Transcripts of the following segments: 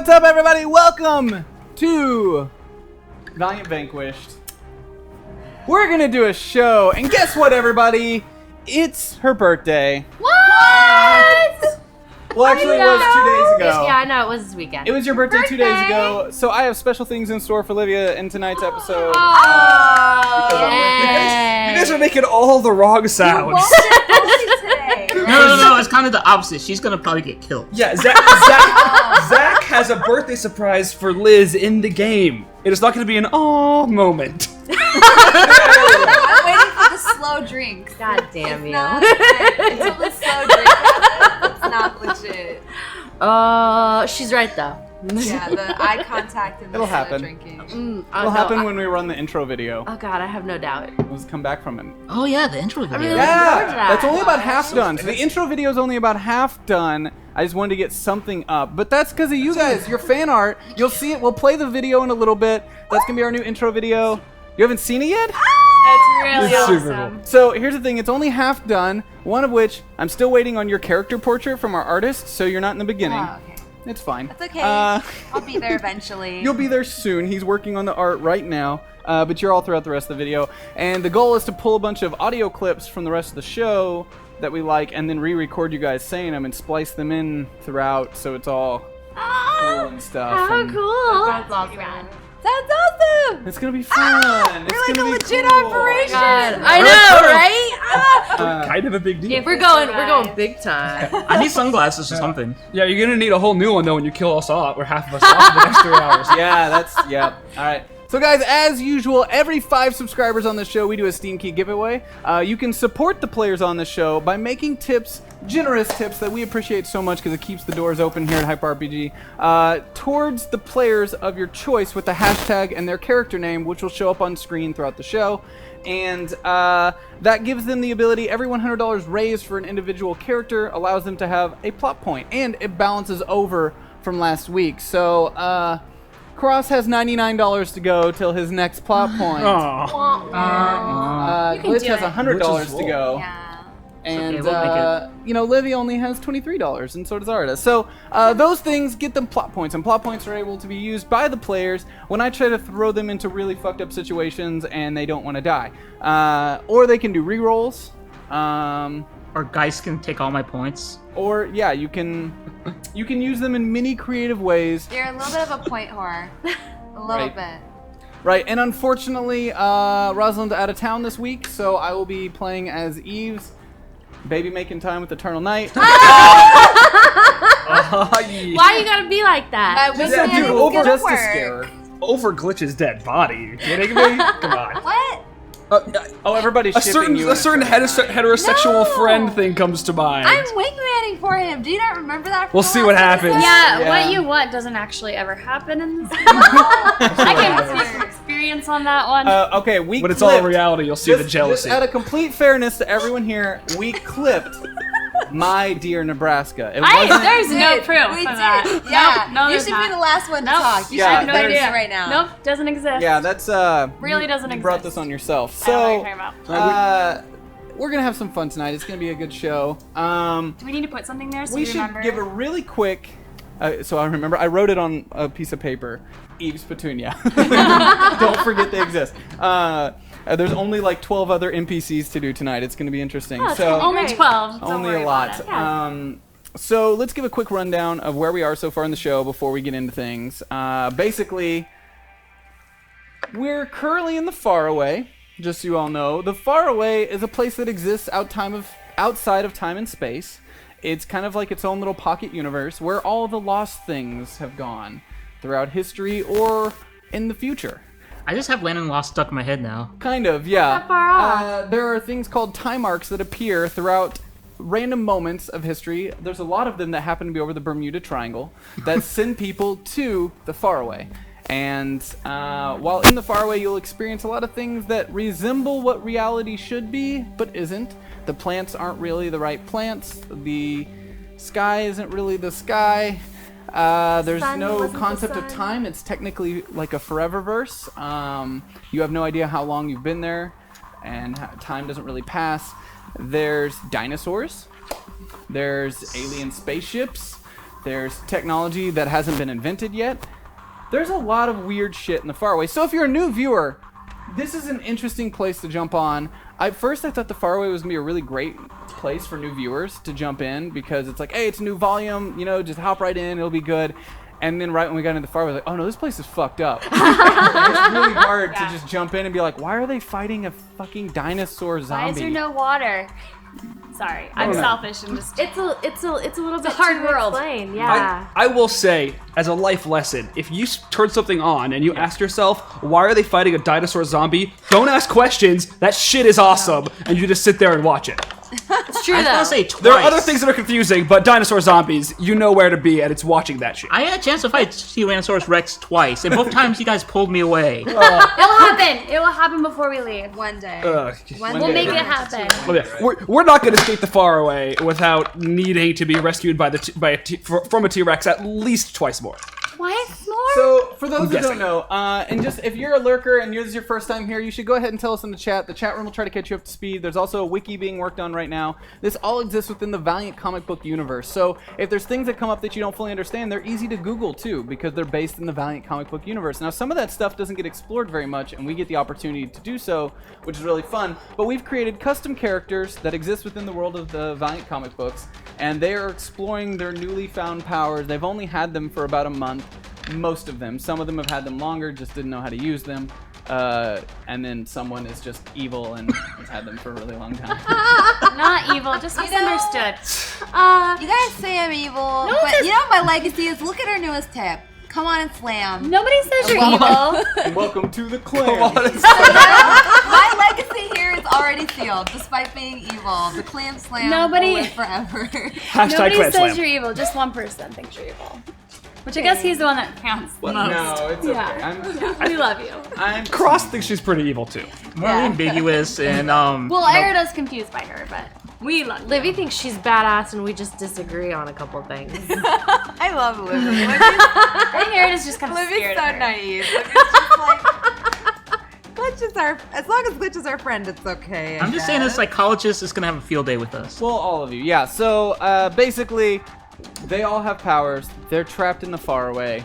What's up, everybody? Welcome to Valiant Vanquished. We're gonna do a show, and guess what, everybody? It's her birthday. What? Well, actually, it was 2 days ago. Yeah, no, it was this weekend. It was your birthday 2 days ago, so I have special things in store for Livia in tonight's episode. You guys are making all the wrong sounds. No, it's kind of the opposite. She's gonna probably get killed. Yeah, Zach has a birthday surprise for Liz in the game. It is not going to be an "aw" moment. I'm waiting for the slow drink. God damn you. Until the slow drink happens, it's not legit. She's right though. Yeah, the eye contact and the It'll slow happen. drinking. It'll happen when we run the intro video. Oh god, I have no doubt. Let's come back from it. Oh yeah, the intro video. really Yeah, that. that's only about half done. So the intro video is only about half done. I just wanted to get something up, but that's because of you guys. Your fan art. You'll see it. We'll play the video in a little bit. That's gonna be our new intro video. You haven't seen it yet? It's really It's super awesome. cool. So here's the thing. It's only half done. One of which I'm still waiting on your character portrait from our artist. So you're not in the beginning. Oh, okay. It's fine. That's okay. Uh, I'll be there eventually. You'll be there soon. He's working on the art right now, but you're all throughout the rest of the video. And the goal is to pull a bunch of audio clips from the rest of the show that we like, and then re-record you guys saying them and splice them in throughout, so it's all cool and stuff. How and cool. That's awesome. Sounds awesome! It's gonna be fun. It's We're like a gonna be legit cool. operation! I know, right? Kind of a big deal. We're going big time. I need sunglasses or something. Yeah, you're going to need a whole new one, though, when you kill us off, or half of us off in the next 3 hours. Yeah. All right. So guys, as usual, every 5 subscribers on this show, we do a Steam Key giveaway. You can support the players on the show by making tips, generous tips that we appreciate so much because it keeps the doors open here at Hyper RPG, towards the players of your choice with the hashtag and their character name, which will show up on screen throughout the show. And that gives them the ability, every $100 raised for an individual character allows them to have a plot point, and it balances over from last week. So, Cross has $99 to go till his next plot point. Glitch has $100 to go. Yeah. And, Okay, we'll make Livy only has $23, and so does Arda. So, those things get them plot points, and plot points are able to be used by the players when I try to throw them into really fucked up situations and they don't want to die. Or they can do rerolls. Or guys can take all my points. Or, yeah, you can use them in many creative ways. You're a little bit of a point whore. A little Right. bit. Right, and unfortunately, Rosalind's out of town this week, so I will be playing as Eve's baby making time with Eternal Night. Why you gotta be like that? My Just wingman to is do gonna just to work. scare her. Over Glitch's dead body. You kidding me? Come on. What? Oh, everybody's A shipping you. certain heterosexual No. friend thing comes to mind. I'm wingmanning for him. Do you not remember that? From We'll the see last what happens. episode? Yeah, Yeah. what you want doesn't actually ever happen in this. I can speak from experience on that one. Okay, we When it's clipped, all reality, you'll see the jealousy. Just out of complete fairness to everyone here, we clipped My Dear Nebraska. It wasn't. There's We no did. proof We for did. that. Yeah. No, you there's should not. be the last one to Nope. talk. You Yeah, should have no there's- idea right now. Nope, doesn't exist. Yeah, that's Really doesn't you exist. brought this on yourself. I don't know what So, you're talking about. we're gonna have some fun tonight. It's gonna be a good show. Do we need to put something there so We we should remember? give a really quick. So I remember I wrote it on a piece of paper. Eve's Petunia. Don't forget they exist. There's only like 12 other NPCs to do tonight. It's going to be interesting. Oh, so only 12. Don't only worry a lot. about it. Yeah. So let's give a quick rundown of where we are so far in the show before we get into things. Basically, we're currently in the FARAWAY. Just so you all know, the FARAWAY is a place that exists outside of time and space. It's kind of like its own little pocket universe where all the lost things have gone throughout history or in the future. I just have Landon Lost stuck in my head now. Kind of, yeah. Not far off. There are things called time arcs that appear throughout random moments of history. There's a lot of them that happen to be over the Bermuda Triangle that send people to the FARAWAY. And while in the FARAWAY, you'll experience a lot of things that resemble what reality should be, but isn't. The plants aren't really the right plants. The sky isn't really the sky. There's Sun no wasn't the concept of sun. time. It's technically like a forever verse. You have no idea how long you've been there, and time doesn't really pass. There's dinosaurs. There's alien spaceships. There's technology that hasn't been invented yet. There's a lot of weird shit in the Faraway. So if you're a new viewer, this is an interesting place to jump on. At first, I thought the Faraway was going to be a really great place for new viewers to jump in because it's like, hey, it's a new volume, you know, just hop right in, it'll be good. And then right when we got into the Faraway, I was like, oh no, this place is fucked up. It's really hard to just jump in and be like, why are they fighting a fucking dinosaur zombie? Why is there no water? Sorry, I'm selfish and just. It's a little bit hard to world. explain, yeah. I will say, as a life lesson, if you turn something on and you ask yourself, why are they fighting a dinosaur zombie? Don't ask questions. That shit is awesome, and you just sit there and watch it. It's true I was though. gonna say twice. There are other things that are confusing, but dinosaur zombies, you know where to be, and it's watching that shit. I had a chance to fight Tyrannosaurus Rex twice, and both times you guys pulled me away. It will happen. It will happen before we leave. One day. We'll make it happen. Well, yeah, we're not going to escape the Faraway without needing to be rescued from a T-Rex at least twice more. Twice more? So, for those who guessing. don't know, and just if you're a lurker and this is your first time here, you should go ahead and tell us in the chat. The chat room will try to catch you up to speed. There's also a wiki being worked on right now. This all exists within the Valiant comic book universe. So, if there's things that come up that you don't fully understand, they're easy to Google too, because they're based in the Valiant comic book universe. Now, some of that stuff doesn't get explored very much, and we get the opportunity to do so, which is really fun. But we've created custom characters that exist within the world of the Valiant comic books, and they are exploring their newly found powers. They've only had them for about a month. Most of them. Some of them have had them longer, just didn't know how to use them. And then someone is just evil and has had them for a really long time. Not evil, just misunderstood. You guys say I'm evil, No, but just- you know what my legacy is? Look at our newest tip. Come on and slam. Nobody says you're evil. Welcome to the clan. My legacy here is already sealed, despite being evil. The clam slam Nobody- will live forever. Hashtag Nobody clan says slam. you're evil. Just one person thinks you're evil. Which I guess he's the one that counts. the most. No, it's okay. Yeah. We love you. I'm Cross thinks she's pretty evil too. More ambiguous and Well, Erida's confused by her, but we love you. Livy thinks she's badass and we just disagree on a couple things. I love Livy. I think Erida's just kind of Livy's scared so of her. naive. Livy's just like, Glitch is as long as Glitch is our friend, it's okay. I'm just saying, a psychologist is gonna have a field day with us. Well, all of you. Yeah, so basically, they all have powers. They're trapped in the Faraway.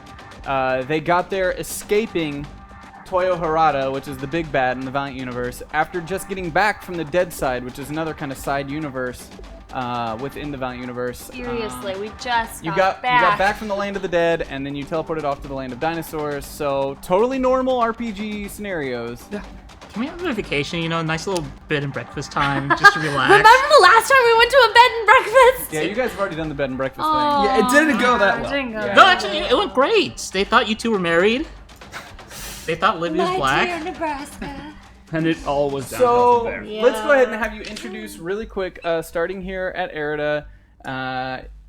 They got there escaping Toyo Harada, which is the big bad in the Valiant universe, after just getting back from the Dead Side, which is another kind of side universe within the Valiant universe. Seriously, we just You got back from the land of the dead, and then you teleported off to the land of dinosaurs. So totally normal RPG scenarios. Can we have a vacation? You know, a nice little bed and breakfast time, just to relax. Remember the last time we went to a bed and breakfast? Yeah, you guys have already done the bed and breakfast Yeah, it didn't go that well. Yeah. No, actually, it went great. They thought you two were married. They thought Livy was black. Nebraska. And it all was downhill So from there. let's go ahead and have you introduce really quick, starting here at Erida,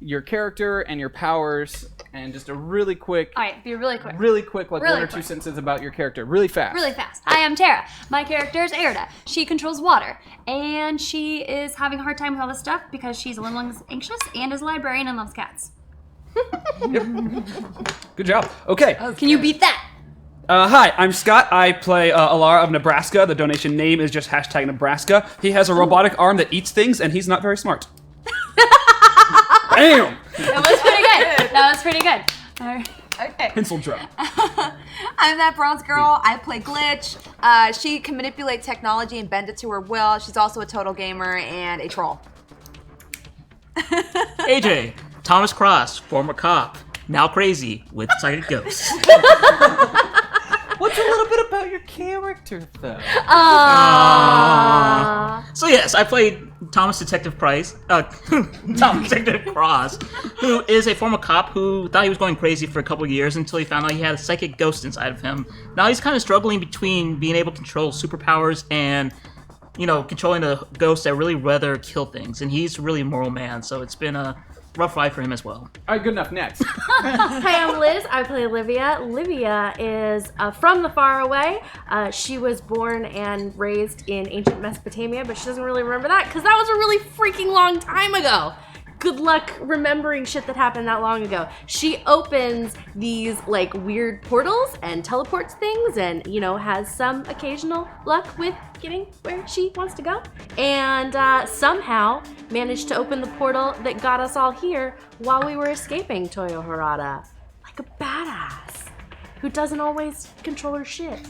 your character and your powers, and just a really quick, All right, be really quick. like Really one or two quick. sentences about your character, really fast. Really fast. I am Tara. My character is Erida. She controls water, and she is having a hard time with all this stuff because she's a little anxious and is a librarian and loves cats. Good job. Okay. Can you beat that? Hi, I'm Scott. I play Alara of Nebraska. The donation name is just hashtag Nebraska. He has a robotic arm that eats things, and he's not very smart. Bam! That was pretty good. That was pretty good. All right. Okay. Pencil drop. I'm that bronze girl. I play Glitch. She can manipulate technology and bend it to her will. She's also a total gamer and a troll. AJ, Thomas Cross, former cop, now crazy with psychic ghosts. What's a little bit about your character, though? So yes, I played Thomas Detective Price, Thomas Detective Cross, who is a former cop who thought he was going crazy for a couple of years until he found out he had a psychic ghost inside of him. Now he's kind of struggling between being able to control superpowers and, you know, controlling the ghosts that really rather kill things. And he's really a moral man, so it's been a rough ride for him as well. All right, good enough. Next. Hi, I'm Liz. I play Olivia. Olivia is from the Faraway. She was born and raised in ancient Mesopotamia, but she doesn't really remember that because that was a really freaking long time ago. good luck remembering shit that happened that long ago. She opens these like weird portals and teleports things and, you know, has some occasional luck with getting where she wants to go. And somehow managed to open the portal that got us all here while we were escaping Toyo Harada. Like a badass who doesn't always control her shit.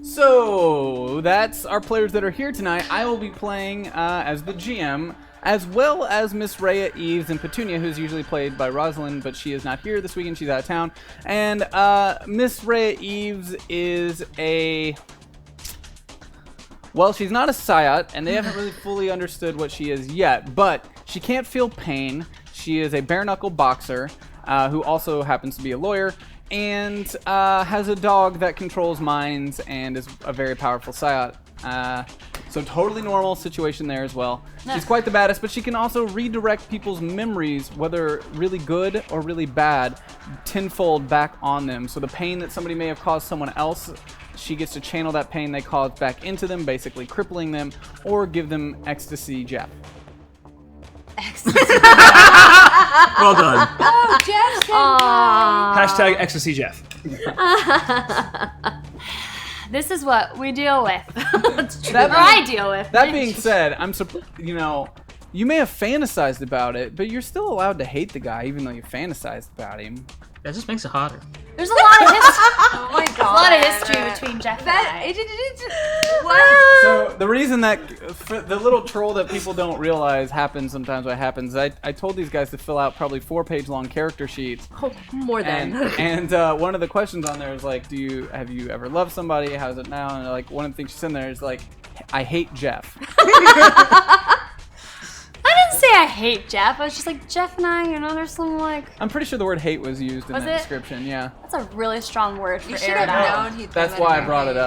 So that's our players that are here tonight. I will be playing as the GM, as well as Miss Rhea, Eves, and Petunia, who's usually played by Rosalind, but she is not here this weekend. She's out of town. And Miss Rhea Eves is a... Well, she's not a Psyot, and they haven't really fully understood what she is yet, but she can't feel pain. She is a bare-knuckle boxer who also happens to be a lawyer, and has a dog that controls minds and is a very powerful Psyot. So totally normal situation there as well. She's quite the badass, but she can also redirect people's memories, whether really good or really bad, tenfold back on them. So the pain that somebody may have caused someone else, she gets to channel that pain they caused back into them, basically crippling them, or give them ecstasy Jeff. Well done. Oh, Jeff. Hashtag ecstasy Jeff. This is what we deal with. That Or I deal with. That being said, you know, you may have fantasized about it, but you're still allowed to hate the guy, even though you fantasized about him. That just makes it hotter. There's a lot of history. Oh my god. A lot of history between Jeff and I. What? So the reason that for the little troll that people don't realize happens sometimes what happens, I told these guys to fill out probably 4-page long character sheets. Oh, more than. And one of the questions on there is like, have you ever loved somebody? How's it now? And like one of the things she's in there is like, I hate Jeff. I didn't say I hate Jeff. I was just like, Jeff and I, you know, there's some like... I'm pretty sure the word hate was used in Was that it? description, yeah. That's a really strong word for You should air it have out. known he'd That's throw why I that in brought your it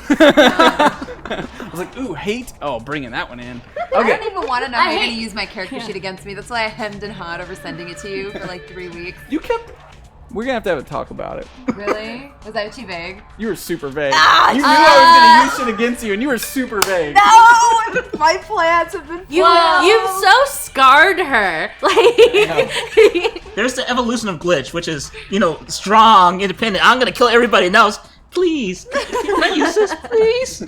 face. up. I was like, ooh, hate? Oh, bringing that one in. I Okay. don't even want to know I how you're hate- going to use my character sheet against me. That's why I hemmed and hawed over sending it to you for like 3 weeks. You kept... We're going to have a talk about it. Really? Was that too vague? You were super vague. You knew I was going to use shit against you, and you were super vague. No! My plans have been You've so scarred her. Like, There's the evolution of Glitch, which is, you know, strong, independent. I'm gonna kill everybody else. Please, can I use this, please?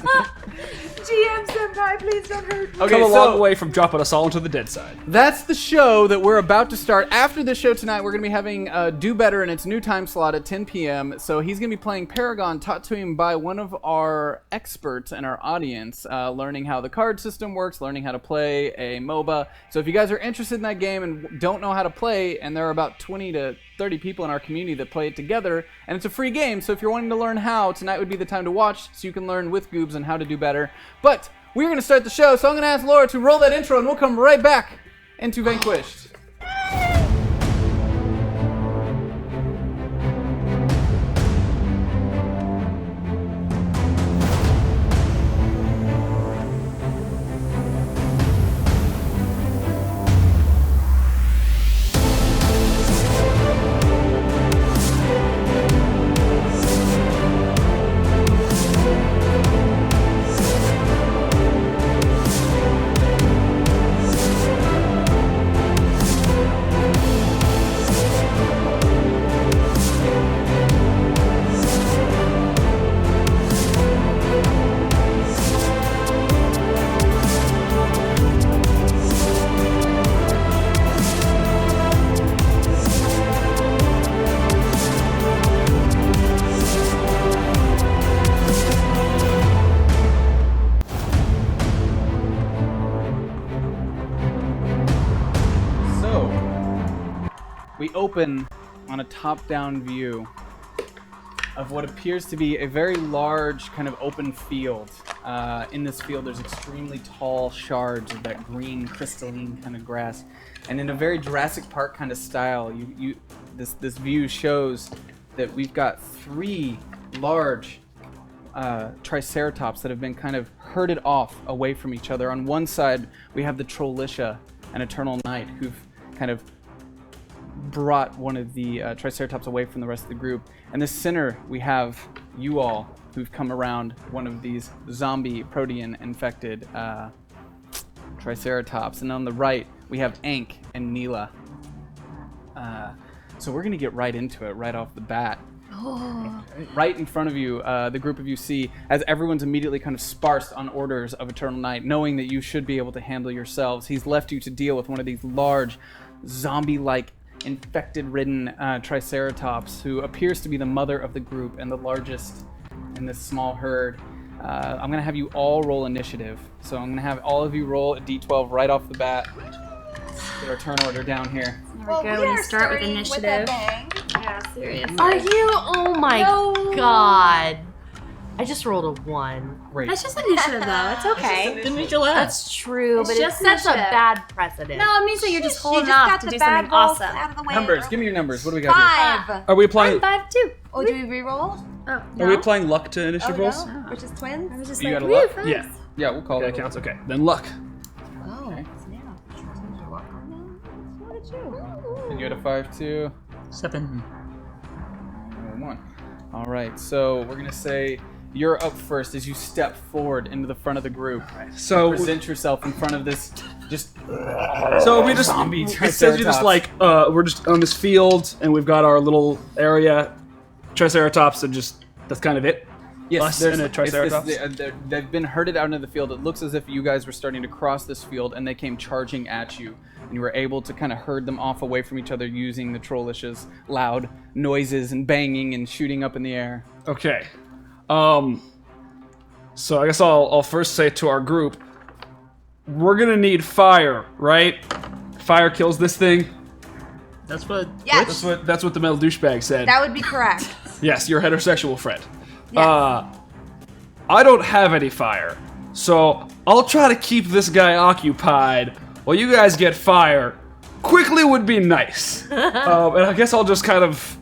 GM Senpai, please don't hurt me. Okay, Come a so long way from dropping us all into the dead side. that's the show that we're about to start. After the show tonight, we're going to be having Do Better in its new time slot at 10 p.m. So he's going to be playing Paragon, taught to him by one of our experts in our audience, learning how the card system works, learning how to play a MOBA. So if you guys are interested in that game and don't know how to play, and there are about 20 to 30 people in our community that play it together, and it's a free game, so if you're wanting to learn how, tonight would be the time to watch so you can learn with Goobs on how to do better. But we're going to start the show, so I'm going to ask Laura to roll that intro, and we'll come right back into Vanquished. We open on a top-down view of what appears to be a very large kind of open field. In this field, there's extremely tall shards of that green crystalline kind of grass, and in a very Jurassic Park kind of style, this view shows that we've got 3 large Triceratops that have been kind of herded off away from each other. On one side, we have the Trollisha and Eternal Night, who've kind of brought one of the Triceratops away from the rest of the group. In the center, we have you all, who've come around one of these zombie protean infected Triceratops. And on the right, we have Ank and Neela. So we're gonna get right into it, right off the bat. Right in front of you, the group of you see as everyone's immediately kind of sparsed on orders of Eternal Night, knowing that you should be able to handle yourselves. He's left you to deal with one of these large, zombie-like, infected-ridden Triceratops, who appears to be the mother of the group and the largest in this small herd. I'm gonna have you all roll initiative. So I'm gonna have all of you roll a d12 right off the bat. Get our turn order down here. There we go. When you start with initiative. Yeah, seriously. Are you? Oh my god. I just rolled a 1. Great. That's just initiative, though. It's okay. Didn't reach your last. That's true, It's but it just sets a initiative. bad precedent. No, it means that you're just holding just off got to the do bad something rolls awesome. out of the way. Numbers. Give me your numbers. What do we got here? 5. Are we applying? 5, 2. Oh, do we re-roll? Oh, Are no. we applying luck to initiative rolls? No? Which is twins? I was just You like, got a woo, luck? thanks. Yeah. Yeah, we'll call That it. counts. Okay. Then luck. Oh, Okay. snap. Look at you. And you had a 5-2. 7. 1. All right. So we're gonna say you're up first as you step forward into the front of the group. So Present yourself in front of this just So we just zombie it says you just Triceratops. like we're just on this field and we've got our little area Triceratops and just that's kind of it. Yes, Us there's and a Triceratops? they've been herded out into the field. It looks as if you guys were starting to cross this field, and they came charging at you, and you were able to kind of herd them off away from each other using the Trollish's loud noises and banging and shooting up in the air. Okay. So I guess I'll first say to our group, we're gonna need fire, right? Fire kills this thing. That's what. Yes, That's what the metal douchebag said. that would be correct. Yes, your heterosexual friend. Yes. I don't have any fire, so I'll try to keep this guy occupied while you guys get fire. Quickly would be nice. And I guess I'll just kind of,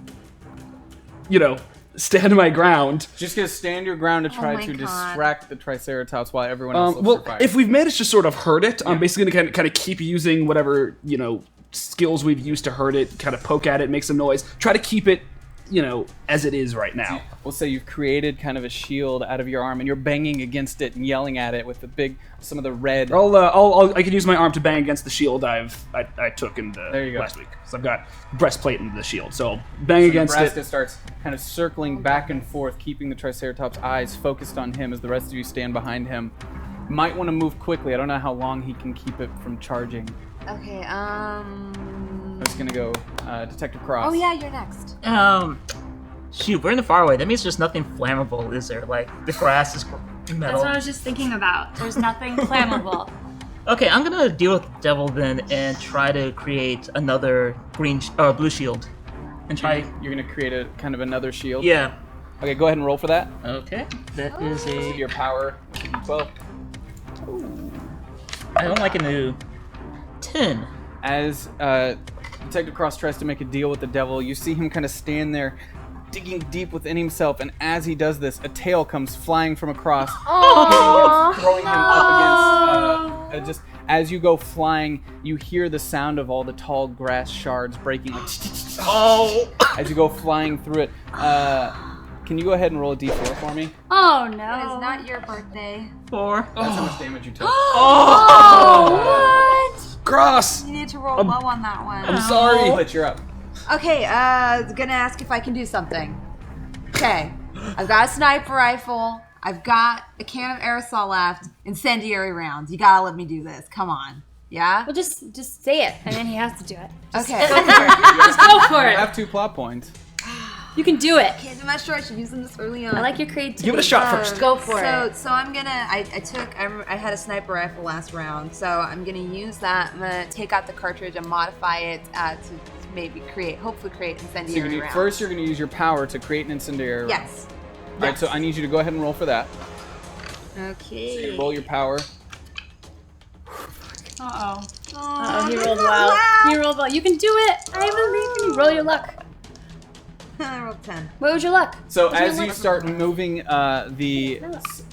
stand my ground. Just gonna stand your ground to try my to God. distract the Triceratops while everyone else looks Well, for fire. if we've managed to sort of hurt it, I'm basically gonna kind of keep using whatever skills we've used to hurt it, kind of poke at it, make some noise, try to keep it, as it is right now. We'll say you've created kind of a shield out of your arm, and you're banging against it and yelling at it with some of the red. I can use my arm to bang against the shield I took in the There you go. last week. So I've got breastplate into the shield, so bang against Nebraska it. starts kind of circling back and forth, keeping the Triceratops' eyes focused on him as the rest of you stand behind him. Might want to move quickly. I don't know how long he can keep it from charging. Okay, I'm just gonna go Detective Cross. Oh yeah, you're next. Shoot, we're in the faraway. That means there's nothing flammable, is there? Like, the grass is That's metal. what I was just thinking about. There's nothing flammable. Okay, I'm gonna deal with Devil then and try to create another blue shield. And try. You're gonna create a kind of another shield. Yeah. Okay, go ahead and roll for that. Okay. That is Give a. your power. 12. I don't like a new 10. As Detective Cross tries to make a deal with the devil, you see him kind of stand there, digging deep within himself, and as he does this, a tail comes flying from across, throwing him up against. Just as you go flying, you hear the sound of all the tall grass shards breaking. Like, as you go flying through it. Can you go ahead and roll a d4 for me? Oh no. That is not your birthday. 4. That's how much damage you took. Cross! You need to roll low on that one. I'm sorry. But you're up. Okay, gonna ask if I can do something. Okay, I've got a sniper rifle. I've got a can of aerosol left. Incendiary rounds. You gotta let me do this. Come on. Yeah? Well, just say it, and then he has to do it. Okay. Just go for You it. have 2 plot points. You can do it. I'm not sure I should use them this early on. I like your creativity. Give it a shot first. Go for it. So I'm gonna. I had a sniper rifle last round, so I'm gonna use that. I'm gonna take out the cartridge and modify it to maybe hopefully create So incendiary rounds. first, you're going to use your power to create an incendiary round. Yes. All right, so I need you to go ahead and roll for that. Okay. You roll your power. Uh-oh. Uh-oh, he rolled well. He rolled well. You can do it. I believe in you. Roll your luck. I rolled 10. What was your luck? So What's your as you luck? start moving the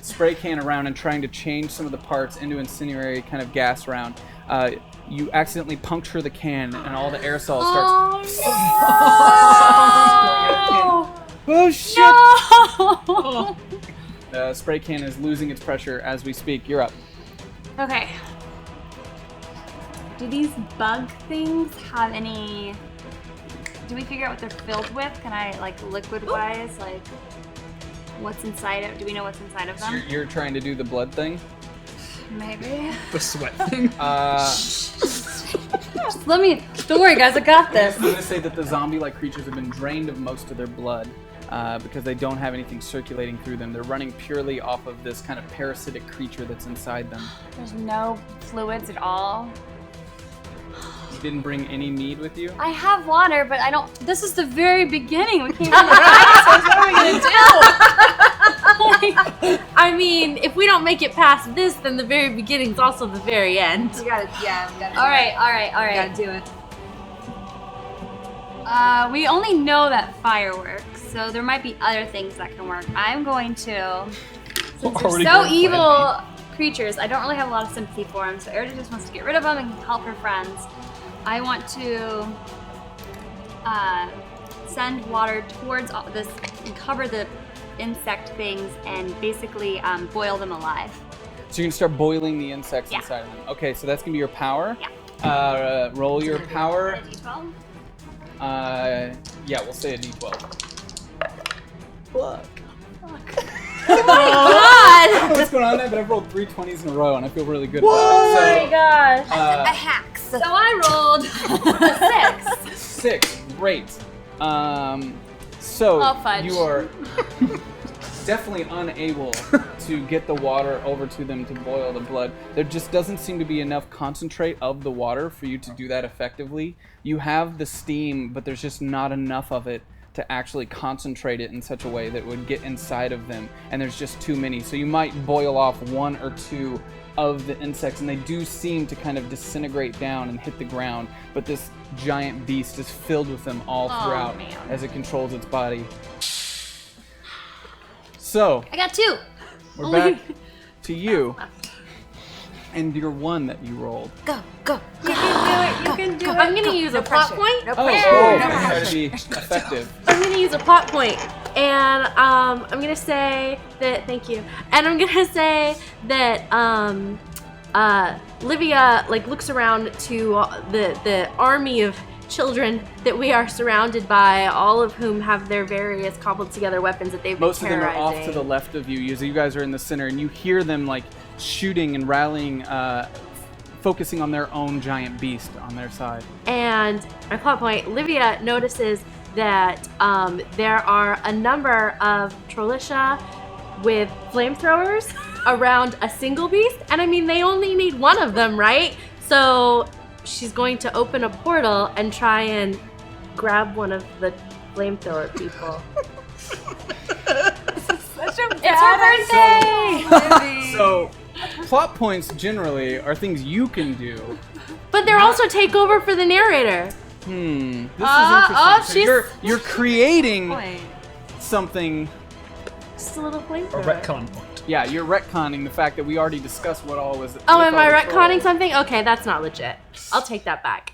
spray can around and trying to change some of the parts into incendiary kind of gas round, you accidentally puncture the can and all the aerosol starts. Oh shit! No! The spray can is losing its pressure as we speak. You're up. Okay. Do these bug things have any? Do we figure out what they're filled with? Can I like liquid-wise, like what's inside of? Do we know what's inside of them? You're trying to do the blood thing? Maybe. The sweat thing. Just let me. Don't worry, guys. I got this. I'm gonna say that the zombie-like creatures have been drained of most of their blood because they don't have anything circulating through them. They're running purely off of this kind of parasitic creature that's inside them. There's no fluids at all. You didn't bring any mead with you? I have water, but I don't. This is the very beginning. We can't even dinosaurs. What are we gonna do? I mean, if we don't make it past this, then the very beginning's also the very end. We gotta, yeah, we gotta do All it. right. We gotta do it. We only know that fire works, so there might be other things that can work. I'm going to. Since they're Already so going evil creatures, I don't really have a lot of sympathy for them. So Erda just wants to get rid of them and help her friends. I want to send water towards all this and cover the insect things and basically boil them alive. So you're gonna start boiling the insects Yeah. inside of them. Okay, so that's gonna be your power. Yeah. Roll your power. A D12? Yeah, we'll say a D12. Oh my god! What's going on there? But I've rolled 3 20s in a row, and I feel really good Oh about my it. gosh! So, A hacks. So I rolled a 6. 6. Great. So Oh, fudge. you are definitely unable to get the water over to them to boil the blood. There just doesn't seem to be enough concentrate of the water for you to do that effectively. You have the steam, but there's just not enough of it to actually concentrate it in such a way that would get inside of them, and there's just too many. So you might boil off 1 or 2 of the insects, and they do seem to kind of disintegrate down and hit the ground, but this giant beast is filled with them all throughout man. as it controls its body. So, I got 2. we're back to you and your 1 that you rolled. Go, go. You can do it. I'm gonna use a plot point. No Oh, pressure. cool. No Try pressure. to be effective. I'm gonna use a plot point, and I'm gonna say that. Thank you. And I'm gonna say that Livia like looks around to the army of children that we are surrounded by, all of whom have their various cobbled together weapons that they've been Most of them are terrorizing. off to the left of you. You guys are in the center, and you hear them like shooting and rallying, focusing on their own giant beast on their side. And my plot point, Livia notices that there are a number of Trollisha with flamethrowers around a single beast. And I mean, they only need one of them, right? So she's going to open a portal and try and grab one of the flamethrower people. It's her birthday! So, plot points generally are things you can do. But they're also take over for the narrator. This is interesting. So she's- you're creating Point. something. Just a little A flamethrower. retcon point. Yeah, you're retconning the fact that we already discussed what all was. Oh, with am all I the retconning trolls. something? Okay, that's not legit. I'll take that back.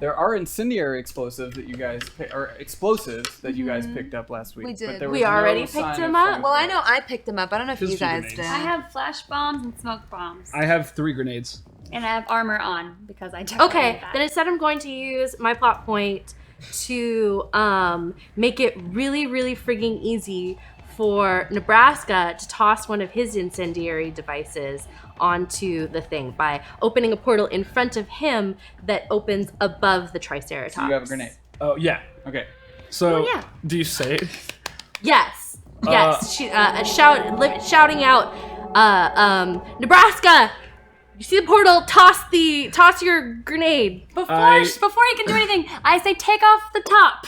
There are incendiary explosives that you guys or explosives that you guys picked up last week. We did. But there We was no already picked sign them of up? Well, I know I picked them up. I don't know if you Pistol guys grenades. did. I have flash bombs and smoke bombs. I have 3 grenades. And I have armor on because I definitely Okay, need that. then instead I'm going to use my plot point to make it really, really frigging easy for Nebraska to toss one of his incendiary devices onto the thing by opening a portal in front of him that opens above the Triceratops. So you have a grenade. Oh, yeah. Okay. So, yeah. do you say it? Yes, yes. She shouting out, Nebraska. You see the portal? Toss your grenade. Before he can do anything, I say take off the top.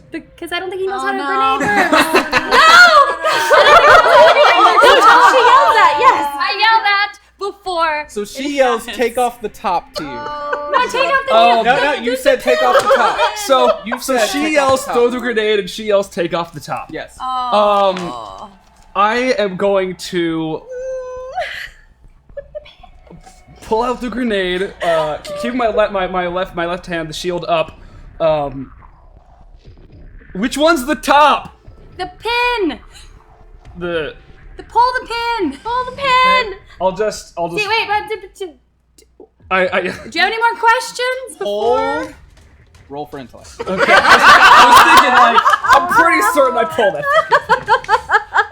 Because I don't think he knows how to no. grenade work. That's what she yelled at. Yes. I yelled at before. So she yells, "Take off the top" to you. No, take off the Oh, No, you said take off the top. So, You so said she take yells, off the top. throw the grenade, and she yells, take off the top. Yes. I am going to pull out the grenade, keep my left hand, the shield up. Which one's the top? The pin. The Pull the pin. Pull the pin. I'll just. See, wait, but I Do you have any more questions before? Roll for intellect. okay. I was thinking like I'm pretty certain I pulled it.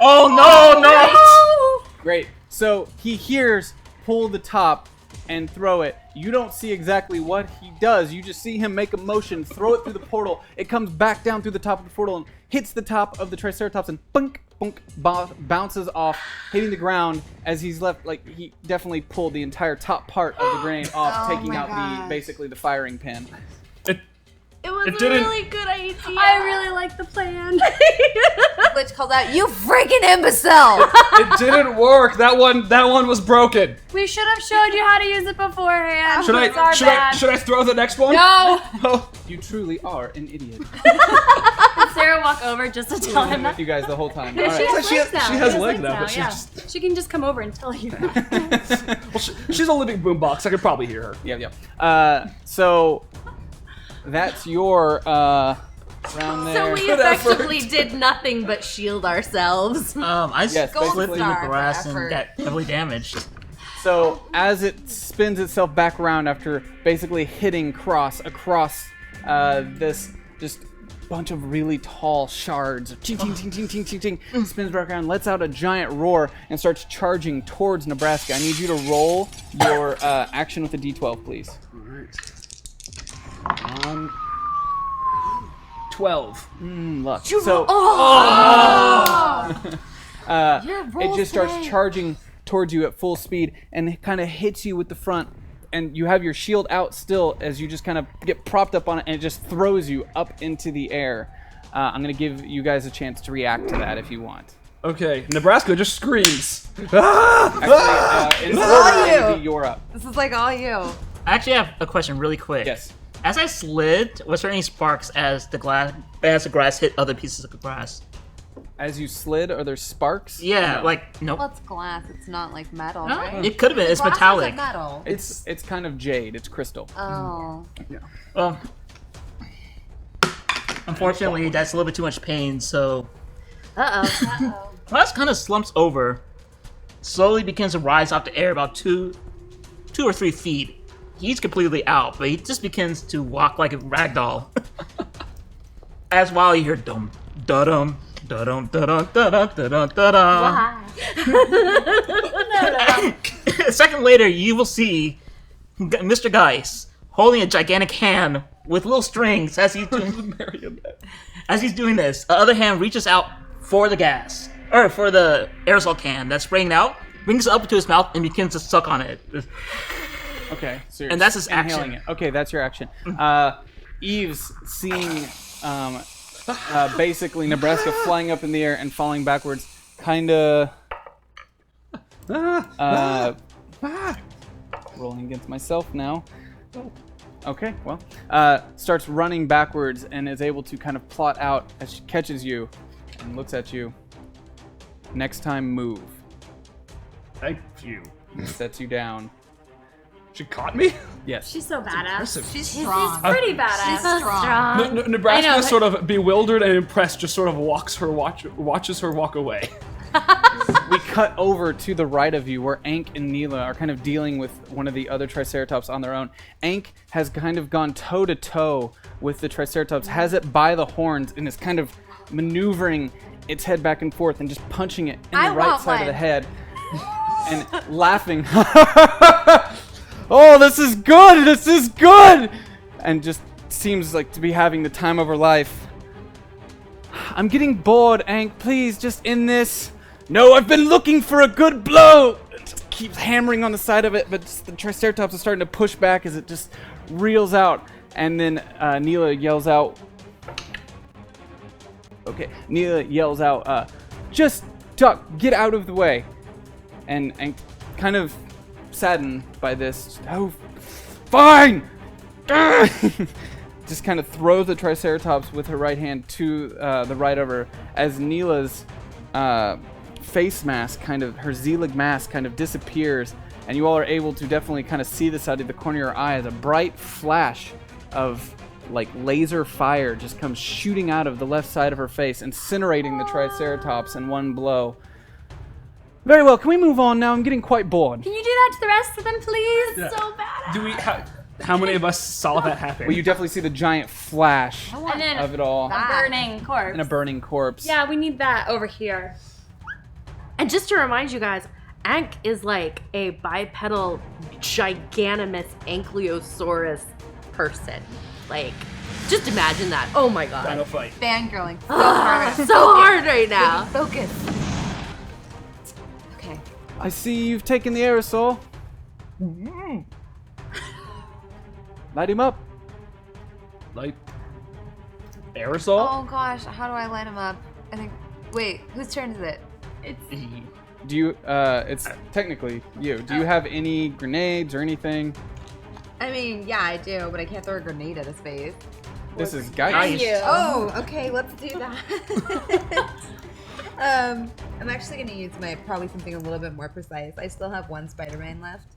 Oh no! Great. So he hears pull the top and throw it. You don't see exactly what he does. You just see him make a motion, throw it through the portal. It comes back down through the top of the portal and hits the top of the Triceratops and bunk, bunk, bounces off, hitting the ground as he's left. Like he definitely pulled the entire top part of the grain off, Oh taking my out gosh. basically the firing pin. It was It a didn't- really good idea. I really like the plan. Glitch called out, "You freaking imbecile!" It didn't work. That one was broken. We should have showed you how to use it beforehand. Should It's our I bad. should I throw the next one? No. Oh. You truly are an idiot. Did Sarah walk over just to tell him that? You guys the whole time. No, All she right. has She legs has- now. she has legs now, but she yeah. just- She can just come over and tell you. Well, she's a living boombox. I could probably hear her. Yeah. So that's your round there. So we Good effectively effort. did nothing but shield ourselves. I just Yes, slipped basically. through the Star grass for and effort. got heavily damaged. So as it spins itself back around after basically hitting across this just bunch of really tall shards, ting ting ting ting ting ting ting, spins back around, lets out a giant roar, and starts charging towards Nebraska. I need you to roll your action with a D12, please. 12. Luck. So it just starts charging towards you at full speed and it kind of hits you with the front, and you have your shield out still as you just kind of get propped up on it, and it just throws you up into the air. I'm gonna give you guys a chance to react to that if you want. Okay, Nebraska just screams. Ah! Actually, in all order, you. Andy, you're up. This is like all you. I actually have a question really quick. Yes. As I slid, was there any sparks as the grass hit other pieces of the grass? As you slid, are there sparks? Yeah, No. like nope. Well, it's glass. It's not like metal, No, right? it could have been. It's Glass metallic. isn't metal. It's kind of jade. It's crystal. Oh. Well, unfortunately, that's a little bit too much pain. So Uh-oh. Glass kind of slumps over, slowly begins to rise off the air about 2 or 3 feet. He's completely out, but he just begins to walk like a ragdoll. As while you hear dum da dum da dum da dum da dum da dum da dum. A second later, you will see Mr. Geis holding a gigantic hand with little strings as he's doing this. The other hand reaches out for the gas, or for the aerosol can that's spraying out, brings it up to his mouth and begins to suck on it. Okay, so you're And that's his inhaling action. it. Okay, that's your action. Eve's seeing basically Nebraska flying up in the air and falling backwards, kind of rolling against myself now. Okay, well, starts running backwards and is able to kind of plot out as she catches you and looks at you. Next time, move. Thank you. And sets you down. She caught me? Yes. She's so badass. She's She's strong. pretty badass. She's strong. I know, Nebraska, but- sort of bewildered and impressed, just sort of watches her walk away. We cut over to the right of you where Ankh and Neela are kind of dealing with one of the other Triceratops on their own. Ankh has kind of gone toe to toe with the Triceratops, has it by the horns, and is kind of maneuvering its head back and forth and just punching it in I the right want side of the one. head and laughing. Oh, this is good! This is good! And just seems like to be having the time of her life. I'm getting bored, Ankh. Please, just end this. No, I've been looking for a good blow. It just keeps hammering on the side of it, but just the Triceratops is starting to push back as it just reels out. And then Neela yells out. Okay, Neela yells out, just duck, get out of the way. And kind of saddened by this, oh, fine! Just kind of throws the Triceratops with her right hand to the right of her as Neela's face mask, kind of her Zelig mask, kind of disappears, and you all are able to definitely kind of see this out of the corner of your eye as a bright flash of like laser fire just comes shooting out of the left side of her face, incinerating the Triceratops in one blow. Very well. Can we move on now? I'm getting quite bored. Can you do that to the rest of them, please? So bad. Do we? How many of us saw that happen? Well, you definitely see the giant flash And then of it all a burning corpse. and a burning corpse. Yeah, we need that over here. And just to remind you guys, Ankh is like a bipedal, giganimous ankylosaurus person. Like, just imagine that. Oh my god. Final fight. Fangirling so hard. So hard right now. Focus. Okay. I see you've taken the aerosol. Light him up. Like aerosol. Oh gosh, how do I light him up? I think. Wait, whose turn is it? Do you? It's technically you. Do you have any grenades or anything? I mean, yeah, I do, but I can't throw a grenade at his face. This is Geist. Oh, okay, let's do that. I'm actually gonna use probably something a little bit more precise. I still have one Spider-Man left,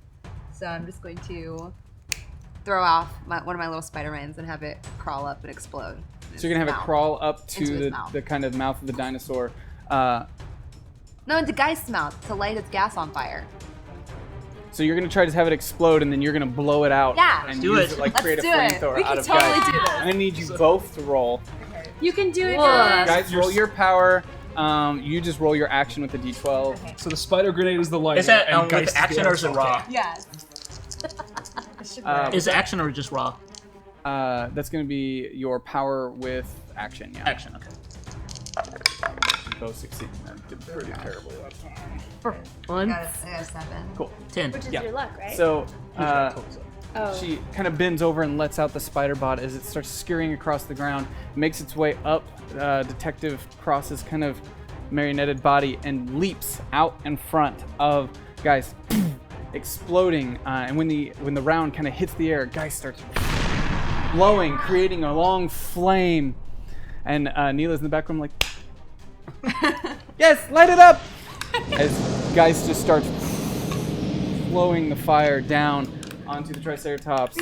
so I'm just going to throw off one of my little Spider-Mans and have it crawl up and explode. So you're gonna have it crawl up to Into his mouth. the kind of mouth of the dinosaur. No, into Geist's mouth to light its gas on fire. So you're gonna try to have it explode, and then you're gonna blow it out. Yeah. and Do use it. like Let's create a do it. flamethrower We out can of totally Geist. do this. I'm gonna need you both to roll. You can do it, Whoa. guys. Guys, roll your power. You just roll your action with the D12. So the spider grenade is the lighter. Is that and Geist with is the action or is it aerosol. raw? Yes. Is it action or just raw? That's gonna be your power with action. Yeah. Action, okay. Both succeed. That did pretty terrible. One. I got a 7. Cool. 10. Which is Yeah. your luck, right? So oh. she kind of bends over and lets out the spider bot as it starts scurrying across the ground, makes its way up Detective Cross's kind of marionetted body and leaps out in front of Geist, exploding. And when the round kind of hits the air, Geist starts glowing, creating a long flame. And Neela's in the back room like, yes, light it up! As Geist just starts blowing the fire down onto the Triceratops,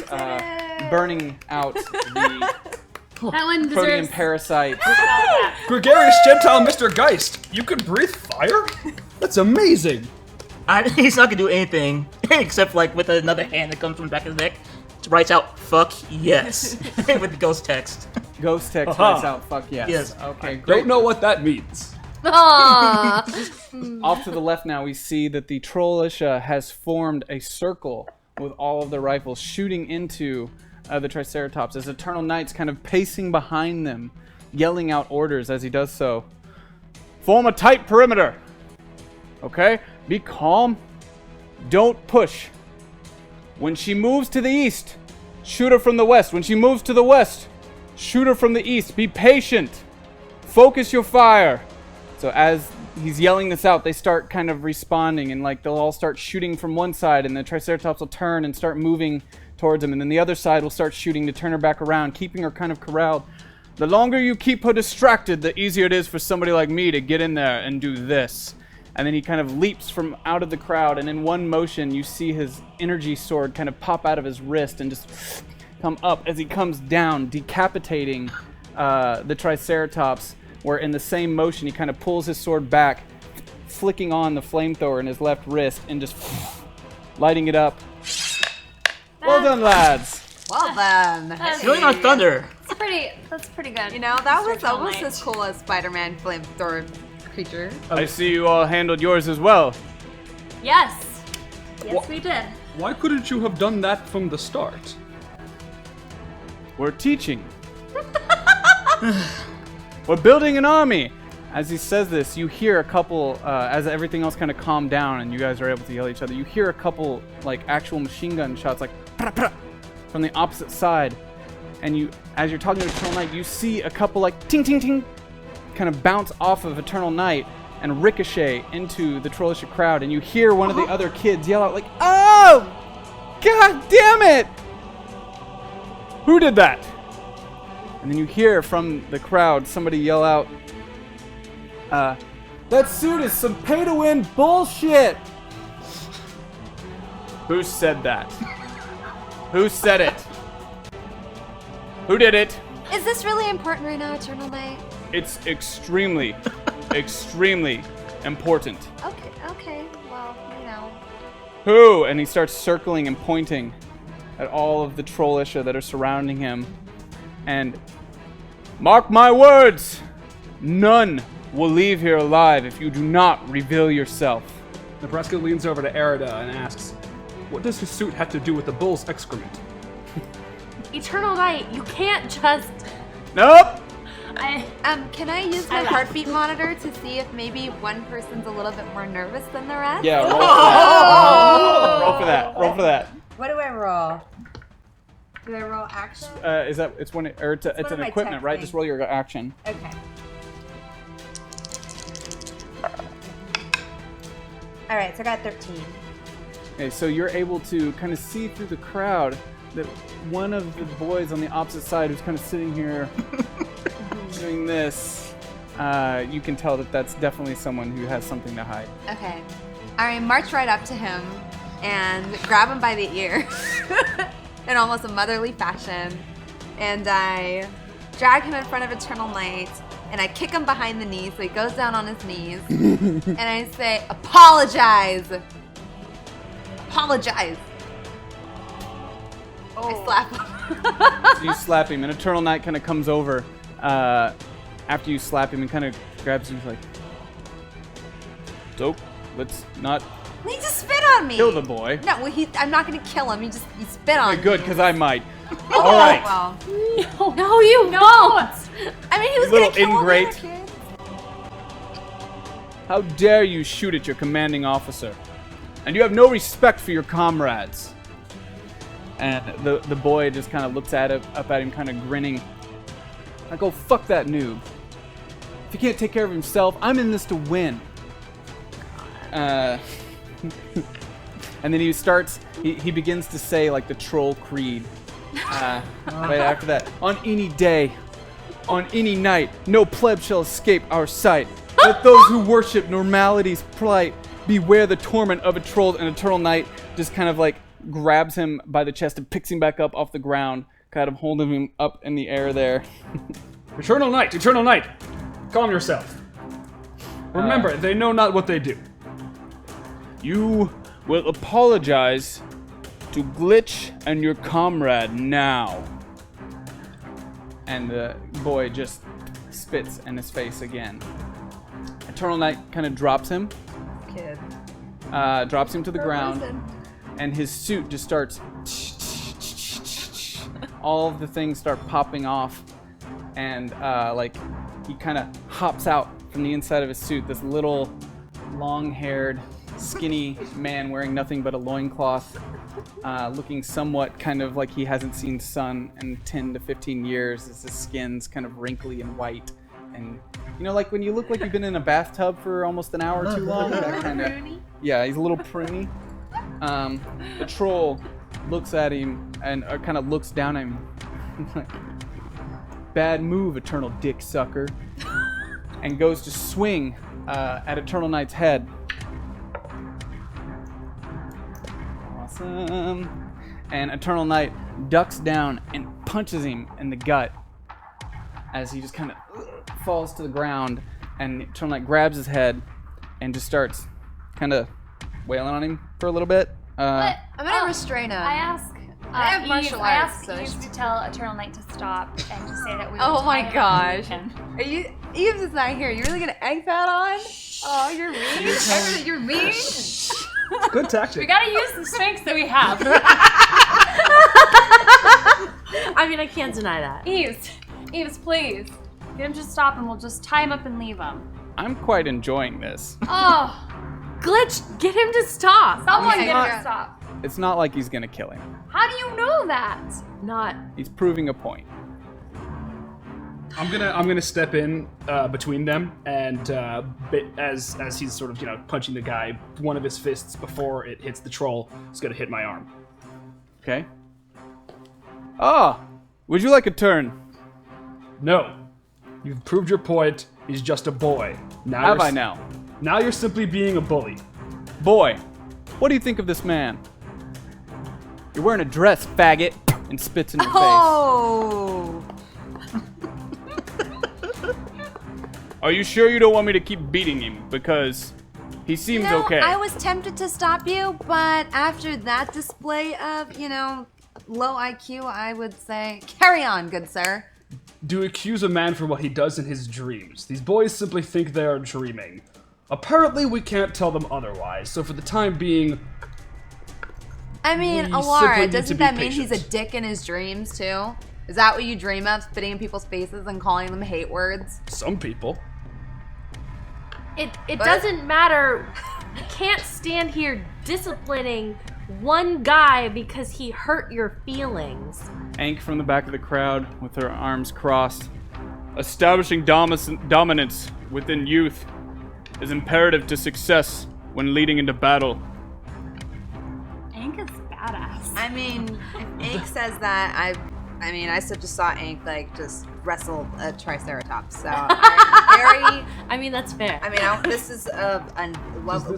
burning out the That one protean deserves. parasite. Gregarious Gentile Mr. Geist, you can breathe fire? That's amazing. He's not gonna do anything except like with another hand that comes from the back of the neck, writes out "fuck yes" with the ghost text. Ghost text Aha. writes out, fuck yes. Yes. Okay, great. Don't know what that means. Aw. Off to the left now, we see that the Trollisha has formed a circle with all of the rifles shooting into the Triceratops as Eternal Knight's kind of pacing behind them, yelling out orders as he does so. Form a tight perimeter. Okay? Be calm. Don't push. When she moves to the east, shoot her from the west. When she moves to the west, shoot her from the east. Be patient. Focus your fire. So as he's yelling this out, they start kind of responding, and like they'll all start shooting from one side, and the Triceratops will turn and start moving towards him, and then the other side will start shooting to turn her back around, keeping her kind of corralled. The longer you keep her distracted, the easier it is for somebody like me to get in there and do this. And then he kind of leaps from out of the crowd, and in one motion, you see his energy sword kind of pop out of his wrist and just come up as he comes down, decapitating the Triceratops, where in the same motion, he kind of pulls his sword back, flicking on the flamethrower in his left wrist, and just lighting it up. Well done, lads. Well then. That's Really not thunder. That's pretty good. You know, that was Eternal almost Night. as cool as Spider-Man flamethrower creature. I see you all handled yours as well. Yes. Yes, we did. Why couldn't you have done that from the start? We're teaching. We're building an army. As he says this, you hear a couple, as everything else kind of calmed down and you guys are able to yell at each other, you hear a couple, like, actual machine gun shots, like, pra, pra, from the opposite side. And you, as you're talking to Eternal Knight, you see a couple, like, ting, ting, ting, kind of bounce off of Eternal Knight and ricochet into the Trollisha crowd. And you hear one of the other kids yell out, like, oh! God damn it! Who did that? And then you hear from the crowd somebody yell out, that suit is some pay-to-win bullshit! Who said that? Who said it? Who did it? Is this really important right now, Eternal Night? It's extremely, extremely important. Okay. Well, you know. Who? And he starts circling and pointing at all of the trollisha that are surrounding him. And mark my words, none will leave here alive if you do not reveal yourself. Nebraska leans over to Erida and asks, what does his suit have to do with the bull's excrement? Eternal Night, you can't just. Nope. Can I use my heartbeat monitor to see if maybe one person's a little bit more nervous than the rest? Yeah, roll for that. Roll for that. Roll for that. What do I roll? Do I roll action? It's when it, or it's one an of my equipment, tech right? things. Just roll your action. Okay. All right, so I got 13. Okay, so you're able to kind of see through the crowd that one of the boys on the opposite side who's kind of sitting here doing this, you can tell that that's definitely someone who has something to hide. Okay. I march right up to him and grab him by the ear in almost a motherly fashion. And I drag him in front of Eternal Night and I kick him behind the knee so he goes down on his knees. And I say, apologize! Apologize! I slap him. So you slap him, and Eternal Night kind of comes over after you slap him and kind of grabs him. He's like, "Dope, let's not He just spit on me. kill the boy." No, well, I'm not gonna kill him. He spit on me. Good, because I might. All right. Well, No, you won't! I mean, he was Little gonna kill all the ingrate. other kids. How dare you shoot at your commanding officer? And you have no respect for your comrades. And the boy just kind of looks up at him, kind of grinning. I go, fuck that noob. If he can't take care of himself, I'm in this to win. And then he begins to say like the troll creed. Right after that. On any day, on any night, no pleb shall escape our sight. Let those who worship normality's plight beware the torment of a troll. And Eternal Night just kind of like grabs him by the chest and picks him back up off the ground, kind of holding him up in the air there. Eternal Night, calm yourself. Remember, they know not what they do. You will apologize to Glitch and your comrade now. And the boy just spits in his face again. Eternal Night kind of drops him. Kid. Drops him to the ground. And his suit just starts. All of the things start popping off. And like he kind of hops out from the inside of his suit. This little long-haired, skinny man wearing nothing but a loincloth. Looking somewhat kind of like he hasn't seen sun in 10 to 15 years as his skin's kind of wrinkly and white. And you know, like when you look like you've been in a bathtub for almost an hour too long, that kind of. Yeah, he's a little pruny. The troll looks at him and kind of looks down at him. Bad move, Eternal Dick Sucker. And goes to swing at Eternal Night's head. Awesome. And Eternal Night ducks down and punches him in the gut as he just kind of falls to the ground. And Eternal Night grabs his head and just starts kind of wailing on him for a little bit. I'm gonna restrain him. I ask. I have martial I arts, ask so Eve to tell Eternal Night to stop and to say that we. Oh will my tie gosh. him. Are you? Eve's is not here. You really gonna egg that on? Oh, you're mean. You're mean. Good tactic. We gotta use the strengths that we have. I mean, I can't deny that. Eves, please. Get him to stop and we'll just tie him up and leave him. I'm quite enjoying this. Oh, Glitch, get him to stop. someone Okay. get him to stop. It's not like he's gonna kill him. How do you know that? Not. He's proving a point. I'm gonna step in between them, and as he's sort of punching the guy, one of his fists before it hits the troll is gonna hit my arm. Okay. Ah, would you like a turn? No, you've proved your point. He's just a boy. Now Have you're I now? Now you're simply being a bully. Boy, what do you think of this man? You're wearing a dress, faggot, and spits in your face. Oh. Are you sure you don't want me to keep beating him? Because he seems No, okay. I was tempted to stop you, but after that display of, low IQ, I would say carry on, good sir. Do accuse a man for what he does in his dreams. These boys simply think they are dreaming. Apparently, we can't tell them otherwise, so for the time being... I mean, We simply Alara, need to doesn't be that mean he's a patient. dick in his dreams, too? Is that what you dream of, spitting in people's faces and calling them hate words? Some people. It But- doesn't matter. You can't stand here disciplining one guy because he hurt your feelings. Ank from the back of the crowd with her arms crossed. Establishing dominance within youth is imperative to success when leading into battle. Ank is badass. I mean, if Ank says that, I just saw Ank, just wrestle a Triceratops, so I'm very... I mean, that's fair. This is a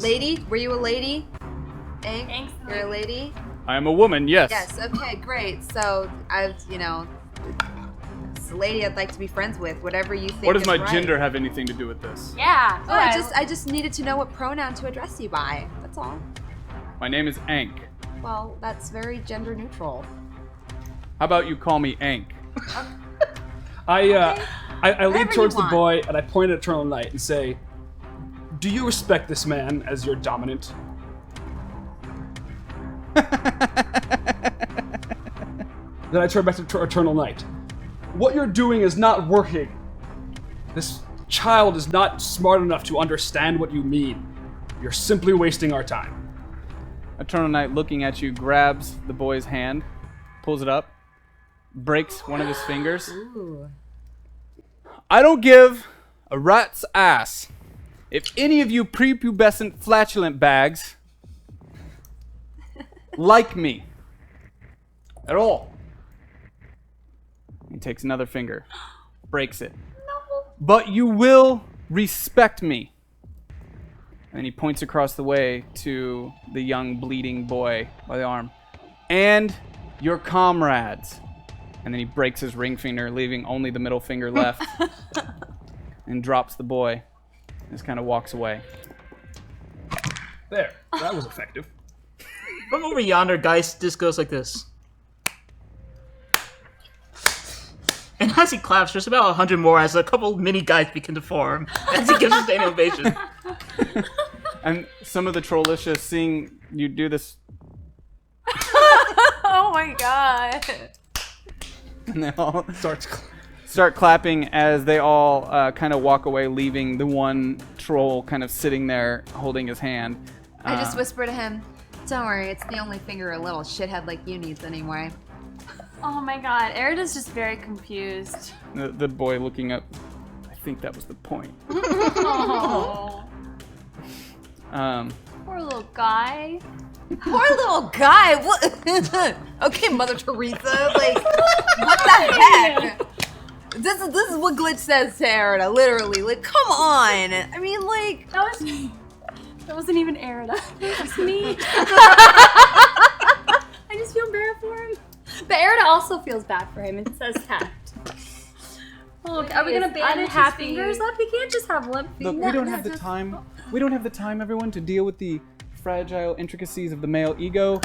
lady? Were you a lady? Ank? Ank's the You're a lady? I am a woman, yes. Yes, okay, great. So, it's a lady I'd like to be friends with, whatever you think What does is my right. gender have anything to do with this? Yeah. Oh, I just needed to know what pronoun to address you by. That's all. My name is Ank. Well, that's very gender neutral. How about you call me Ank? I lean Whatever towards you the boy and I point at Eternal Night and say, "Do you respect this man as your dominant?" Then I turn back to Eternal Night. What you're doing is not working. This child is not smart enough to understand what you mean. You're simply wasting our time. Eternal Knight, looking at you, grabs the boy's hand, pulls it up, breaks one of his fingers. Ooh. I don't give a rat's ass if any of you prepubescent flatulent bags like me at all. He takes another finger, breaks it. But you will respect me. And he points across the way to the young bleeding boy by the arm. And your comrades. And then he breaks his ring finger, leaving only the middle finger left. And drops the boy. And just kind of walks away. There, that was effective. From over yonder, Geist just goes like this. And as he claps, there's about 100 more as a couple mini guys begin to form as he gives a standing ovation. And some of the Trollisha, seeing you do this, Oh my god. and they all start clapping as they all kind of walk away, leaving the one troll kind of sitting there holding his hand. I just whisper to him, don't worry, it's the only finger a little shithead like you needs anyway. Oh my god. Erida's just very confused. The boy looking up, I think that was the point. Oh. Poor little guy. Poor little guy. What? Okay, Mother Teresa. What the heck? This is what Glitch says to Erida, literally. Come on. I mean, That wasn't even Erida. It was me. I just feel bad for him. But Erida also feels bad for him and says that. Oh, are we gonna bandage his fingers up? He can't just have limp Look, fingers. we don't have the time. We don't have the time, everyone, to deal with the fragile intricacies of the male ego.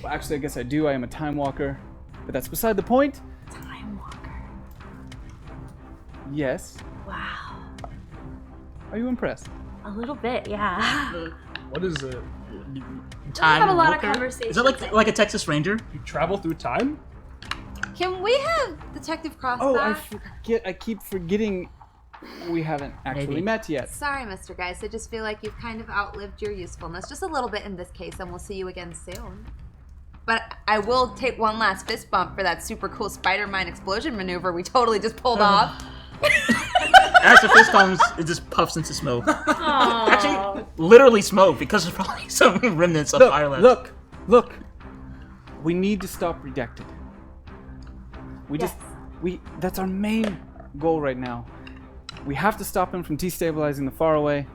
Well, actually, I guess I do. I am a time walker. But that's beside the point. Time walker. Yes. Wow. Are you impressed? A little bit, yeah. What is it? Time have a lot of Walker? conversations. Is that like a Texas Ranger? You travel through time? can we have Detective Cross Oh, I back? forget. I keep forgetting we haven't actually Maybe. met yet. Sorry, Mr. Geist. I just feel like you've kind of outlived your usefulness. Just a little bit in this case, and we'll see you again soon. But I will take one last fist bump for that super cool Spider-Man explosion maneuver we totally just pulled off. As the fist comes, it just puffs into smoke. Actually, literally smoke, because there's probably some remnants of fire left. Look. We need to stop Redacted. That's our main goal right now. We have to stop him from destabilizing the Faraway.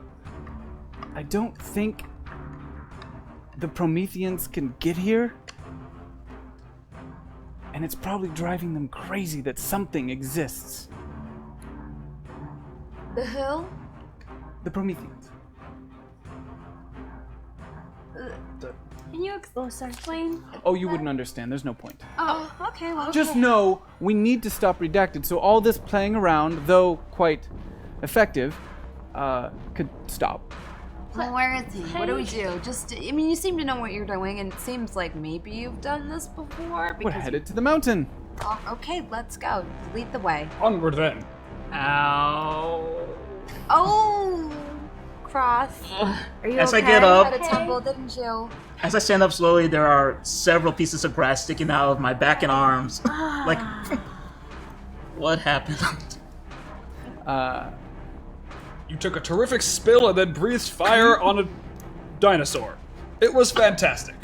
I don't think the Prometheans can get here. And it's probably driving them crazy that something exists. The who? The Prometheans. Can you explain? Oh, you wouldn't understand. There's no point. Oh, okay. Well, Just know we need to stop Redacted, so all this playing around, though quite effective, could stop. Well, where is he? What do we do? I mean, you seem to know what you're doing, and it seems like maybe you've done this before. We're headed to the mountain. Oh, okay, let's go. Lead the way. Onward then. Ow. Oh, Cross. Are you As I okay? get up- You had a tumble, didn't you? As I stand up slowly, there are several pieces of grass sticking out of my back and arms. Like, what happened? You took a terrific spill and then breathed fire on a dinosaur. It was fantastic.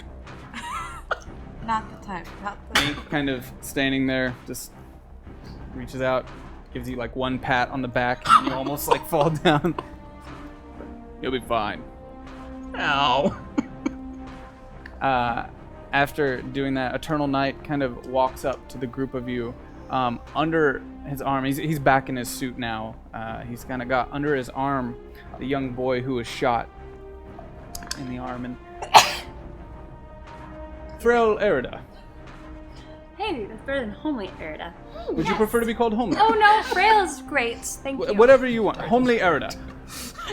Not the time. Not the time. Hank kind of standing there, just reaches out, gives you like one pat on the back, and you almost like fall down. You'll be fine. Ow. After doing that, Eternal Knight kind of walks up to the group of you. Under his arm, he's back in his suit now. He's kind of got under his arm the young boy who was shot in the arm. And Frail Erida. Hey, that's better than Homely Erida. Would you prefer to be called Homely? Oh no, Frail is great. Thank you. Whatever you want. Homely Erida.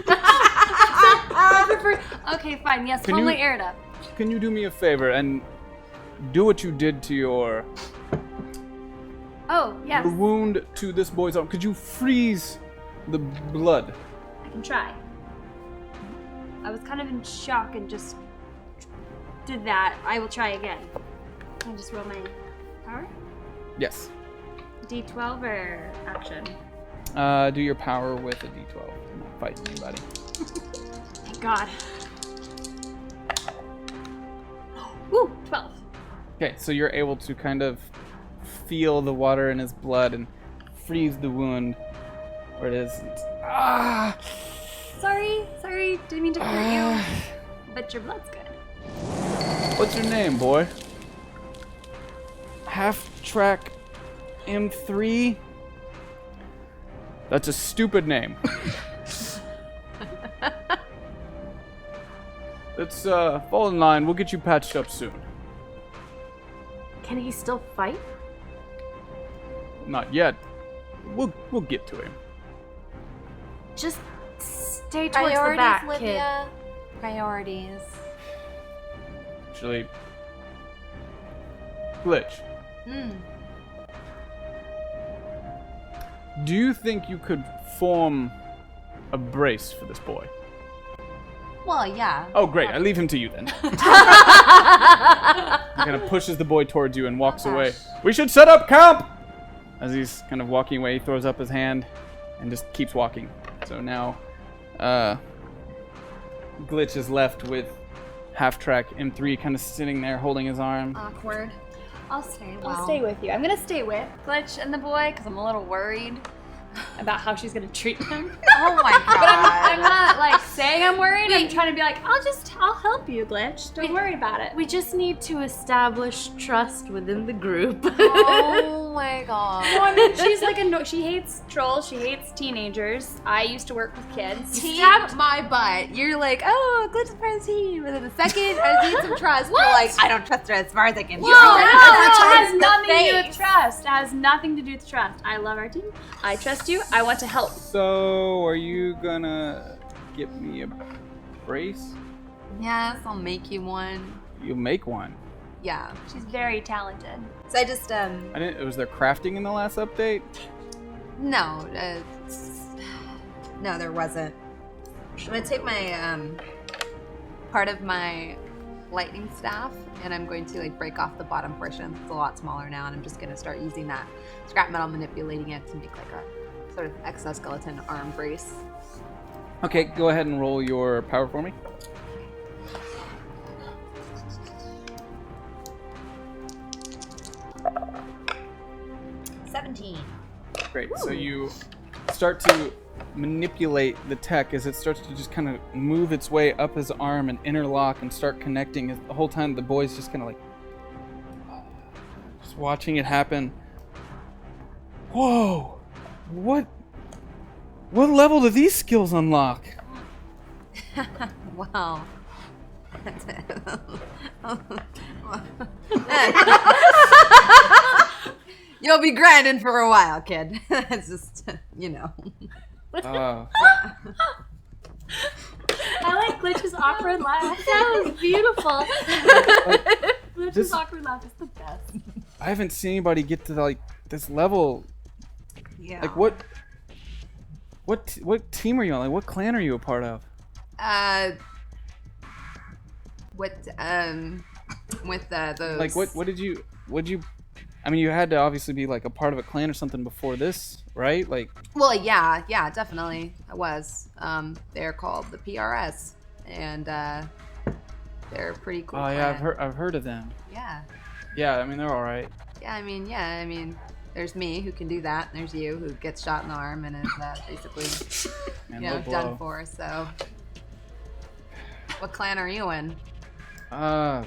I prefer. Okay, fine. Yes, Can Homely you- Erida. Can you do me a favor and do what you did to your Oh yes, the wound to this boy's arm? Could you freeze the blood? I can try. I was kind of in shock and just did that. I will try again. Can I just roll my power? Yes. D12 or action? Do your power with a d12. I'm not fighting anybody. Thank God. Woo, 12. Okay, so you're able to kind of feel the water in his blood and freeze the wound where it is. Ah! Sorry, didn't mean to hurt you. But your blood's good. What's your name, boy? Half track M3? That's a stupid name. Let's fall in line. We'll get you patched up soon. Can he still fight? Not yet. We'll get to him. Just stay towards the back, kid. Priorities. Actually, Glitch. Do you think you could form a brace for this boy? Well, yeah. Oh, great. I leave him to you then. He kind of pushes the boy towards you and walks away. We should set up camp! As he's kind of walking away, he throws up his hand and just keeps walking. So now, Glitch is left with half-track M3 kind of sitting there holding his arm. Awkward. I'll stay. Well. I'll stay with you. I'm gonna stay with Glitch and the boy because I'm a little worried about how she's gonna treat him. Oh my But god. I'm not like saying I'm worried. I'm trying to be like, I'll help you, Glitch. Don't worry about it. We just need to establish trust within the group. Oh my god. No, I mean, she's like she hates trolls. She hates teenagers. I used to work with kids. Team my butt. You're like, oh, Glitch is part of the team. And then the second I need some trust, you're like, I don't trust her as far as I can. No, it has nothing to do with trust. It has nothing to do with trust. I love our team. I trust you. I want to help. So, are you gonna get me a brace? Yes, I'll make you one. You'll make one. Yeah. She's very talented. So I just, Was there crafting in the last update? no, no, there wasn't. I'm gonna take my, part of my lightning staff, and I'm going to like break off the bottom portion. It's a lot smaller now, and I'm just gonna start using that scrap metal, manipulating it to make like a sort of exoskeleton arm brace. Okay, go ahead and roll your power for me. Great. So you start to manipulate the tech as it starts to just kind of move its way up his arm and interlock and start connecting. The whole time the boy's just kind of like just watching it happen. Whoa! What What level do these skills unlock? Wow. You'll be grinding for a while, kid. It's just, you know. Uh, I like Glitch's awkward laugh. That was beautiful. Glitch's This- awkward laugh is the best. I haven't seen anybody get to like this level. Yeah. Like what team are you on? Like what clan are you a part of? With those. Like what did you I mean you had to obviously be like a part of a clan or something before this, right? Like Well, yeah, definitely. I was. They're called the PRS, and they're pretty cool. oh yeah, clan. I've heard of them. Yeah. Yeah, I mean they're all right. I mean, there's me who can do that, and there's you who gets shot in the arm and is basically, Man, you know, low blow. done for. So, what clan are you in? I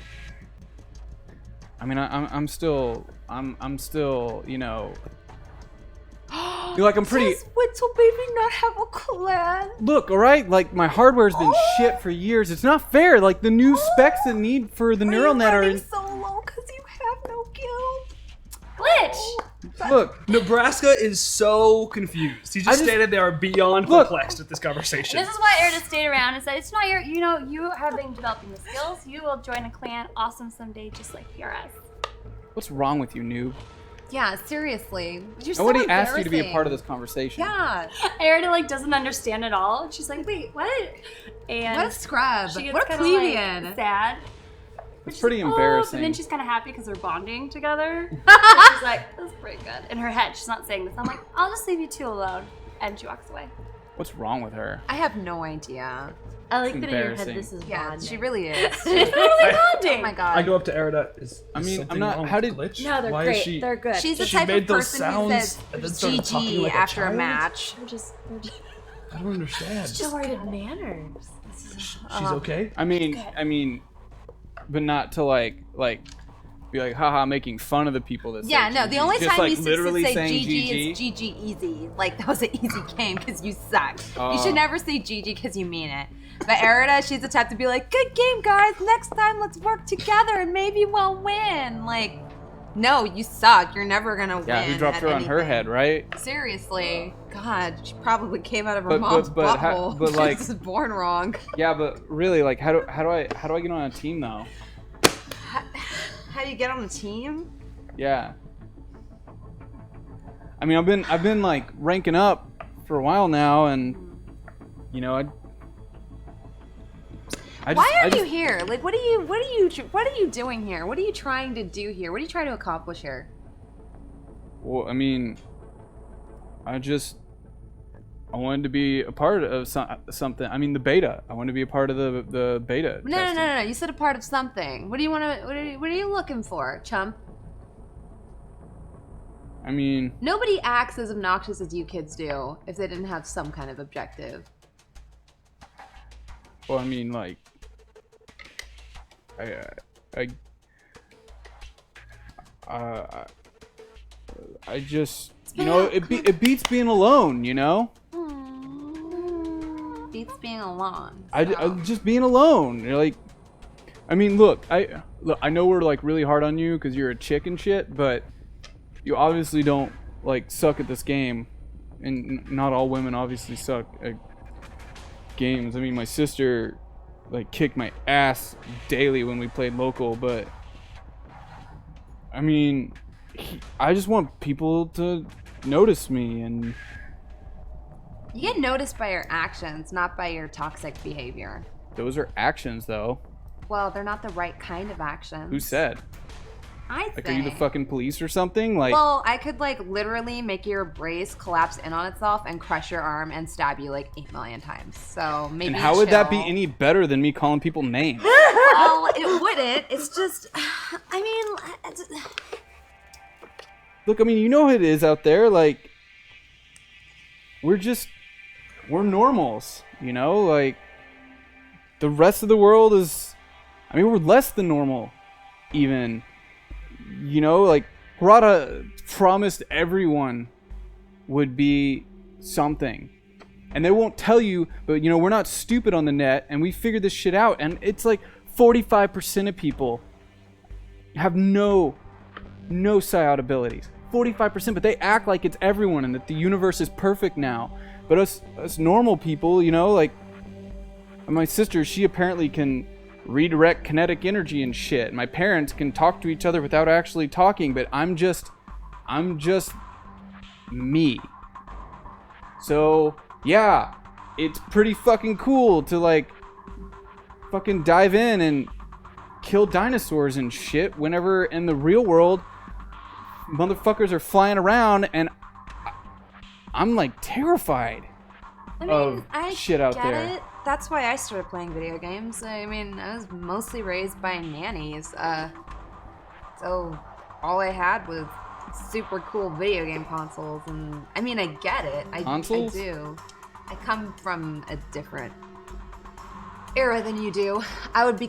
mean I'm still you know. Like I'm pretty. Does Witzel Baby not have a clan? Look, all right. Like my hardware's been shit for years. It's not fair. Like the new specs that need for the neural net are. so low because you have no guild. Glitch! Look, Nebraska is so confused. He just, just- stated they are beyond Look. perplexed at this conversation. This is why Erda stayed around and said, it's not your, you know, you have been developing the skills. You will join a clan awesome someday, just like PRS. what's wrong with you, noob? Yeah, seriously. You're so Nobody asked you to be a embarrassing. part of this conversation. Yeah. Erda, like, doesn't understand at all. She's like, wait, what? And What a scrub. she gets What a kinda, plebeian. like, sad. It's She's pretty like, embarrassing. And then she's kind of happy because they're bonding together. So she's like, that's pretty good. In her head, she's not saying this. I'm like, I'll just leave you two alone. And she walks away. What's wrong with her? I have no idea. I like that in your head embarrassing. this is Yeah, bonding. she really is. She's totally bonding. Oh my god. I go up to Erida. I mean, I'm not. How did? No, they're Why great. Is she, They're good. She's the She type made of those person who sounds says and then started talking GG like a after a child? match. They're just I don't understand. distorted manners. She's okay. I mean, but not to like be like, haha, making fun of the people that. Yeah, say no, GG. the only Just, time like, you should literally say saying GG is GG easy. Like, that was an easy game because you suck. You should never say GG because you mean it. But Erida, she's the type to be like, good game, guys. Next time, let's work together and maybe we'll win. Like, no, you suck. You're never going to win. Yeah, who dropped at her on her anything. head, right? Seriously. God, she probably came out of her But- mom's but how- butthole. but, She like- was born wrong. Yeah, but really, like, how do I get on a team though? How do you get on the team? Yeah. I mean, I've been like ranking up for a while now, and you know, Why are you here? Like, what are you doing here? What are you trying to do here? What are you trying to accomplish here? Well, I mean, I wanted to be a part of something. I mean, the beta. I wanted to be a part of the beta. testing. No. You said a part of something. What do you want to? What are you looking for, chump? I mean, Nobody acts as obnoxious as you kids do if they didn't have some kind of objective. well, I mean, like, I just, you know, it beats being alone, you know. Beats being alone. I just being alone. You're like, I mean, look, I know we're like really hard on you because you're a chick and shit, but you obviously don't like suck at this game, and not all women obviously suck at games. I mean, my sister like kicked my ass daily when we played local, but I mean, I just want people to notice me, and You get noticed by your actions, not by your toxic behavior. those are actions though. Well, they're not the right kind of actions. Who said? I Like, think. are you the fucking police or something? Like, Well, I could like literally make your brace collapse in on itself and crush your arm and stab you like 8 million times. So maybe. and how would that be chill. any better than me calling people names? Well, it wouldn't. It's just. I mean. Look, I mean, you know how it is out there. Like, we're normals, you know? Like, the rest of the world is. I mean, we're less than normal, even. You know, like, Harada promised everyone would be something. and they won't tell you, but we're not stupid on the net, and we figured this shit out, and it's like 45% of people have no psi-out abilities. 45%, but they act like it's everyone and that the universe is perfect now. But us normal people, like my sister, she apparently can redirect kinetic energy and shit. My parents can talk to each other without actually talking, but I'm just me. So, yeah, it's pretty fucking cool to like fucking dive in and kill dinosaurs and shit whenever in the real world motherfuckers are flying around and I'm like terrified of shit out there. It. That's why I started playing video games. I mean, I was mostly raised by nannies. So all I had was super cool video game consoles, and I mean, I get it. Consoles? I do. I come from a different era than you do. I would be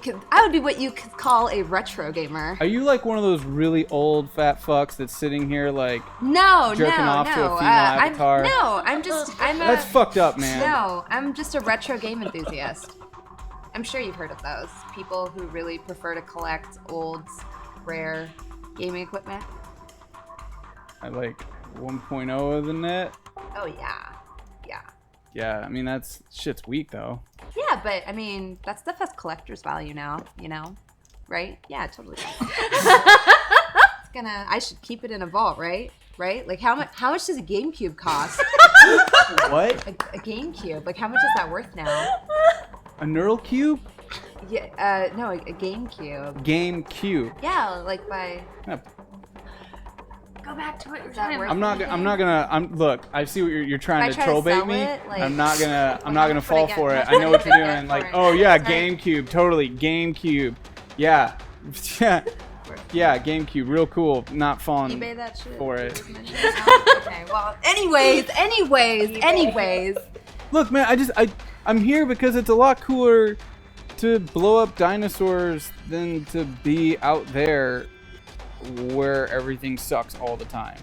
what you could call a retro gamer. Are you like one of those really old fat fucks that's sitting here like jerking off to a female avatar? That's fucked up, man. No, I'm just a retro game enthusiast. I'm sure you've heard of those people who really prefer to collect old, rare gaming equipment. I like 1.0 of the net. Oh yeah. Yeah, I mean shit's weak though. Yeah, but I mean that stuff has collector's value now, right? Yeah, totally. I should keep it in a vault, right? Like how much does a GameCube cost? What? A GameCube. Like how much is that worth now? A neural cube? Yeah, no, a GameCube. GameCube. Yeah, like by. Yeah. Go back to what you're talking about. I'm not gonna. Look, I see what you're trying to troll bait me. I'm not gonna fall for it. I know what you're doing. Like, oh yeah, GameCube, totally GameCube. Yeah, GameCube, real cool. Not falling eBay that shit for it. Okay, well, anyways. Look, man, I'm here because it's a lot cooler to blow up dinosaurs than to be out there where everything sucks all the time.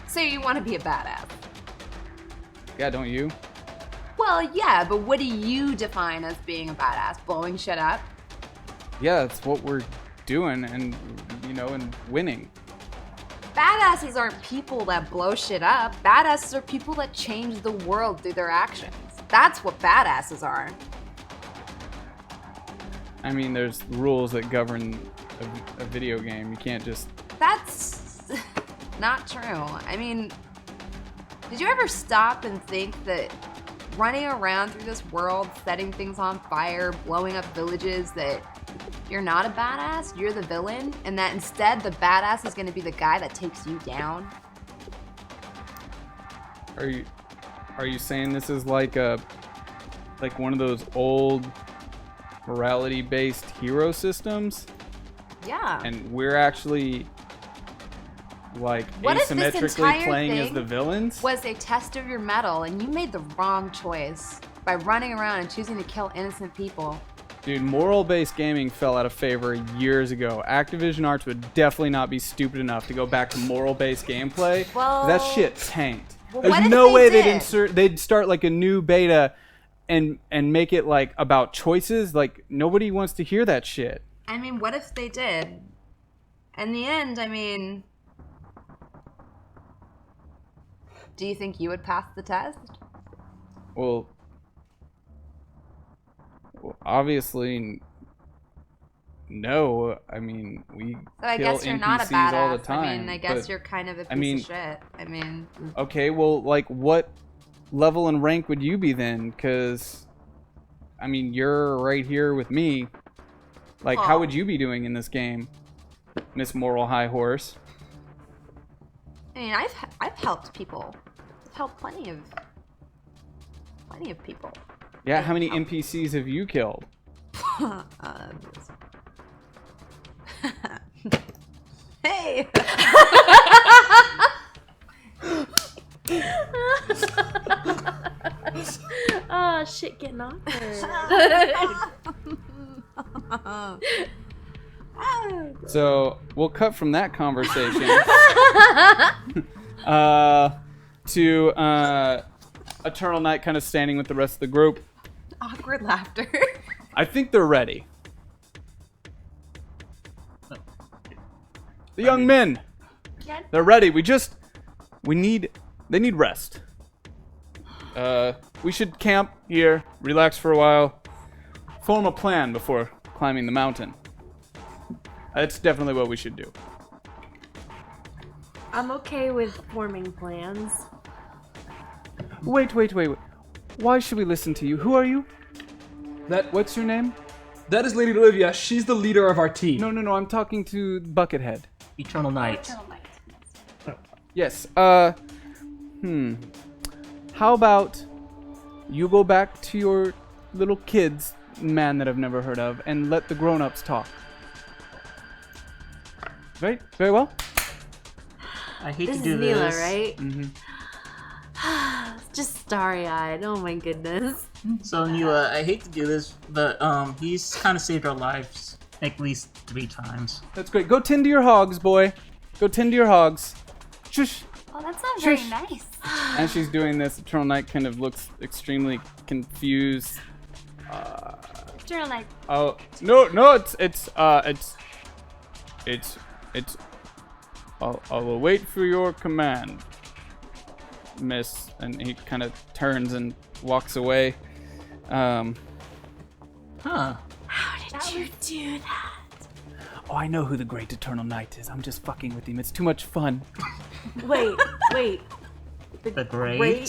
So you want to be a badass? Yeah, don't you? Well, yeah, but what do you define as being a badass? Blowing shit up? Yeah, that's what we're doing, and and winning. Badasses aren't people that blow shit up. Badasses are people that change the world through their actions. That's what badasses are. I mean, there's rules that govern a video game. You can't just... That's not true. I mean, did you ever stop and think that running around through this world, setting things on fire, blowing up villages, that you're not a badass, you're the villain, and that instead the badass is going to be the guy that takes you down? Are you saying this is like one of those old morality-based hero systems? Yeah. And we're actually like what asymmetrically playing as the villains? Was a test of your mettle, and you made the wrong choice by running around and choosing to kill innocent people. Dude, moral-based gaming fell out of favor years ago. Activision Arts would definitely not be stupid enough to go back to moral-based gameplay. Well, that shit tanked. Well, There's no way they'd start like a new beta and make it like about choices. Like nobody wants to hear that shit. I mean, what if they did? In the end, I mean, do you think you would pass the test? Well, obviously, no. I mean, we so I kill guess you're NPCs not a badass. all the time. I mean, I guess you're kind of a piece of shit. I mean, okay, well, like, what level and rank would you be then? Because, I mean, you're right here with me. Like, how would you be doing in this game, Miss Moral High Horse? I mean, I've helped people. I've helped plenty of people. Yeah, how many NPCs have you killed? Hey! Oh, shit, getting on So, we'll cut from that conversation to Eternal Night kind of standing with the rest of the group. Awkward laughter. I think they're ready. The young men. Yeah. They're ready. They need rest. We should camp here, relax for a while, form a plan before climbing the mountain. That's definitely what we should do. I'm okay with forming plans. Wait. Why should we listen to you? Who are you? What's your name? That is Lady Olivia. She's the leader of our team. No. I'm talking to Buckethead. Eternal Night. Yes. How about you go back to your little kids, man that I've never heard of, and let the grown-ups talk. Right? Very well. I hate This to do is this. Neela, right? Mm-hmm. Just starry-eyed. Oh my goodness. So Neela, I hate to do this, but he's kind of saved our lives at least 3 times. That's great. Go tend to your hogs, boy. Go tend to your hogs. Shush. Oh, that's not very Shush. nice. As she's doing this, Eternal Night kind of looks extremely confused. Eternal Night. Oh no! It's. I'll await for your command, miss. And he kind of turns and walks away. Huh. How did you do that? Oh, I know who the Great Eternal Night is. I'm just fucking with him. It's too much fun. Wait. The great.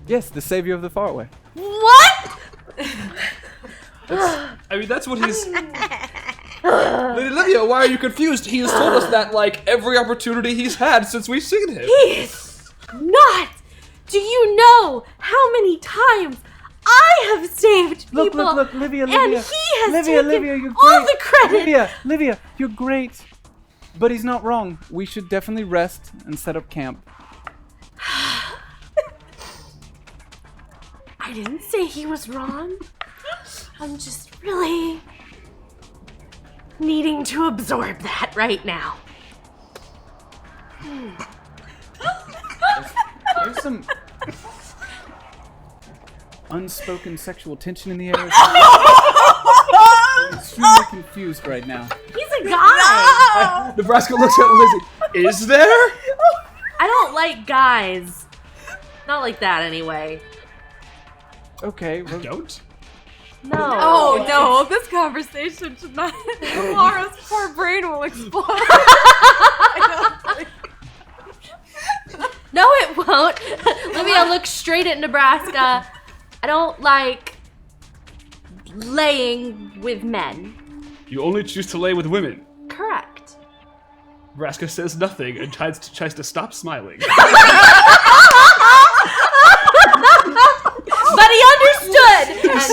Yes, the savior of the Faraway. What? I mean, that's what he's... Lady Olivia, why are you confused? He has told us that, like, every opportunity he's had since we've seen him. He's not. Do you know how many times I have saved people? Look, Livia. And he has taken Livia, you're all great. the credit. Livia, you're great. But he's not wrong. We should definitely rest and set up camp. I didn't say he was wrong. I'm just really needing to absorb that right now. There's some unspoken sexual tension in the air. I'm extremely confused right now. He's a guy. Nebraska looks at Lizzie. Is there? I don't like guys. Not like that anyway. Okay, well, Don't? No. Oh no, this conversation should not. Laura's poor brain will explode. No, it won't. Olivia looks straight at Nebraska. I don't like laying with men. You only choose to lay with women. Correct. Nebraska says nothing and tries to stop smiling. But he understood,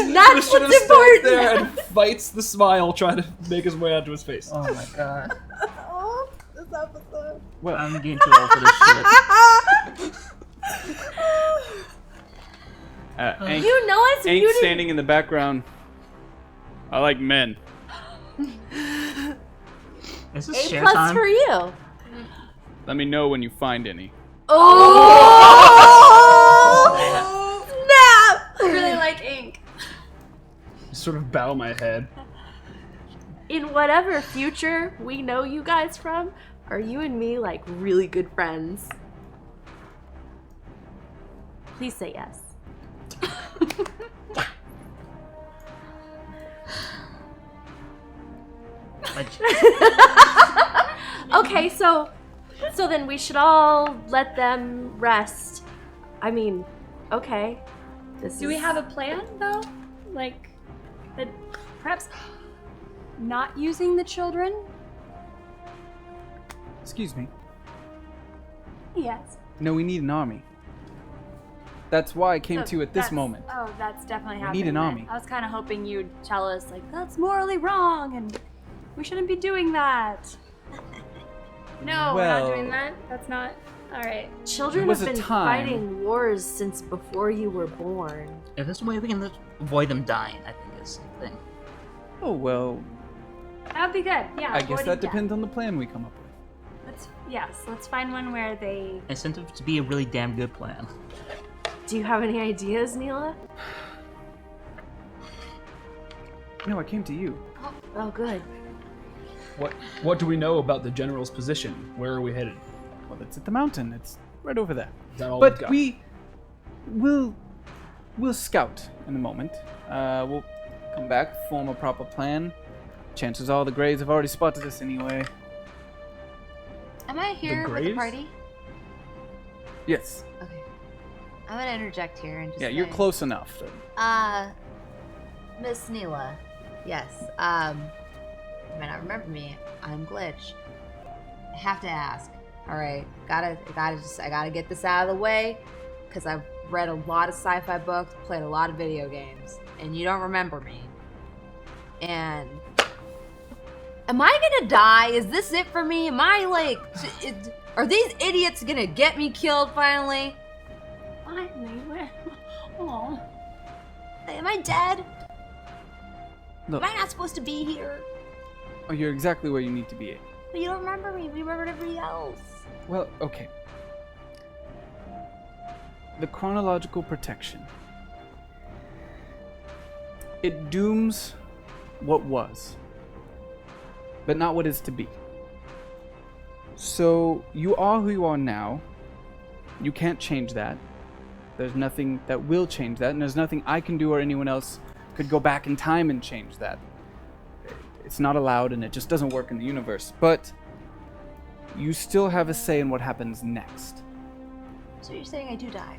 and that's Christian what's stands important. there and fights the smile, trying to make his way onto his face. Oh my god. This episode. well, I'm getting too old for this shit. Ain't, You know us, and Ain't you didn't. standing in the background. I like men. Is this share A+ time? for you. Let me know when you find any. Oh! Snap! I really like ink. Sort of bow my head. In whatever future we know you guys from, are you and me like really good friends? Please say yes. Okay, so then we should all let them rest. I mean, okay. Do we have a plan though? Like, perhaps not using the children? Excuse me. Yes. No, we need an army. That's why I came to you at this That's- moment. Oh, that's definitely We happening. need an then. army. I was kind of hoping you'd tell us, like, that's morally wrong and we shouldn't be doing that. No, we're Well- not doing that. That's not. All right. Children It was have a been time. fighting wars since before you were born. If there's a way we can avoid them dying, I think is the thing. Oh, well, That would be good. Yeah. I guess avoiding that death. depends on the plan we come up with. Let's find one where they. Incentive to be a really damn good plan. Do you have any ideas, Neela? No, I came to you. Oh, good. What do we know about the general's position? Where are we headed? Well, it's at the mountain. It's right over there. Is that all we've But got? we'll scout in a moment. We'll come back, form a proper plan. Chances are the Greys have already spotted us anyway. Am I here with the Grays? party? Yes. Okay. I'm gonna interject here and just Yeah, you're say, close enough. Miss Neela. Yes. You might not remember me. I'm Glitch. I have to ask. All right. I gotta get this out of the way, because I've read a lot of sci-fi books, played a lot of video games, and you don't remember me. And am I gonna die? Is this it for me? Am I like? Are these idiots gonna get me killed finally? Oh. Am I dead? Look, Am I not supposed to be here? oh, you're exactly where you need to be. But you don't remember me. You remembered everybody else. Well, okay. The chronological protection. It dooms what was, but not what is to be. So, you are who you are now. You can't change that. There's nothing that will change that, and there's nothing I can do or anyone else could go back in time and change that. It's not allowed, and it just doesn't work in the universe. But you still have a say in what happens next. So you're saying I do die?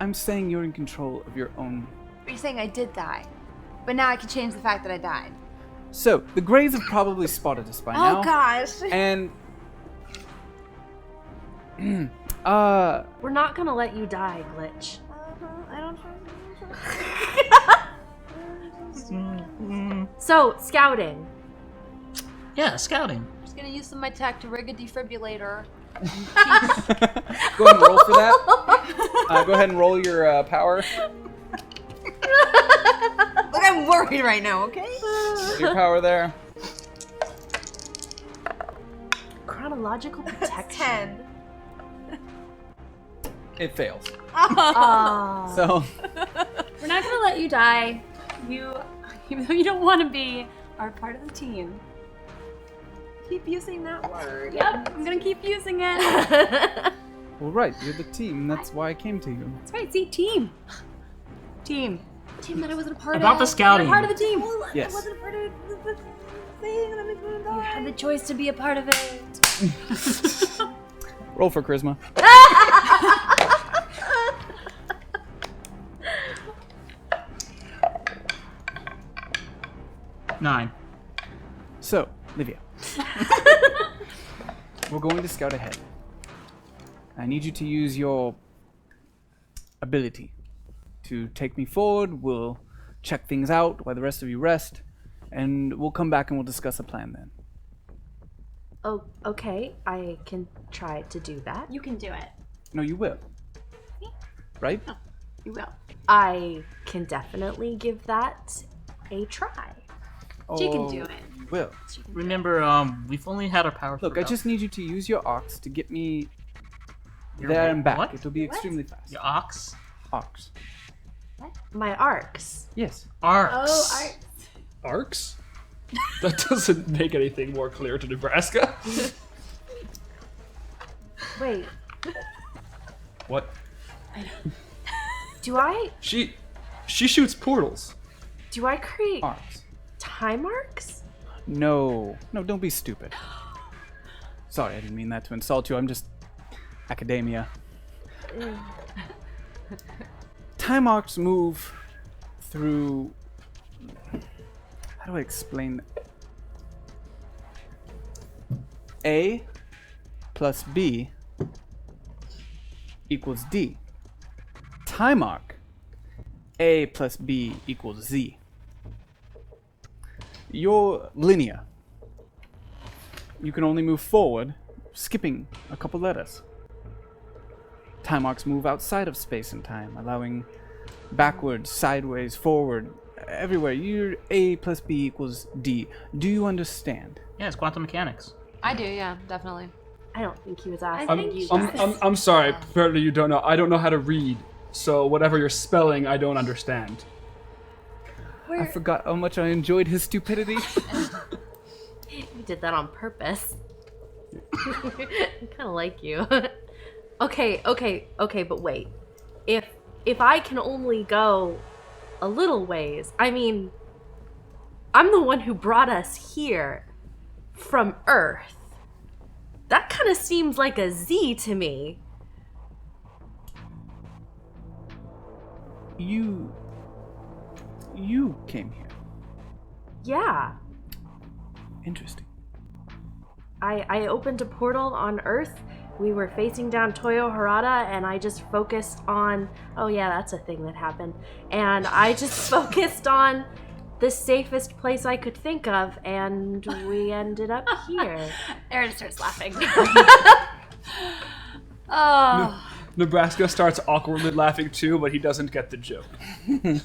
I'm saying you're in control of your own. Or you're saying I did die, but now I can change the fact that I died? So, the Greys have probably spotted us by now. Oh gosh. And We're not gonna let you die, Glitch. I don't. So, scouting. Yeah, scouting. I'm just gonna use some of my tech to rig a defibrillator. go ahead and roll for that. Go ahead and roll your power. Look, I'm worried right now. Okay. Your power there. Chronological protection. 10. It fails. Oh. So, We're not gonna let you die. You, even though you don't want to be, are part of the team. Keep using that word. Yep, I'm gonna keep using it. That's well, right, you're the team. That's why I came to you. right. See, team. Team. Team that I wasn't a part About of. the scouting. You're part of the team. Yes. I wasn't a part of the thing, and I'm just gonna You die. had the choice to be a part of it. Roll for charisma. Nine. So, Livia. We're going to scout ahead. I need you to use your ability to take me forward. We'll check things out while the rest of you rest, and we'll come back and we'll discuss a plan then. Oh, okay. I can try to do that. You can do it. No, you will. Right? You will. I can definitely give that a try. She can do it. You will. Remember, we've only had our power. Look, for I about- just need you to use your ox to get me Your there what? and back. What? It'll be extremely fast. Your ox. Ox. My arcs. Yes. Arcs. Oh, Arcs? That doesn't make anything more clear to Nebraska. Wait, What? do I She shoots portals. create Arcs. time arcs? No. No, don't be stupid. Sorry, I didn't mean that to insult you. I'm just academia. Time arcs move through. How do I explain that? A plus B equals D. Time arc. A plus B equals Z. You're linear. You can only move forward, skipping a couple letters. Time arcs move outside of space and time, allowing backwards, sideways, forward, everywhere. You're A plus B equals D. Do you understand? Yeah, it's quantum mechanics. I do, yeah, definitely. I don't think he was asking think you. I'm sorry. Apparently you don't know. I don't know how to read. So whatever you're spelling, I don't understand. I forgot how much I enjoyed his stupidity. You did that on purpose. I kind of like you. Okay, but wait. If I can only go a little ways, I mean, I'm the one who brought us here from Earth. That kind of seems like a Z to me. You came here. Yeah. Interesting. I opened a portal on Earth. We were facing down Toyo Harada, and I just focused on... Oh yeah, that's a thing that happened. And I just focused on the safest place I could think of, and we ended up here. Aaron starts laughing. Oh. Nebraska starts awkwardly laughing too, but he doesn't get the joke. I'm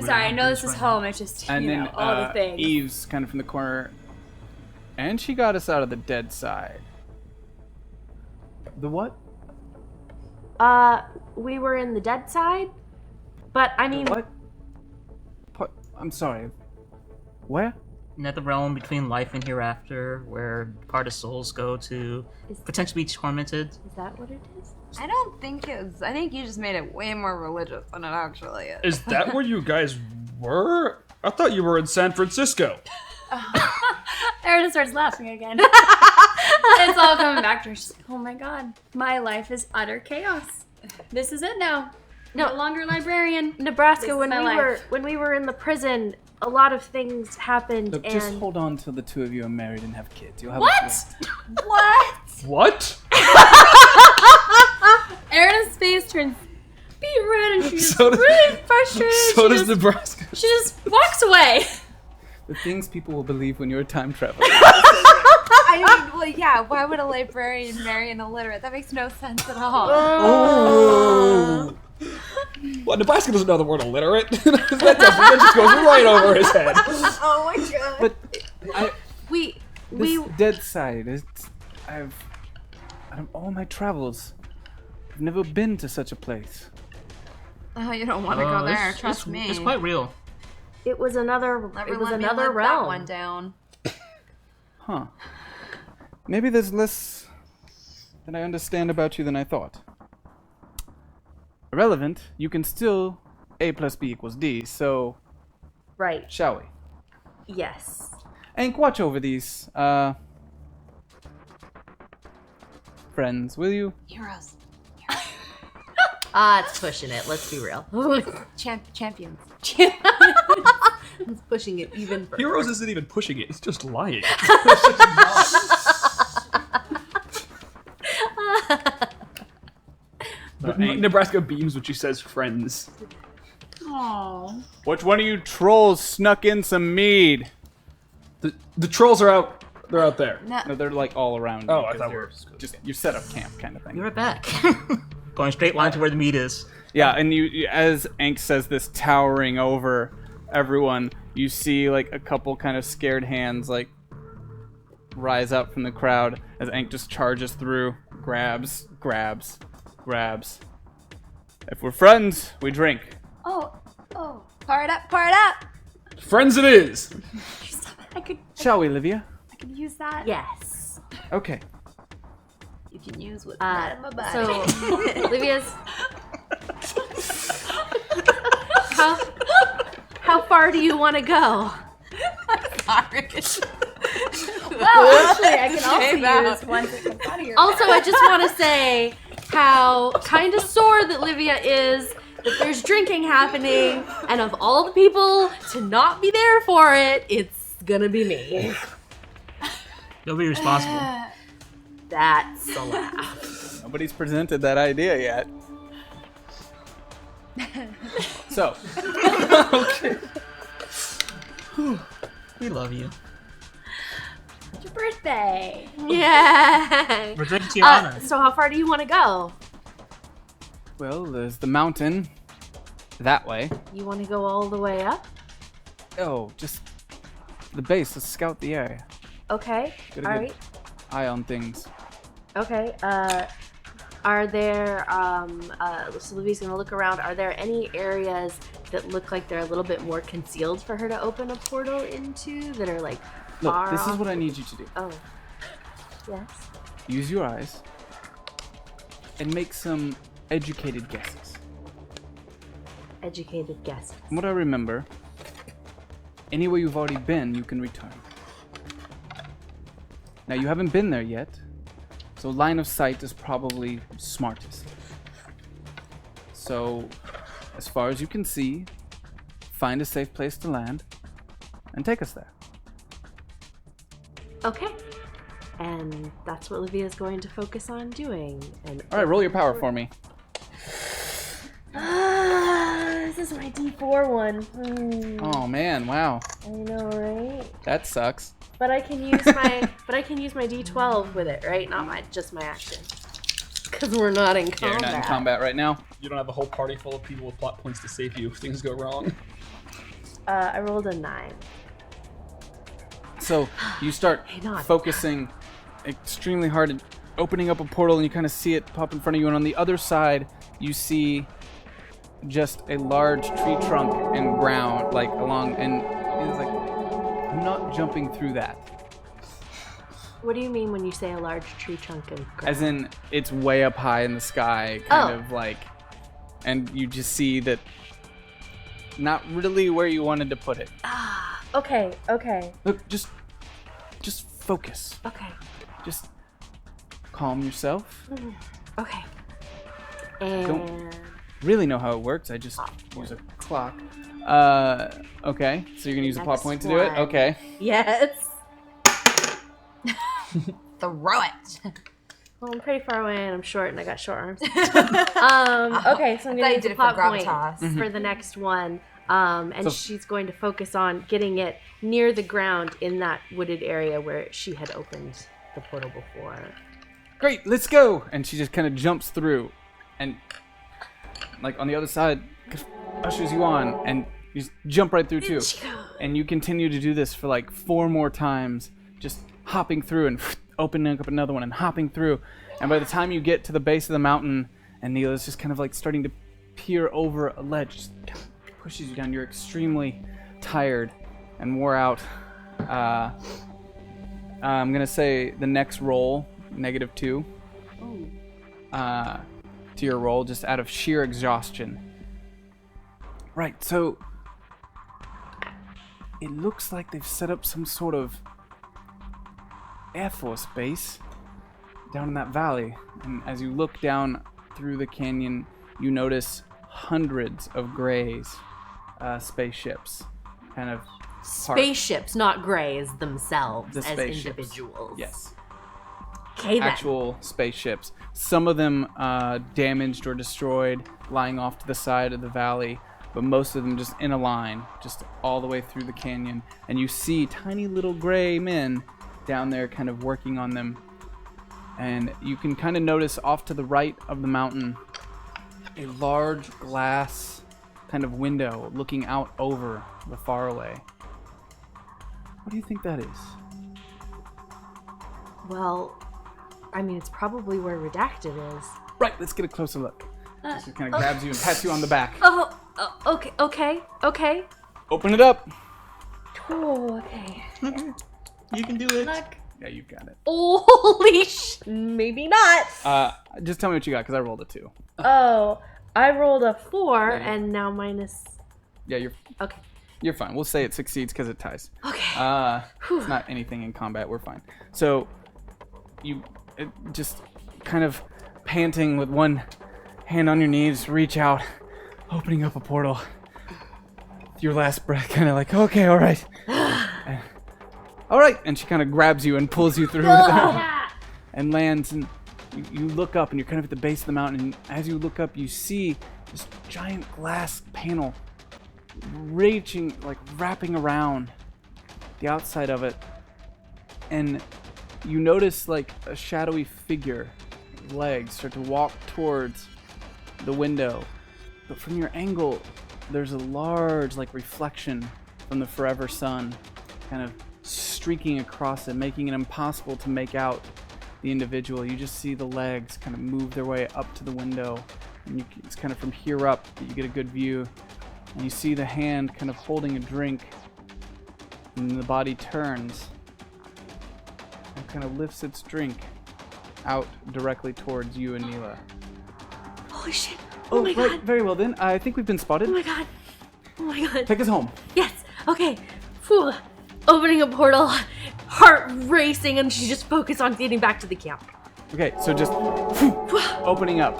sorry, I know this is home, it's just, And you then know, all the things. Eve's kind of from the corner, and she got us out of the dead side. The what? We were in the dead side, but I mean... What? I'm sorry. Where? Nether realm between life and hereafter, where part of souls go to potentially be tormented. Is that what it is? I don't think it's. I think you just made it way more religious than it actually is. Is that where you guys were? I thought you were in San Francisco. Aaron starts laughing again. It's all coming back to her. She's like, oh my god, my life is utter chaos. This is it now. No longer librarian. Nebraska, This is my life. when we were in the prison, a lot of things happened, Look, and just hold on till the two of you are married and have kids. You'll have What? What? What? Erin's face turns beet red and she's So does- really frustrated. So does Nebraska. She just walks away. the things people will believe when you're a time traveler. I mean, well, yeah. Why would a librarian marry an illiterate? That makes no sense at all. Oh. Well, Nebraska doesn't know the word illiterate. that just goes right over his head. Oh my god. But we this dead side is. Out of all my travels, I've never been to such a place. Oh, you don't want to go there. Trust me. It's quite real. it was another Never it was let me another live realm. that one down. Huh. Maybe there's less that I understand about you than I thought. Irrelevant, you can still A plus B equals D, so Right. shall we? Yes. Ank, watch over these, friends, will you? Heroes. It's pushing it. Let's be real. Champions. It's pushing it even further. Heroes isn't even pushing it, it's just lying. Nebraska beams when she says friends. Aww. Which one of you trolls snuck in some mead? The trolls are out. They're out there. No, they're like all around you. Oh, I 'cause thought we they're were just you set up camp kind of thing. You're back. Going straight line to where the meat is. Yeah, and you as Ank says this, towering over everyone, you see like a couple kind of scared hands like rise up from the crowd as Ank just charges through, grabs. If we're friends, we drink. Oh. Pour it up. Friends it is! I could Shall we, Livia? use that. Yes. Okay. You can use what's not in my body. So, Olivia's. How far do you want to go? Sorry. Well, actually, I can Came also out. use one that comes out of your Also, I just want to say how kind of sore that Livia is that there's drinking happening, and of all the people to not be there for it, it's gonna be me. You'll be responsible. That's a laugh. Nobody's presented that idea yet. So, We love you. It's your birthday. Yeah. We're drinking to your honor. So how far do you want to go? well, there's the mountain that way. You want to go all the way up? Oh, just the base. Let's scout the area. Okay. Get a All good right. eye on things. Okay. Are there? So Livy's gonna look around. Are there any areas that look like they're a little bit more concealed for her to open a portal into? That are like far Look, this is off? what I need you to do. Oh. Yes. Use your eyes and make some educated guesses. Educated guesses. From what I remember, anywhere you've already been, you can return. Now, you haven't been there yet, so line of sight is probably smartest. So, as far as you can see, find a safe place to land and take us there. Okay. And that's what Livia's going to focus on doing. And All right, roll your power for me. This is my D4 one. Oh man, wow, I know, right? that sucks. But I can use my D12 with it, right? Not just my action. Because we're not in Yeah, combat. you're not in combat right now. You don't have a whole party full of people with plot points to save you if things go wrong. I rolled a 9. So you start not. focusing extremely hard and opening up a portal, and you kind of see it pop in front of you. And on the other side, you see just a large tree trunk and ground, like along, and it's like, I'm not jumping through that. What do you mean when you say a large tree trunk and ground? As in, it's way up high in the sky, kind of like, and you just see that not really where you wanted to put it. Okay. Look, just focus. Okay. Just calm yourself. Okay. And Don't really know how it works. I just use a clock. Okay. So you're gonna use a plot Next point to do it? one. Okay. yes. Throw it. Well, I'm pretty far away and I'm short and I got short arms. Okay, so I'm thought gonna you use did a it for plot point gravitas. for the next one. And So- she's going to focus on getting it near the ground in that wooded area where she had opened the portal before. Great, let's go! And she just kind of jumps through, and like on the other side, ushers you on, and you just jump right through too. And you continue to do this for like 4 more times, just hopping through and opening up another one and hopping through. And by the time you get to the base of the mountain, and Neela's just kind of like starting to peer over a ledge, just pushes you down. You're extremely tired and wore out. I'm gonna say the next roll, -2. To your roll, just out of sheer exhaustion. Right, so it looks like they've set up some sort of Air Force base down in that valley. And as you look down through the canyon, you notice hundreds of Greys, spaceships, kind of Spaceships, not Greys themselves The as spaceships. individuals. Yes. Okay, then. Actual spaceships. Some of them damaged or destroyed, lying off to the side of the valley, but most of them just in a line, just all the way through the canyon. And you see tiny little gray men down there kind of working on them. And you can kind of notice off to the right of the mountain a large glass kind of window looking out over the faraway. What do you think that is? Well, I mean, it's probably where Redacted is. Right, let's get a closer look. She kind of grabs you and pats you on the back. Okay. Open it up. Oh, okay. You can do it. Look. Yeah, you've got it. Holy maybe not. Just tell me what you got, because I rolled a 2. Oh, I rolled a 4 and now minus. Yeah, Okay. you're fine. We'll say it succeeds because it ties. Okay. It's not anything in combat. We're fine. So, you just kind of panting with one hand on your knees, reach out, opening up a portal. Your last breath, kind of like, okay, all right. All right. And she kind of grabs you and pulls you through with her and lands. And you look up, and you're kind of at the base of the mountain. And as you look up, you see this giant glass panel wrapping around the outside of it. And you notice like a shadowy figure, legs start to walk towards the window. But from your angle, there's a large like reflection from the forever sun kind of streaking across it, making it impossible to make out the individual. You just see the legs kind of move their way up to the window, and it's kind of from here up that you get a good view. And you see the hand kind of holding a drink, and the body turns and kind of lifts its drink out directly towards you and Neela. Holy shit. Oh my right, god. very well then. I think we've been spotted. Oh my god. Oh my god. Take us home. Yes. Okay. Whew. Opening a portal, heart racing, and she just focused on getting back to the camp. Okay, so just opening up.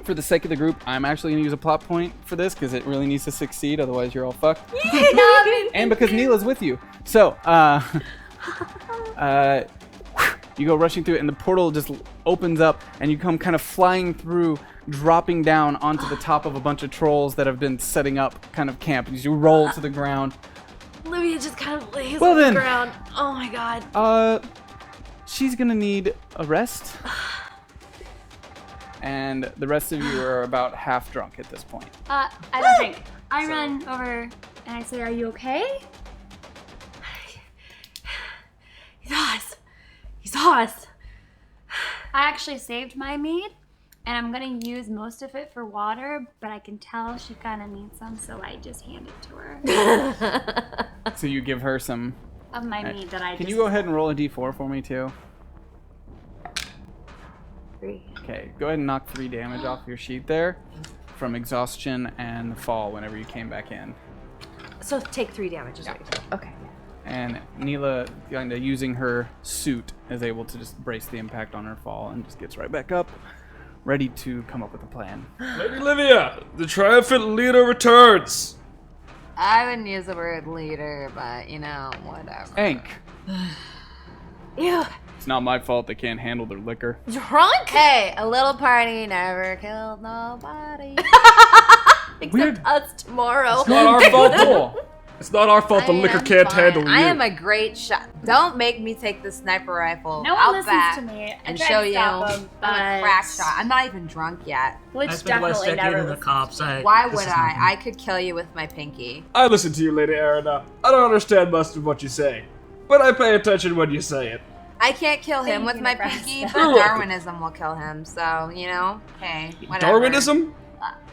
For the sake of the group, I'm actually going to use a plot point for this because it really needs to succeed, otherwise you're all fucked. And because Neela's with you. So, you go rushing through it, and the portal just opens up, and you come kind of flying through, dropping down onto the top of a bunch of trolls that have been setting up kind of camp. As you roll to the ground. Olivia just kind of lays Well on then. the ground. Oh my god. She's gonna need a rest. And the rest of you are about half drunk at this point. I don't think. I run over and I say, "Are you okay?" He's Hoss. I actually saved my mead, and I'm gonna use most of it for water, but I can tell she kind of needs some, so I just hand it to her. So you give her some. Of my mead that I Can just... you go ahead and roll a d4 for me too? 3. Okay, go ahead and knock 3 damage off your sheet there from exhaustion and the fall whenever you came back in. So take 3 damage is what you said. Okay. And Neela, kind of using her suit, is able to just brace the impact on her fall and just gets right back up, ready to come up with a plan. Lady Livia, the triumphant leader returns. I wouldn't use the word leader, but whatever. Hank, Ew. it's not my fault they can't handle their liquor. Drunk? Hey, a little party never killed nobody. Except Weird. us tomorrow. It's not our fault. It's not our fault the I liquor am can't fine. handle you. I am a great shot. Don't make me take the sniper rifle No one out listens back to me. I and tried show to you stop them, I'm a but- crack shot. I'm not even drunk yet. Which I spent the last definitely decade never in the listens. cops. Why this would is I? nothing. I could kill you with my pinky. I listen to you, Lady Arena. I don't understand most of what you say, but I pay attention when you say it. I can't kill him Thank with you, my Nebraska. pinky, but You're welcome. Darwinism will kill him. So, hey, whatever. Darwinism?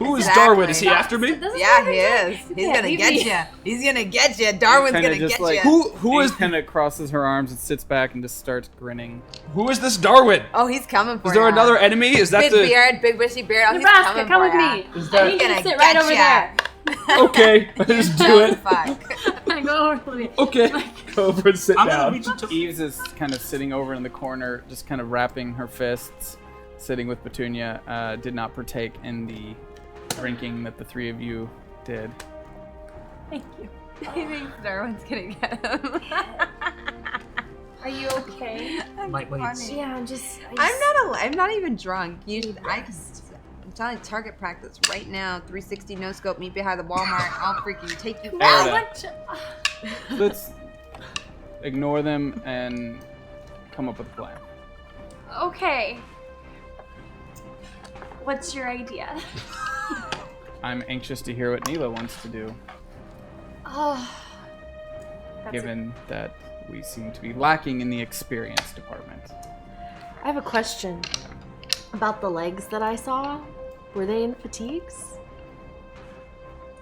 Who is Exactly. Darwin? Is he after me? This is Yeah, what he I'm is. saying. He's Yeah, gonna leave get me. you. He's gonna get you. Darwin's Kinda gonna just get like- you. Who is kind of crosses her arms and sits back and just starts grinning. this Darwin? Oh, he's coming for Is there ya. another enemy? Is that Big the beard, big bushy beard. Oh, Nebraska, he's coming come for with ya. me. Is I that- need you to Gonna sit right get over ya. there. okay? Just do it. Fuck. I go over to me. Okay, go over and sit I'm gonna down. reach into. Eves is kind of sitting over in the corner, just kind of wrapping her fists, sitting with Petunia. Did not partake in the drinking that the 3 of you did. Thank you. He thinks Darwin's gonna get him. Are you okay? Lightweights. Yeah, I'm just. I'm not even drunk. I'm telling you, target practice right now. 360 no scope. Meet behind the Walmart. I'll freaking take you out. Arda, let's ignore them and come up with a plan. Okay. What's your idea? I'm anxious to hear what Neela wants to do, Oh. given that we seem to be lacking in the experience department. I have a question about the legs that I saw. Were they in fatigues?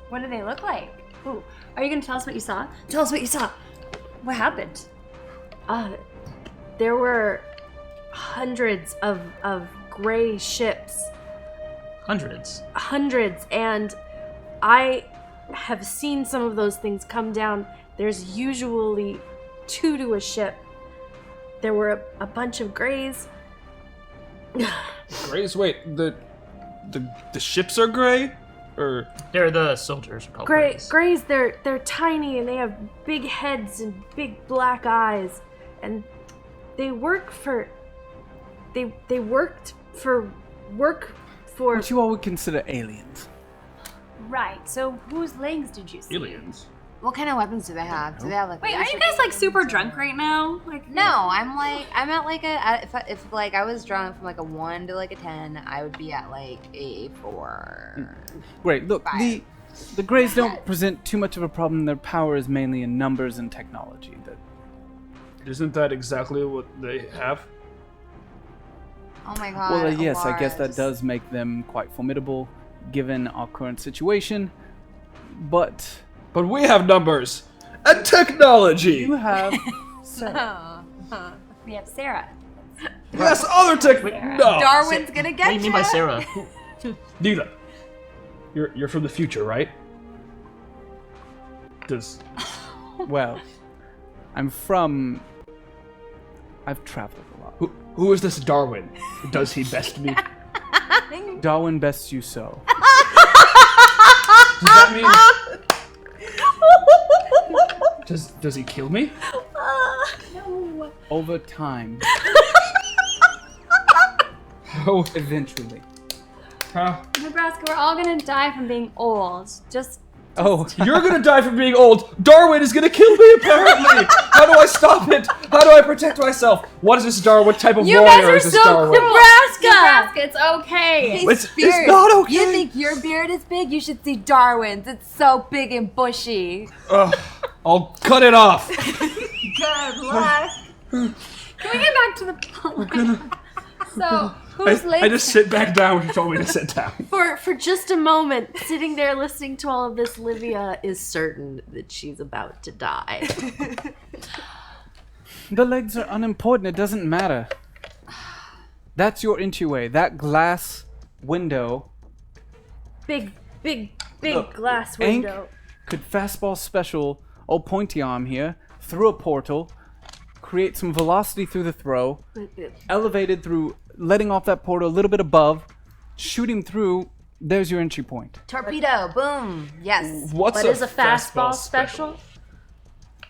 What do they look like? Ooh. Are you gonna tell us what you saw? Tell us what you saw. What happened? There were hundreds of gray ships. Hundreds, and I have seen some of those things come down. There's usually 2 to a ship. There were a bunch of grays. Grays? Wait, the ships are gray, or They're the soldiers. Called Grays, they're tiny and they have big heads and big black eyes, and they work for. They worked for What you all would consider aliens. Right. So whose legs did you see? aliens? What kind of weapons do they have? Do they have like? Wait, are you guys like super drunk right now? Like No, I'm at like a. If like I was drunk from like a 1 to like a 10, I would be at like a 4. Wait, look, 5. the Greys don't present too much of a problem. Their power is mainly in numbers and technology. Isn't that exactly what they have? Oh my god. Well, yes, I Alara, guess that just- does make them quite formidable, given our current situation. But But we have numbers and technology. you have We have Sarah. Yes, other tech. No. Darwin's gonna get What do you mean by ya. Sarah? Neither. You're from the future, right? Does well, I've traveled a lot. who is this Darwin? Does he best me? Darwin bests you so. Does that mean? Does he kill me? No. Over time, Oh, eventually. huh? Nebraska, we're all gonna die from being old. Just Oh, You're gonna die from being old. Darwin is gonna kill me, apparently. How do I stop it? How do I protect myself? What is this Darwin? What type of You warrior guys are is this so Darwin? Nebraska, it's okay. His It's beard. not okay. You think your beard is big? You should see Darwin's. It's so big and bushy. Ugh, I'll cut it off. Good luck. Can we get back to the point? So, who's late? I just sit back down when you told me to sit down. For just a moment, sitting there listening to all of this, Livia is certain that she's about to die. the legs are unimportant. It doesn't matter. That's your entryway. That glass window Big Look, glass Ank window. could fastball special old pointy arm here through a portal, create some velocity through the throw, elevated through letting off that portal a little bit above, shoot him through. There's your entry point. Torpedo. Boom. Yes. What's But is a fastball special?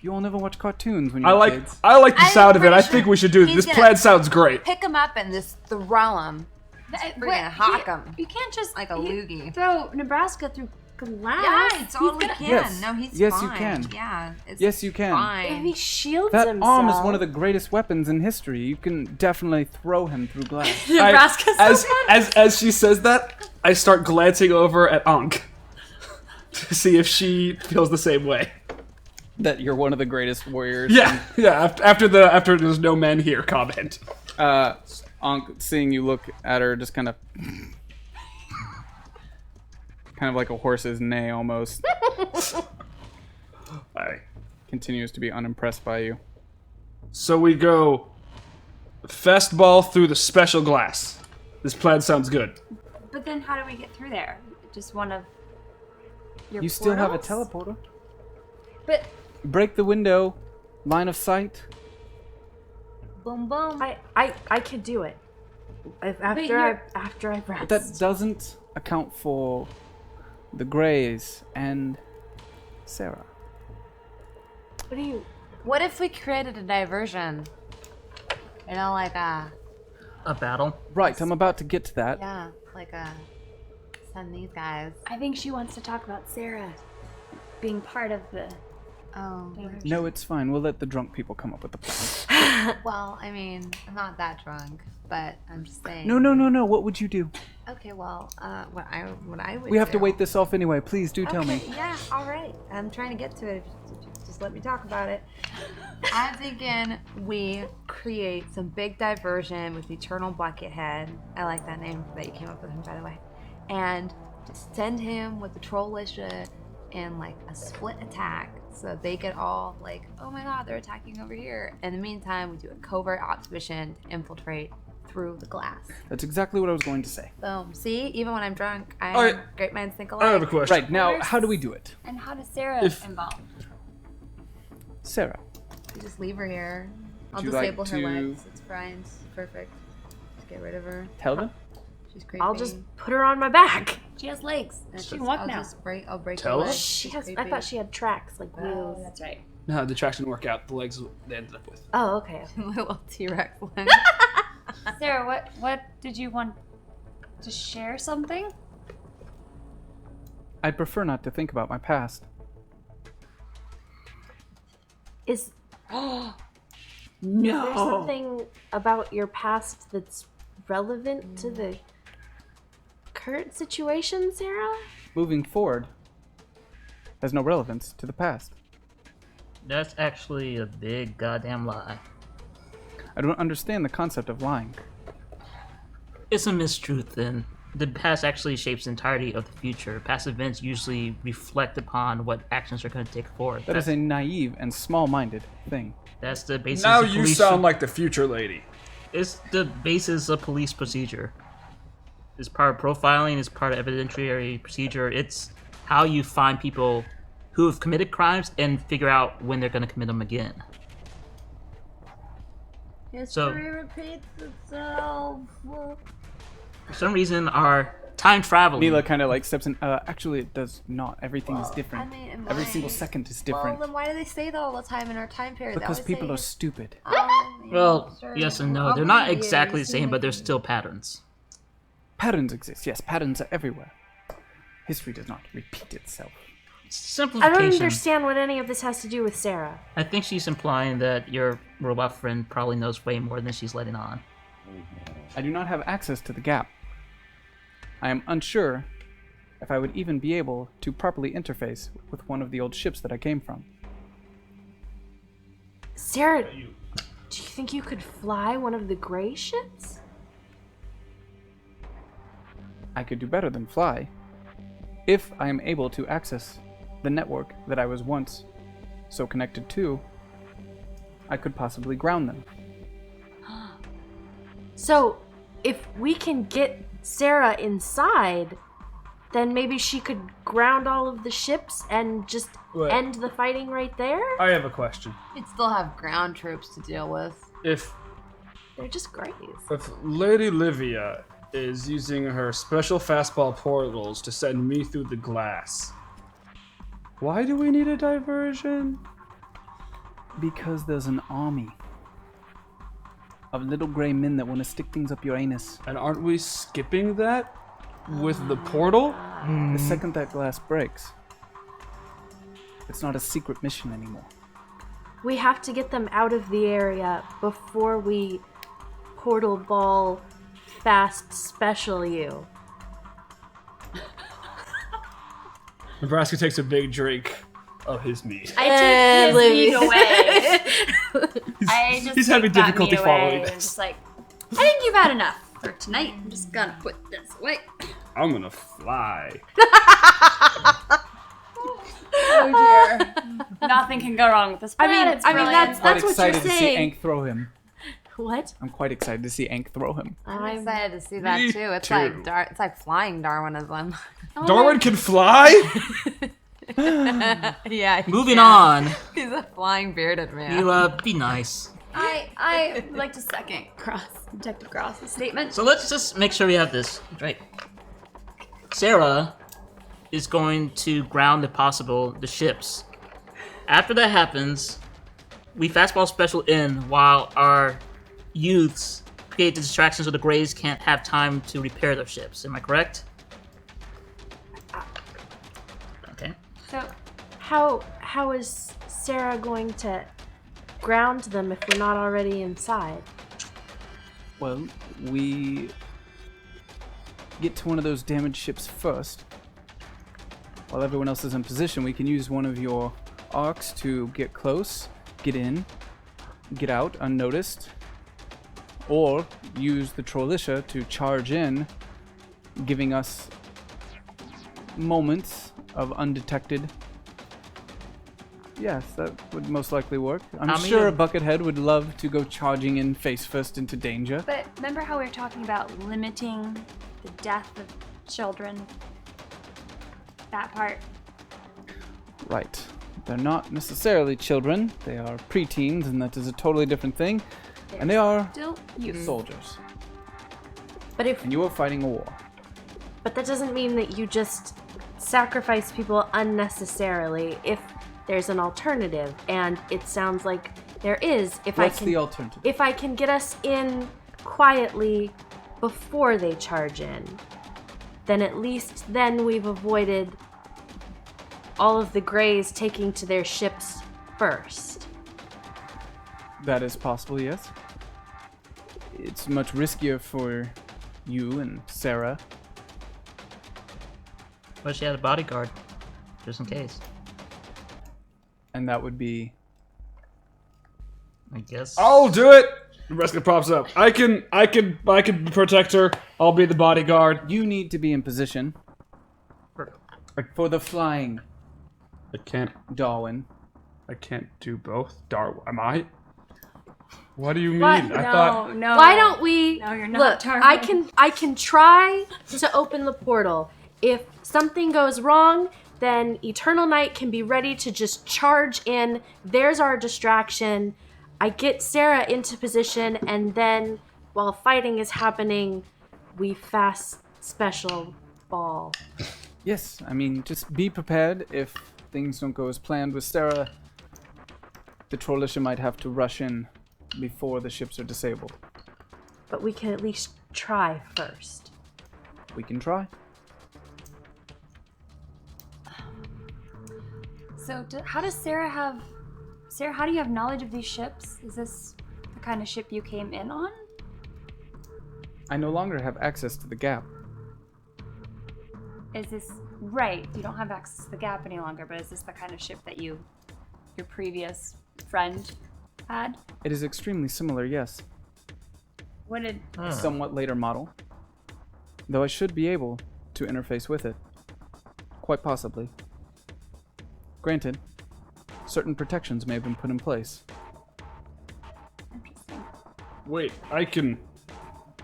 You all never watch cartoons when I you're like kids. I like the I'm sound of it. pretty I sure think we should do he's this. gonna- Plan sounds great. Pick him up and just throw him. Freaking hawk him. You can't just Like a loogie. throw Nebraska through glass. Yeah, I totally He's can. Yes. No, he's Yes, fine. you can. Yeah. It's Yes, you can. Fine. If he shields That himself. arm is one of the greatest weapons in history. You can definitely throw him through glass. Nebraska's as she says that, I start glancing over at Ankh to see if she feels the same way. That you're one of the greatest warriors. Yeah. After there's no men here comment. Ankh, seeing you look at her, just kind of like a horse's neigh almost. Alright. Continues to be unimpressed by you. So we go fastball through the special glass. This plan sounds good. But then how do we get through there? Just one of your You still have a portals? teleporter. But Break the window, line of sight. Boom, boom. I could do it. After I rest. But that doesn't account for the Greys and Sarah. What do you? What if we created a diversion? You know, like a battle. Right, I'm about to get to that. yeah, like a send these guys. I think she wants to talk about Sarah being part of the Oh, diversion. No, it's fine. We'll let the drunk people come up with the plan. well, I mean, I'm not that drunk, but I'm just saying. No. What would you do? Okay, well, what I would. We have to do- wait this off anyway. Please do tell me. Okay, yeah, all right. I'm trying to get to it. Just let me talk about it. I'm thinking we create some big diversion with Eternal Buckethead. I like that name that you came up with him, by the way. And just send him with the Trollisha and like a split attack, so they get all like, oh my god, they're attacking over here. In the meantime, we do a covert ops mission to infiltrate through the glass. That's exactly what I was going to say. Boom. See, even when I'm drunk, I'm All right. great minds think I alike. have a question. Right, now, how do we do it? And how does Sarah If- involve? Sarah. You just leave her here. I'll Would you like disable her to- legs. It's fine. It's perfect. Just get rid of her. Tell them? She's creepy. I'll just put her on my back. She has legs. It's She just- can walk I'll now. Just break. I'll break Tell her us? legs. She She's has. I creepy. thought she had tracks like Oh, wheels. that's right. No, the tracks didn't work out. The legs they ended up with. Oh, okay. Little T-Rex leg. Sarah, what did you want to share something? I'd prefer not to think about my past. Is there something about your past that's relevant to the current situation, Sarah? Moving forward has no relevance to the past. That's actually a big goddamn lie. I don't understand the concept of lying. It's a mistruth, then. The past actually shapes the entirety of the future. Past events usually reflect upon what actions are going to take forward. That is a naive and small-minded thing. That's the basis Now of you police. sound like the future lady. It's the basis of police procedure. It's part of profiling, it's part of evidentiary procedure. It's how you find people who have committed crimes and figure out when they're going to commit them again. History repeats itself. For some reason, our time traveling. Mila kind of like steps in. Actually, it does not. Everything is different. I mean, Every single second is different. Well, then why do they say that all the time in our time period? They Because always people say, are stupid. Well, sure. yes and no. How They're not many exactly the years? same, but there's still patterns. Patterns exist. Yes, patterns are everywhere. History does not repeat itself. I Simplification. don't understand what any of this has to do with Sarah. I think she's implying that your robot friend probably knows way more than she's letting on. I do not have access to the gap. I am unsure if I would even be able to properly interface with one of the old ships that I came from. Sarah, do you think you could fly one of the gray ships? I could do better than fly, if I am able to access the network that I was once so connected to. I could possibly ground them. So, if we can get Sarah inside, then maybe she could ground all of the ships and just Wait. end the fighting right there? I have a question. You'd still have ground troops to deal with. If They're just grays. Lady Livia is using her special fastball portals to send me through the glass, why do we need a diversion? Because there's an army of little gray men that want to stick things up your anus. And aren't we skipping that with the portal? The second that glass breaks, it's not a secret mission anymore. We have to get them out of the area before we portal ball fast special you. Nebraska takes a big drink of his meat. I took his meat away. I just he's took having that difficulty meat following away this. and just like, I think you've had enough for tonight. I'm just gonna put this away. I'm gonna fly. Oh dear. Nothing can go wrong with this plan. It's brilliant. that's Quite what you're excited to see saying. Ank throw him. What? I'm quite excited to see Ank throw him. I'm excited to see that Me too. It's too. like it's like flying Darwinism. Darwin can fly? Yeah. Moving on. He's a flying bearded man. You, be nice. I would like to second Detective Cross's statement. So let's just make sure we have this right. Sarah is going to ground, if possible, the ships. After that happens, we fastball special in while our youths create the distractions so the Greys can't have time to repair their ships. Am I correct? Okay. So How is Sarah going to ground them if we're not already inside? Well, we get to one of those damaged ships first. While everyone else is in position, we can use one of your arcs to get close, get in, get out unnoticed, or use the Trollisha to charge in, giving us moments of undetected. Yes, that would most likely work. I'm How many sure of- Buckethead would love to go charging in face first into danger. But remember how we were talking about limiting the death of children? That part. Right. They're not necessarily children. They are preteens, and that is a totally different thing. And they are Still youth. soldiers. But And you are fighting a war. But that doesn't mean that you just sacrifice people unnecessarily if there's an alternative, and it sounds like there is. What's the alternative? If I can get us in quietly before they charge in, then at least then we've avoided all of the Greys taking to their ships first. That is possible, yes. It's much riskier for you and Sarah. But she had a bodyguard, just in case. And that would be I guess. I'll do it. Nebraska pops up. I can protect her. I'll be the bodyguard. You need to be in position for the flying, I can't Darwin. do both. Am I? What do you mean? What? I thought. No. Why don't we? No, you're not, Look, Darwin. I can try to open the portal. If something goes wrong, then Eternal Night can be ready to just charge in. There's our distraction. I get Sarah into position, and then while fighting is happening, we fast special ball. Yes, I mean, just be prepared if things don't go as planned with Sarah. The Trollisha might have to rush in before the ships are disabled. But we can at least try first. We can try. So, how does Sarah have... Sarah, how do you have knowledge of these ships? Is this the kind of ship you came in on? I no longer have access to the gap. Is this... Right, you don't have access to the gap any longer, but is this the kind of ship that your previous friend had? It is extremely similar, yes. What did... Somewhat later model. Though I should be able to interface with it. Quite possibly. Granted, certain protections may have been put in place. Interesting. Wait, I can.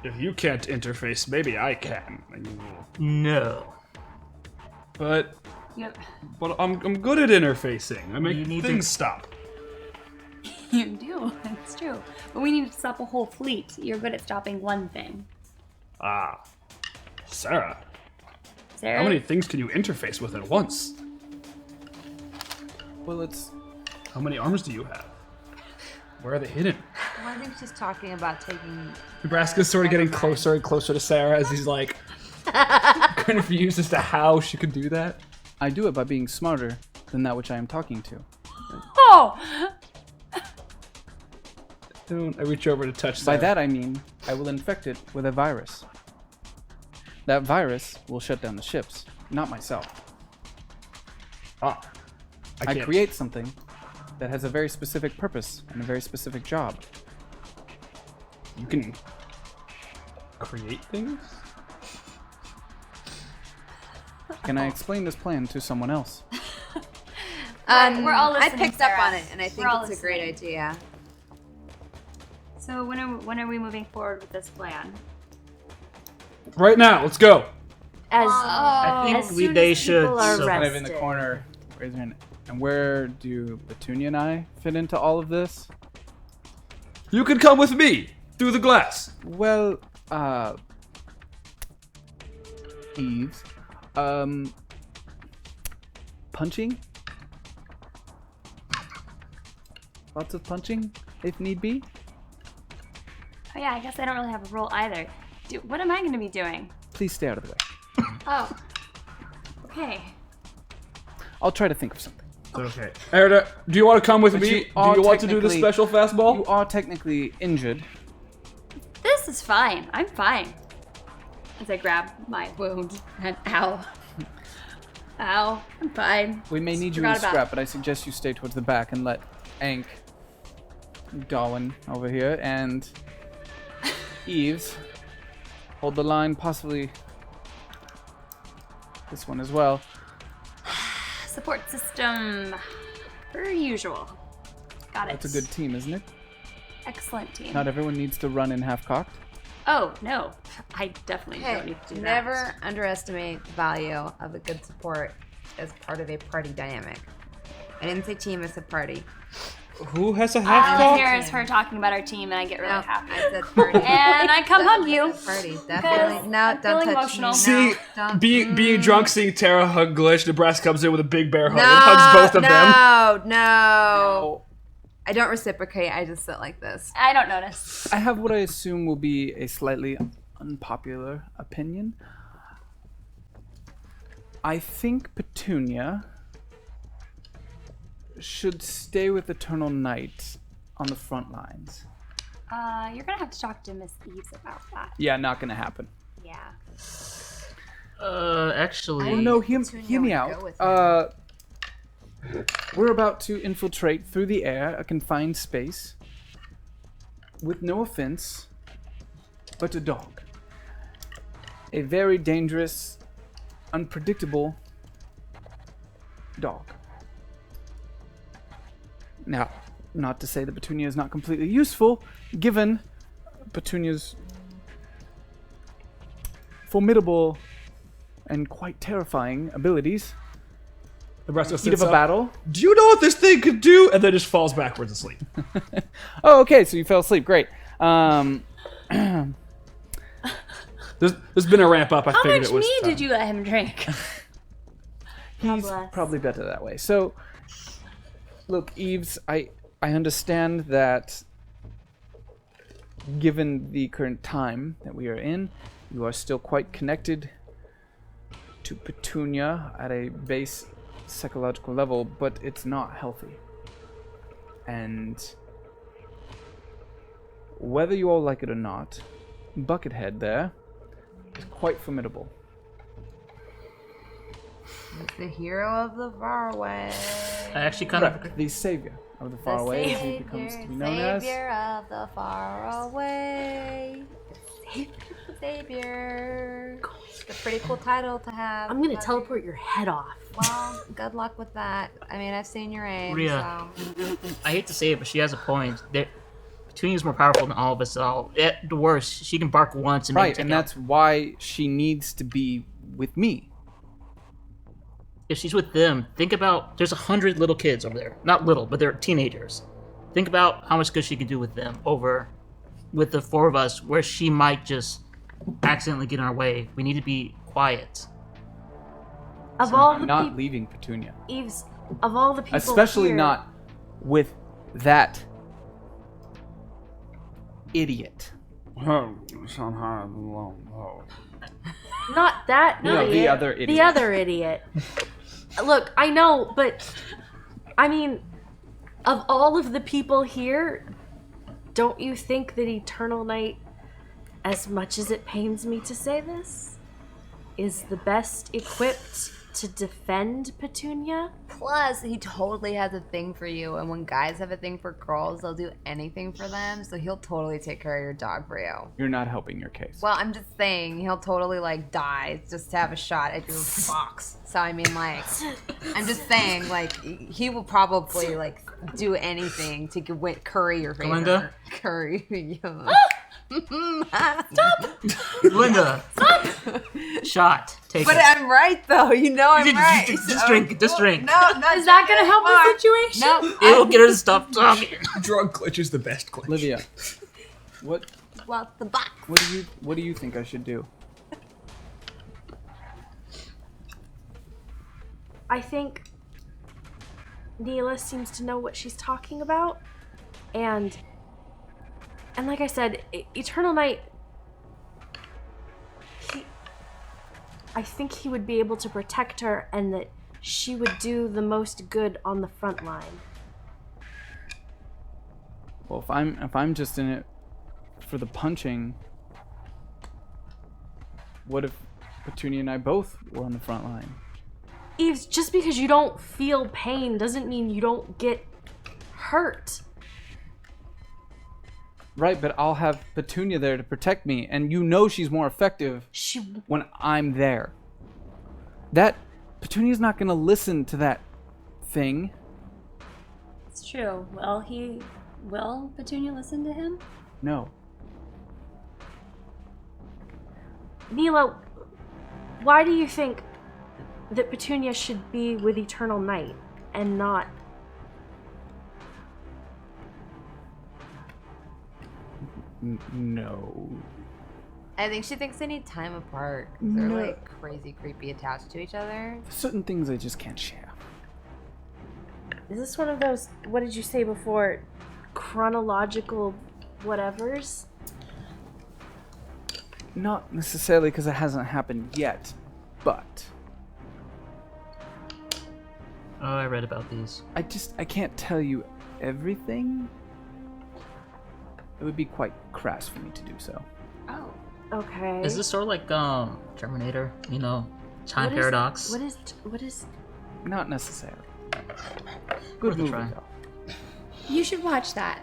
If you can't interface, maybe I can. No. But Yep. I'm good at interfacing. I make You need things to- stop. You do, it's true. But we need to stop a whole fleet. You're good at stopping one thing. Ah, Sarah. Sarah? How many things can you interface with at once? Well, it's... How many arms do you have? Where are they hidden? Well, I think she's talking about taking. Nebraska's sort of getting Never mind. closer and closer to Sarah as he's like confused as to how she could do that. I do it by being smarter than that which I am talking to. Oh! I reach over to touch By Sarah. that I mean, I will infect it with a virus. That virus will shut down the ships, not myself. Ah, I can't- create something that has a very specific purpose and a very specific job. You can create things? Can I explain this plan to someone else? We're all I listening, picked up Sarah. on it, and I think We're all it's a great listening. idea. So when are we moving forward with this plan? Right now, let's go. As I think as soon they as should. people are so- Kind of in the rested. corner. Raise your hand. And where do Petunia and I fit into all of this? You can come with me through the glass. Well, Eves. Punching? Lots of punching, if need be. Oh yeah, I guess I don't really have a role either. What am I going to be doing? Please stay out of the way. Oh. Okay. I'll try to think of something. Okay. Erda, do you want to come with But me? you Do are you want to do the technically- special fastball? You are technically injured. This is fine. I'm fine. As I grab my wound and ow. Ow. I'm fine. We may need you in Forgot a about scrap, but I suggest you stay towards the back and let Ank, Darwin over here, and Eves hold the line, possibly this one as well. Support system. Per usual. Got it. That's a good team, isn't it? Excellent team. Not everyone needs to run in half-cocked. Oh, no. I definitely don't Hey, need to do never that. underestimate the value of a good support as part of a party dynamic. I didn't say team, I said party. Who has a All half I cock? hear is her talking about our team, and I get really No, happy. I said party. And I come hug you. Party, definitely. No, I'm don't feeling touch emotional. me. See, No, don't. being drunk, seeing Tara hug Glitch, Nebraska comes in with a big bear hug No, and hugs both of them. No. I don't reciprocate. I just sit like this. I don't notice. I have what I assume will be a slightly unpopular opinion. I think Petunia should stay with Eternal Night on the front lines. You're gonna have to talk to Miss Eves about that. Yeah, not gonna happen. Yeah. Actually. Oh no, hear Petunia me would out. go with We're about to infiltrate through the air a confined space with no offense, but a dog. A very dangerous, unpredictable dog. Now, not to say that Petunia is not completely useful, given Petunia's formidable and quite terrifying abilities. The rest of us Heat of sits a up. battle. Do you know what this thing could do? And then just falls backwards asleep. Oh, okay, so you fell asleep. Great. There's been a ramp up. I How figured much it was mead time. did you let him drink? He's bless. probably better that way. So, look, Eves, I understand that given the current time that we are in, you are still quite connected to Petunia at a base psychological level, but it's not healthy. And whether you all like it or not, Buckethead there is quite formidable. He's the hero of the FARAWAY. I actually kind of Correct. The savior of the FARAWAY, as he becomes to be known as. Savior of the FARAWAY. Savior. It's a pretty cool title to have. I'm gonna teleport your head off. Well, good luck with that. I mean, I've seen your aim, Rhea. so. I hate to say it, but she has a point. Petunia's more powerful than all of us all. At the worst, she can bark once and Right, maybe take and out. that's why she needs to be with me. If she's with them, think about there's 100 little kids over there. Not little, but they're teenagers. Think about how much good she could do with them over with the four of us, where she might just accidentally get in our way. We need to be quiet. Of all I'm the not people, leaving Petunia. Eves, of all the people Especially here, not with that idiot. Not that No, idiot. the other idiot. The other idiot. Look, I know, but I mean, of all of the people here, don't you think that Eternal Night, as much as it pains me to say this, is the best equipped to defend Petunia? Plus, he totally has a thing for you, and when guys have a thing for girls, they'll do anything for them, so he'll totally take care of your dog for you. You're not helping your case. Well, I'm just saying, he'll totally, like, die just to have a shot at your box. So, I mean, like, I'm just saying, like, he will probably, like, do anything to curry your favor. Glinda? Curry you. Linda! Shot. Take But it. I'm right, though. You know I'm right. Just drink. Just drink. No, not Is that gonna help the situation? No. It'll get her to stop talking. Drug glitch is the best glitch. Olivia, what Well, the box. what do you think I should do? I think Neela seems to know what she's talking about, and like I said, Eternal Night, I think he would be able to protect her, and that she would do the most good on the front line. Well, if I'm just in it for the punching, what if Petunia and I both were on the front line? Eves, just because you don't feel pain doesn't mean you don't get hurt. Right, but I'll have Petunia there to protect me, and you know she's more effective when I'm there. That Petunia's not gonna listen to that thing. It's true. Will Petunia listen to him? No. Neela, why do you think that Petunia should be with Eternal Night and not? No. I think she thinks they need time apart. 'Cause they're like crazy creepy attached to each other. Certain things I just can't share. Is this one of those, what did you say before, chronological whatevers? Not necessarily because it hasn't happened yet, but Oh, I read about these. I can't tell you everything. It would be quite crass for me to do so. Oh. Okay. Is this sort of like Terminator? You know, time What is- paradox. What is? Not necessarily. Worth Good a movie try. though. You should watch that.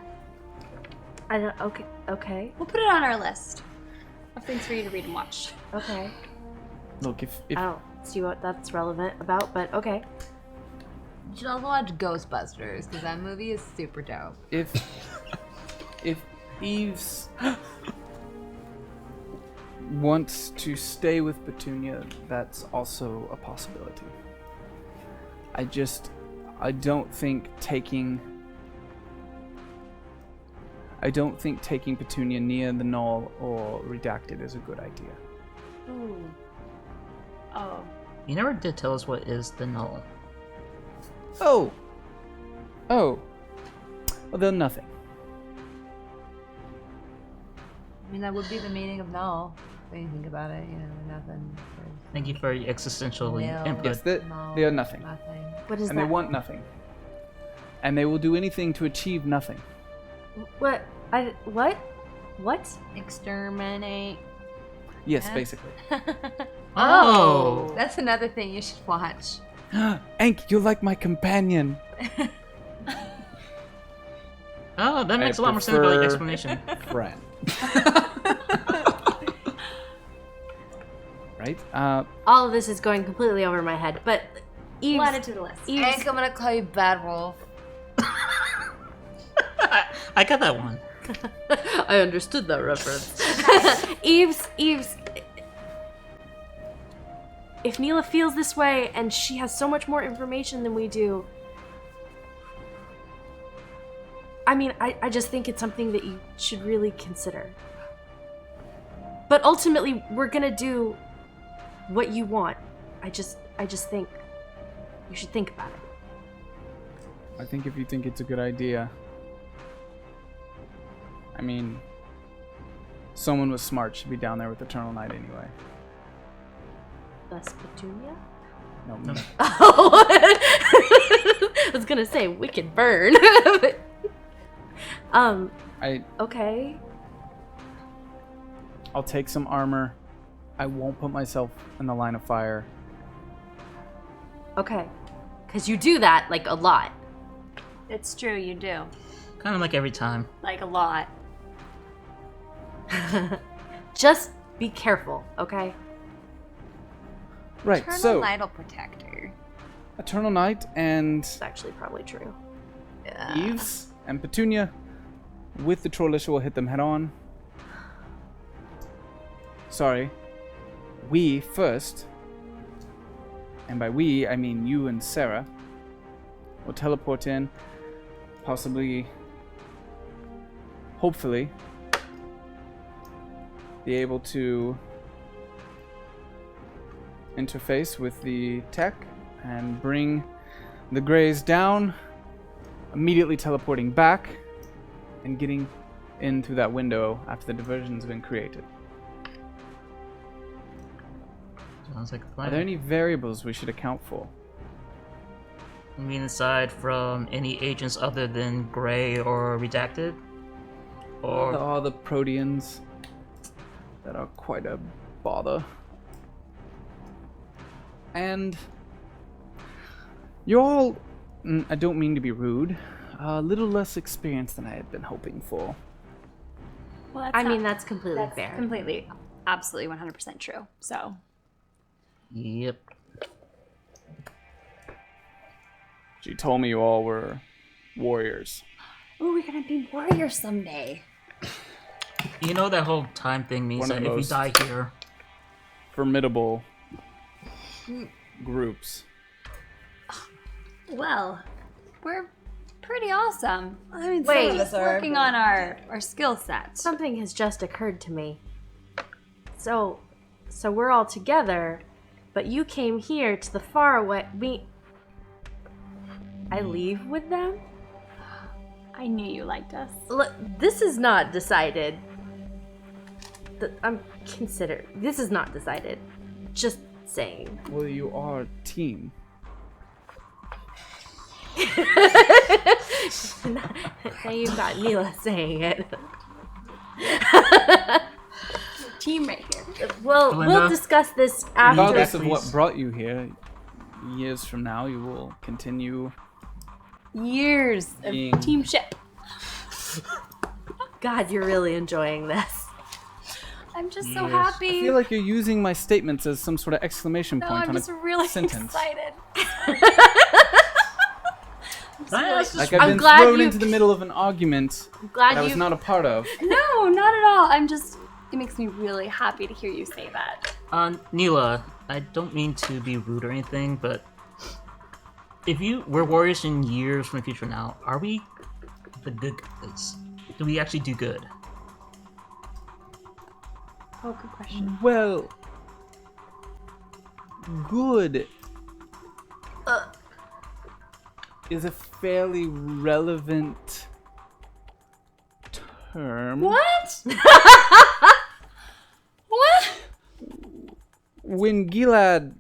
I don't. Okay. Okay. We'll put it on our list of things for you to read and watch. Okay. Look, if I don't see what that's relevant about, but okay. You should also watch Ghostbusters because that movie is super dope. if Eve's wants to stay with Petunia, that's also a possibility. I don't think taking Petunia near the Null or Redacted is a good idea. Ooh. Oh. You never did tell us what is the null. Oh. Well, then nothing. I mean, that would be the meaning of null when you think about it. You know, nothing. Thank you for your existential Nil. input. Yes, No, they are nothing. Nothing. What is And that? they want nothing. And they will do anything to achieve nothing. What? What? What? Exterminate. Yes, Yeah. basically. Oh! That's another thing you should watch. Ank, you're like my companion. Oh, that makes I a lot more sense about the prefer- explanation. Friend. Right? All of this is going completely over my head, but Eve's, We'll add it to the list. Eve's, I'm gonna call you Bad Wolf. I got that one. I understood that reference. Eve's. If Neela feels this way and she has so much more information than we do, I mean, I just think it's something that you should really consider. But ultimately, we're gonna do what you want. I just think you should think about it. I think if you think it's a good idea, I mean, someone with smart should be down there with Eternal Night anyway. Thus, Petunia? No, me. Oh, I was gonna say wicked burn. But, okay. I'll take some armor. I won't put myself in the line of fire. Okay. Because you do that, like, a lot. It's true, you do. Kind of like every time. Like a lot. Just be careful, okay? Right, Eternal so Night will protect her. Eternal Night and It's actually probably true. Eves and Petunia with the Trollish will hit them head on. Sorry. We first, and by we, I mean you and Sarah, will teleport in, possibly, hopefully, be able to interface with the tech and bring the Greys down, immediately teleporting back and getting in through that window after the diversion's been created. Sounds like a Are plan. there any variables we should account for? I mean, aside from any agents other than Gray or Redacted? Or All the Proteans that are quite a bother. And you're all, I don't mean to be rude, a little less experienced than I had been hoping for. Well, I mean, that's completely that's fair. completely, absolutely 100% true. So, Yep. She told me you all were warriors. oh, we're gonna be warriors someday. You know that whole time thing means One of that the if we most- die here, Formidable groups. Well, we're pretty awesome. I mean, Wait. some of us are Working on our skill sets. Something has just occurred to me. So we're all together, but you came here to the faraway. I leave with them? I knew you liked us. Look, this is not decided. This is not decided. Just saying. Well, you are a team. Now you've got Neela saying it. Team right here. Well, Belinda? we'll discuss this after. Regardless of please. what brought you here, years from now you will continue Years of Being- teamship. God, you're really enjoying this. I'm just so I happy. feel like you're using my statements as some sort of exclamation No, point I'm on just a really sentence. excited. Like I've I'm been glad thrown you- into the middle of an argument Glad that I was you. not a part of. No, not at all. It makes me really happy to hear you say that. Neela, I don't mean to be rude or anything, but we're warriors in years from the future now, are we the good guys? Do we actually do good? Oh, good question. Well, good is a fairly relevant term. What? What? When Gilad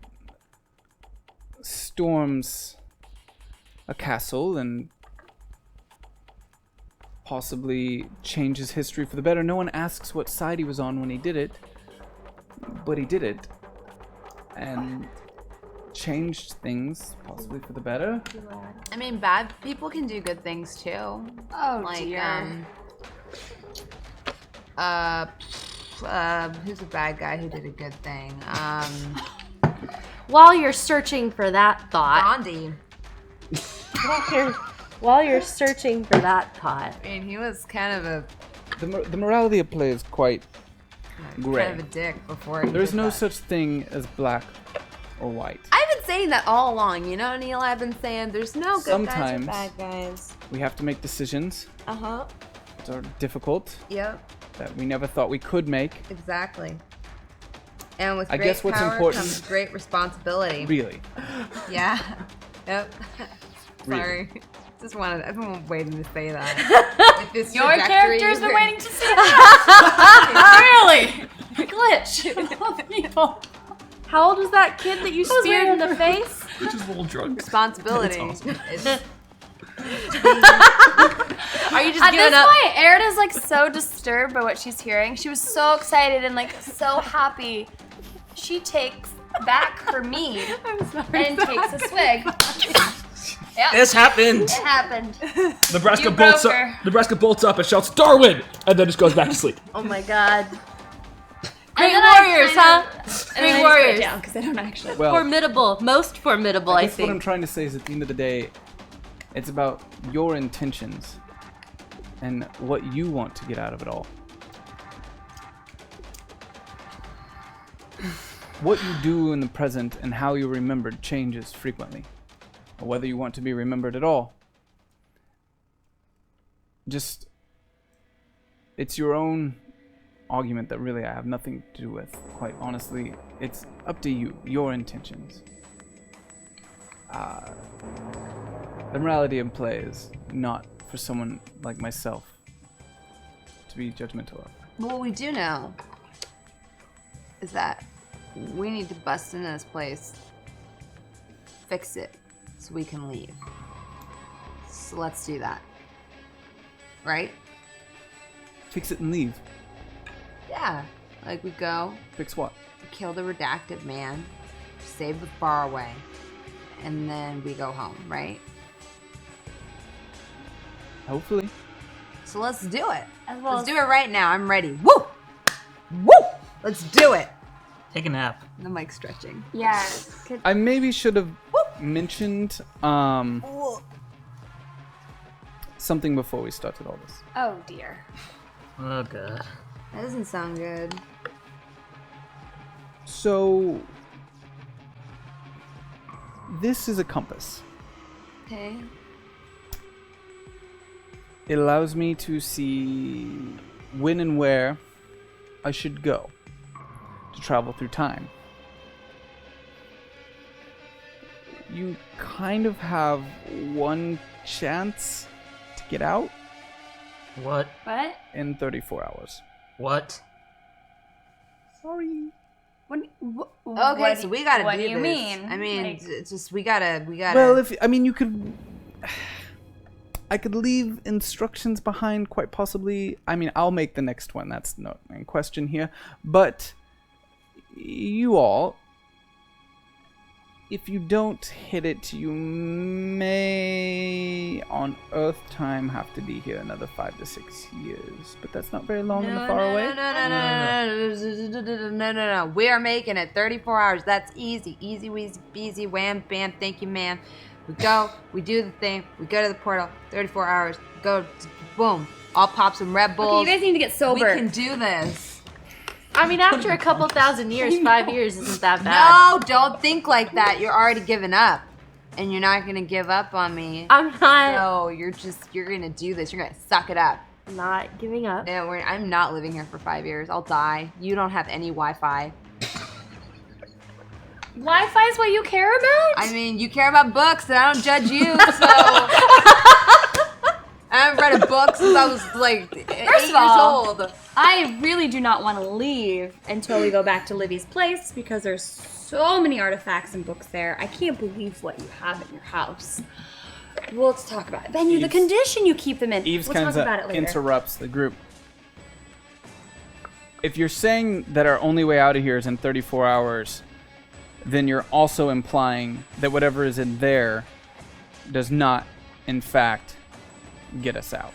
storms a castle and possibly changes history for the better, no one asks what side he was on when he did it, but he did it and changed things possibly for the better. I mean, bad people can do good things too. Oh, Like, dear. who's a bad guy who did a good thing? While you're searching for that thought, Gandhi. while you're searching for that thought, I mean, he was kind of a The morality of play is quite gray. kind of a dick before. He There's did no that. such thing as black or white. I've been saying that all along. You know, Neil. I've been saying there's no good Sometimes. guys or bad guys. We have to make decisions Uh-huh. that are difficult, Yep. that we never thought we could make. Exactly. And with I great guess what's power important- comes great responsibility. Really. Yeah. Yep. Really. Sorry. Just wanted. I've been waiting to say that. With this Your trajectory, character's been you're- waiting to see that. Really? Glitch. People. how old was that kid that you speared in the face? Just a little drunk. Responsibility. That's awesome. It's- Are you just At giving this up? point, Erin is like so disturbed by what she's hearing. She was so excited and like so happy. She takes back her mead and takes a swig. Yep, This happened! it happened. Nebraska You bolts broke up. her. Nebraska bolts up and shouts "Darwin!" and then just goes back to sleep. Oh my God! Great Great warriors, huh? Great warriors. Because I don't actually. Well, Formidable, most formidable, I I guess what I'm think. trying to say is at the end of the day, it's about your intentions and what you want to get out of it all. What you do in the present and how you're remembered changes frequently, or whether you want to be remembered at all. Just, it's your own argument that really I have nothing to do with. Quite honestly, it's up to you, your intentions. The morality in play is not for someone like myself to be judgmental of. What we do know is that we need to bust into this place, fix it, so we can leave. So let's do that. Right? Fix it and leave. Yeah. Like we go, Fix what? kill the redacted man, save the FARAWAY, and then we go home, right? Hopefully. So let's do it. As well Let's as- do it right now. I'm ready. Woo! Woo! Let's do it. Take a nap. The mic's stretching. Yeah. Good. I maybe should have mentioned something before we started all this. Oh dear. Oh god. That doesn't sound good. So this is a compass. Okay. It allows me to see when and where I should go to travel through time. You kind of have one chance to get out What? What? in 34 hours. What? Sorry. What? Okay, so we gotta what do do you this. mean? I mean, Like- it's just we gotta. Well, if I mean, you could. I could leave instructions behind, quite possibly. I mean, I'll make the next one. That's not in question here. But you all if you don't hit it, you may, on Earth time, have to be here another 5 to 6 years. But that's not very long in the faraway. No. We are making it 34 hours. That's easy. Easy, weezy, beezy, wham, bam, thank you, ma'am. We go, we do the thing, we go to the portal, 34 hours, go, boom. I'll pop some Red Bulls. Okay, you guys need to get sober. We can do this. I mean, after a couple thousand years, 5 years isn't that bad. No, don't think like that. You're already giving up. And you're not going to give up on me. I'm not. No, you're going to do this. You're going to suck it up. Not giving up. No, I'm not living here for 5 years. I'll die. You don't have any Wi-Fi. Wi-Fi is what you care about? I mean, you care about books, and I don't judge you, so... I haven't read a book since I was like 8 years old. I really do not want to leave until we go back to Livy's place because there's so many artifacts and books there. I can't believe what you have in your house. Well, let's talk about it. Then the condition you keep them in. Eves we'll kind talk of about it later. interrupts the group. If you're saying that our only way out of here is in 34 hours, then you're also implying that whatever is in there does not, in fact, get us out.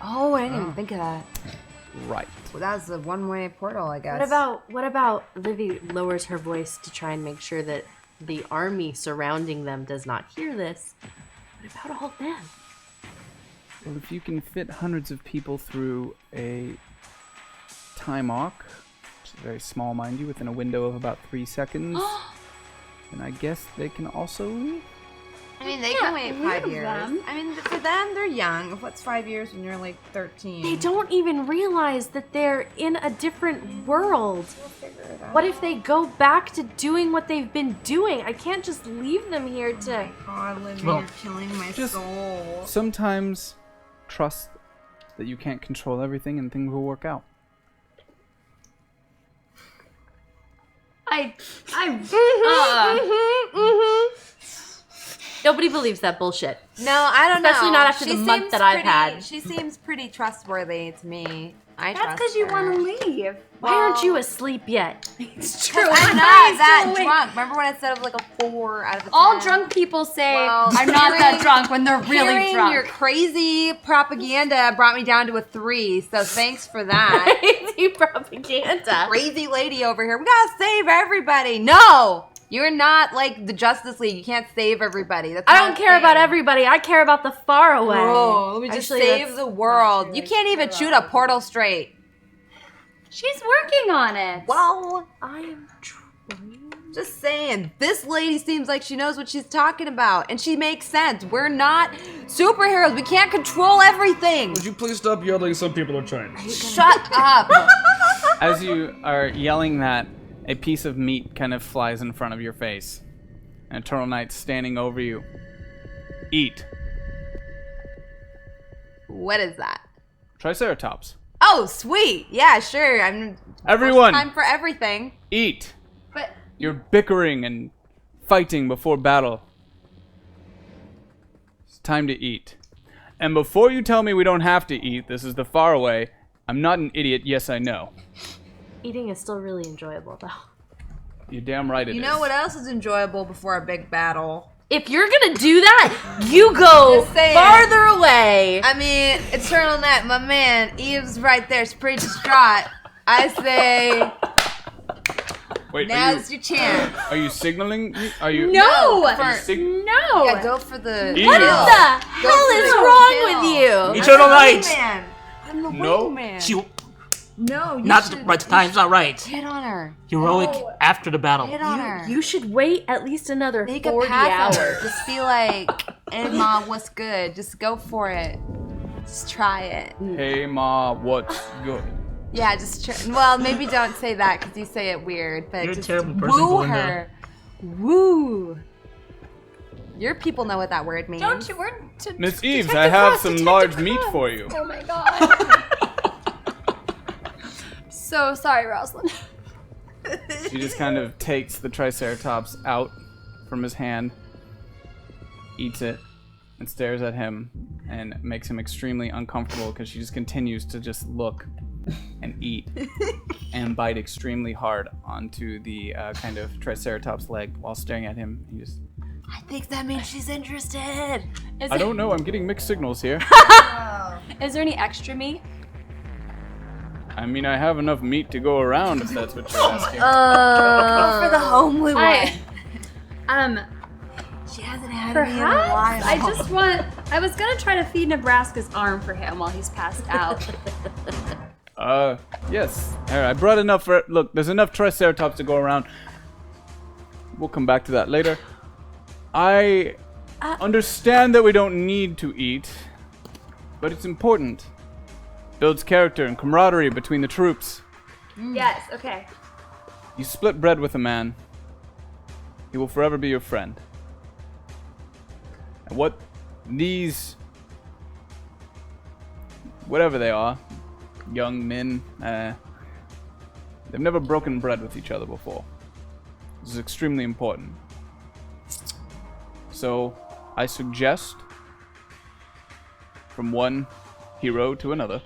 Oh, I didn't even think of that. Right. Well, that was a one-way portal, I guess. What about Livy lowers her voice to try and make sure that the army surrounding them does not hear this? What about all them? Well, if you can fit hundreds of people through a time arc, which is very small, mind you, within a window of about 3 seconds, then I guess they can also leave. I mean, they can wait 5 of years. them. I mean, for them, they're young. What's 5 years when you're like 13? They don't even realize that they're in a different world. What if they go back to doing what they've been doing? I can't just leave them here to... God, Livy, Well, you're killing my just- soul. Sometimes trust that you can't control everything and things will work out. Nobody believes that bullshit. No, I don't know. Especially not after the She month seems that I've pretty- had. She seems pretty trustworthy to me. I That's trust because you her. want to leave. Why aren't you asleep yet? It's I'm true. not that drunk. Remember when I said it was like a 4 out of a 10? All drunk people say, Well, I'm not that hearing- drunk when they're really Hearing drunk. your crazy propaganda brought me down to a 3, so thanks for that. Crazy propaganda. Crazy lady over here. We gotta save everybody. No! You're not like the Justice League. You can't save everybody. That's I not don't a care thing. about everybody. I care about the faraway. Oh, let me just Actually, save that's the world. not You true. can't even shoot a portal straight. She's working on it. Well, I am trying. just saying. This lady seems like she knows what she's talking about, and she makes sense. We're not superheroes. We can't control everything. Would you please stop yelling? Some people are trying. Shut up. As you are yelling that, a piece of meat kind of flies in front of your face. And Eternal Knight's standing over you. Eat. What is that? Triceratops. Oh, sweet. Yeah, sure. Everyone, Time for everything. eat. But You're bickering and fighting before battle. It's time to eat. And before you tell me we don't have to eat, this is the faraway. I'm not an idiot, yes I know. Eating is still really enjoyable, though. You're damn right it is. You know what else is enjoyable before a big battle? If you're gonna do that, you go Just saying. farther away. I mean, Eternal Net, my man, Eve's right there. She's pretty distraught. I say, Wait, now's your chance. are you signaling me? Are you? no! Are you sig- No! Yeah, go for the Ew. What Ew. the Go hell for is the wrong kill. with you? Eternal Night! wingman. I'm the No. wingman. You No, you not should right time's not right. hit on her. Heroic after the battle. Hit on her. You should wait at least another Make a 40 pass hours. at her. Just be like, hey, Ma, what's good? Just go for it. Just try it. Hey ma, what's good? Yeah, just try. Well, maybe don't say that because you say it weird. But You're a just terrible person, woo Belinda. her. Woo. Your people know what that word means. Don't you? We're to Miss Eves, Detective I have Cross, some Detective large meat Cross. for you. Oh my god. So sorry, Rosalind. She just kind of takes the Triceratops out from his hand, eats it, and stares at him, and makes him extremely uncomfortable because she just continues to just look and eat and bite extremely hard onto the kind of Triceratops leg while staring at him. He just, I think that means she's interested. I don't know, I'm getting mixed signals here. Is there any extra meat? I mean, I have enough meat to go around if that's what you're asking. Go for the homely one. She She hasn't had any in a Perhaps. while. I was gonna try to feed Nebraska's arm for him while he's passed out. Yes. All right, I brought enough for. Look, there's enough Triceratops to go around. We'll come back to that later. I understand that we don't need to eat, but it's important. Builds character and camaraderie between the troops. Yes, okay. You split bread with a man, he will forever be your friend. And what these, whatever they are, young men, they've never broken bread with each other before. This is extremely important. So, I suggest, from one hero to another,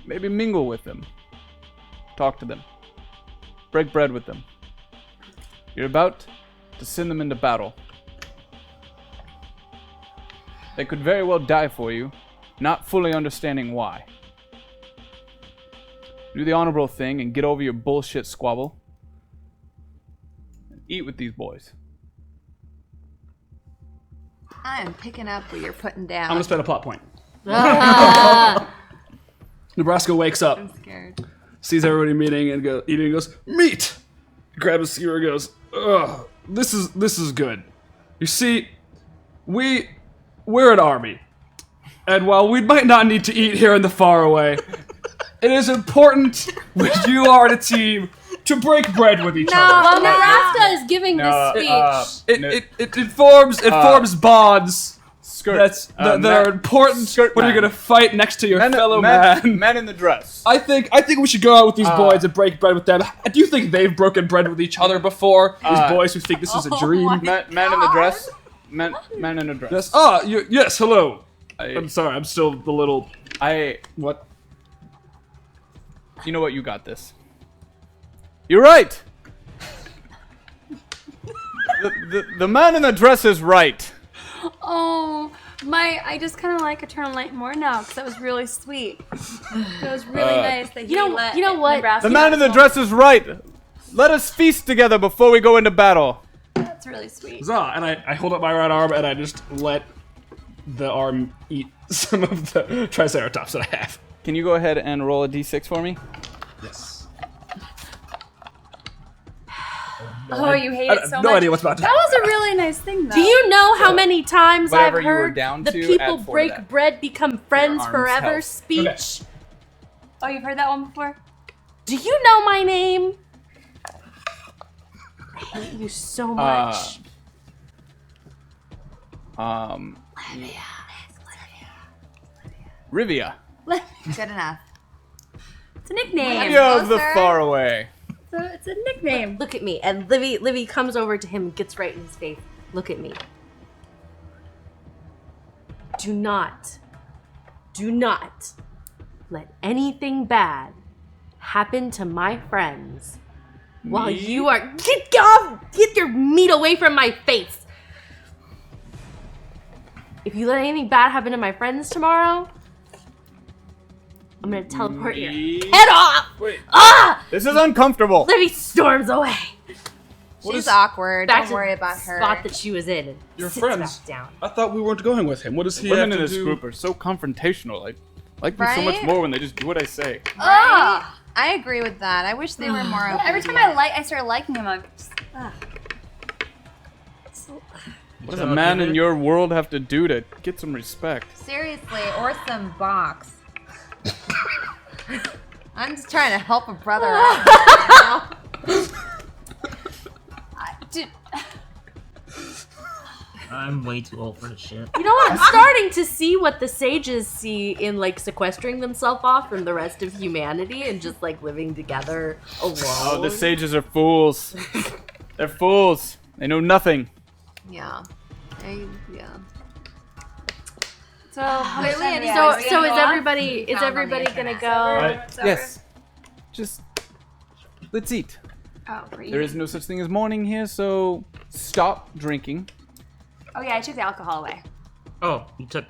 maybe mingle with them. Talk to them. Break bread with them. You're about to send them into battle. They could very well die for you, not fully understanding why. Do the honorable thing and get over your bullshit squabble. And eat with these boys. I am picking up what you're putting down. I'm gonna spend a plot point. Nebraska wakes up, I'm scared. sees everybody eating and goes, meat! Grabs a skewer and goes, ugh, this is good. You see, we're an army. And while we might not need to eat here in the Faraway, it is important when you are in a team to break bread with each other. Well, Nebraska is giving this speech. It forms bonds that are important when you're gonna fight next to your fellow man. Man in the dress. I think we should go out with these boys and break bread with them. Do you think they've broken bread with each other before? These boys who think this is a dream. Man in the dress. Man in a dress. Yes. Yes. Hello. I'm sorry. I'm still a little. What? You know what? You got this. You're right. The man in the dress is right. Oh, I just kind of like Eternal Light more now because that was really sweet. It was really nice that he let you know what? Nebraska The man in the know. dress is right. Let us feast together before we go into battle. That's really sweet. Huzzah! And I hold up my right arm and I just let the arm eat some of the Triceratops that I have. Can you go ahead and roll a d6 for me? Yes. Oh, you hate it so much. No idea what's about to That happen. was a really nice thing, though. Do you know how many times I've whatever you were heard down the to, people add 4 to break that. bread, become friends arm's forever health. speech? Oh, you've heard that one before? Do you know my name? I hate you so much. Rivia. Good enough. It's a nickname. Rivia of the closer. Faraway. So it's a nickname. Look at me. And Livy comes over to him and gets right in his face. Look at me. Do not let anything bad happen to my friends while Me? you are. Get your meat away from my face. If you let anything bad happen to my friends tomorrow, I'm gonna teleport your head off. Wait. Ah! This is uncomfortable. Livy storms away. She's awkward. Back Don't to worry the about her. spot that she was in. And Your sits friends. back down. I thought we weren't going with him. What does he Women have in to this do? group are so confrontational. I like them so much Right? more when they just do what I say. Right? I agree with that. I wish they were more open. Every time I start liking him, I'm just, What does a man in your world have to do to get some respect? Seriously, or some box. I'm just trying to help a brother out. dude, I'm way too old for this shit. You know what? I'm starting to see what the sages see in like sequestering themselves off from the rest of humanity and just like living together alone. Oh, the sages are fools. They're fools. They know nothing. Yeah. Yeah. So So is everybody gonna go? Right. Yes. Just let's eat. Oh, great. There is no such thing as morning here, so stop drinking. Oh yeah, I took the alcohol away. Oh, you took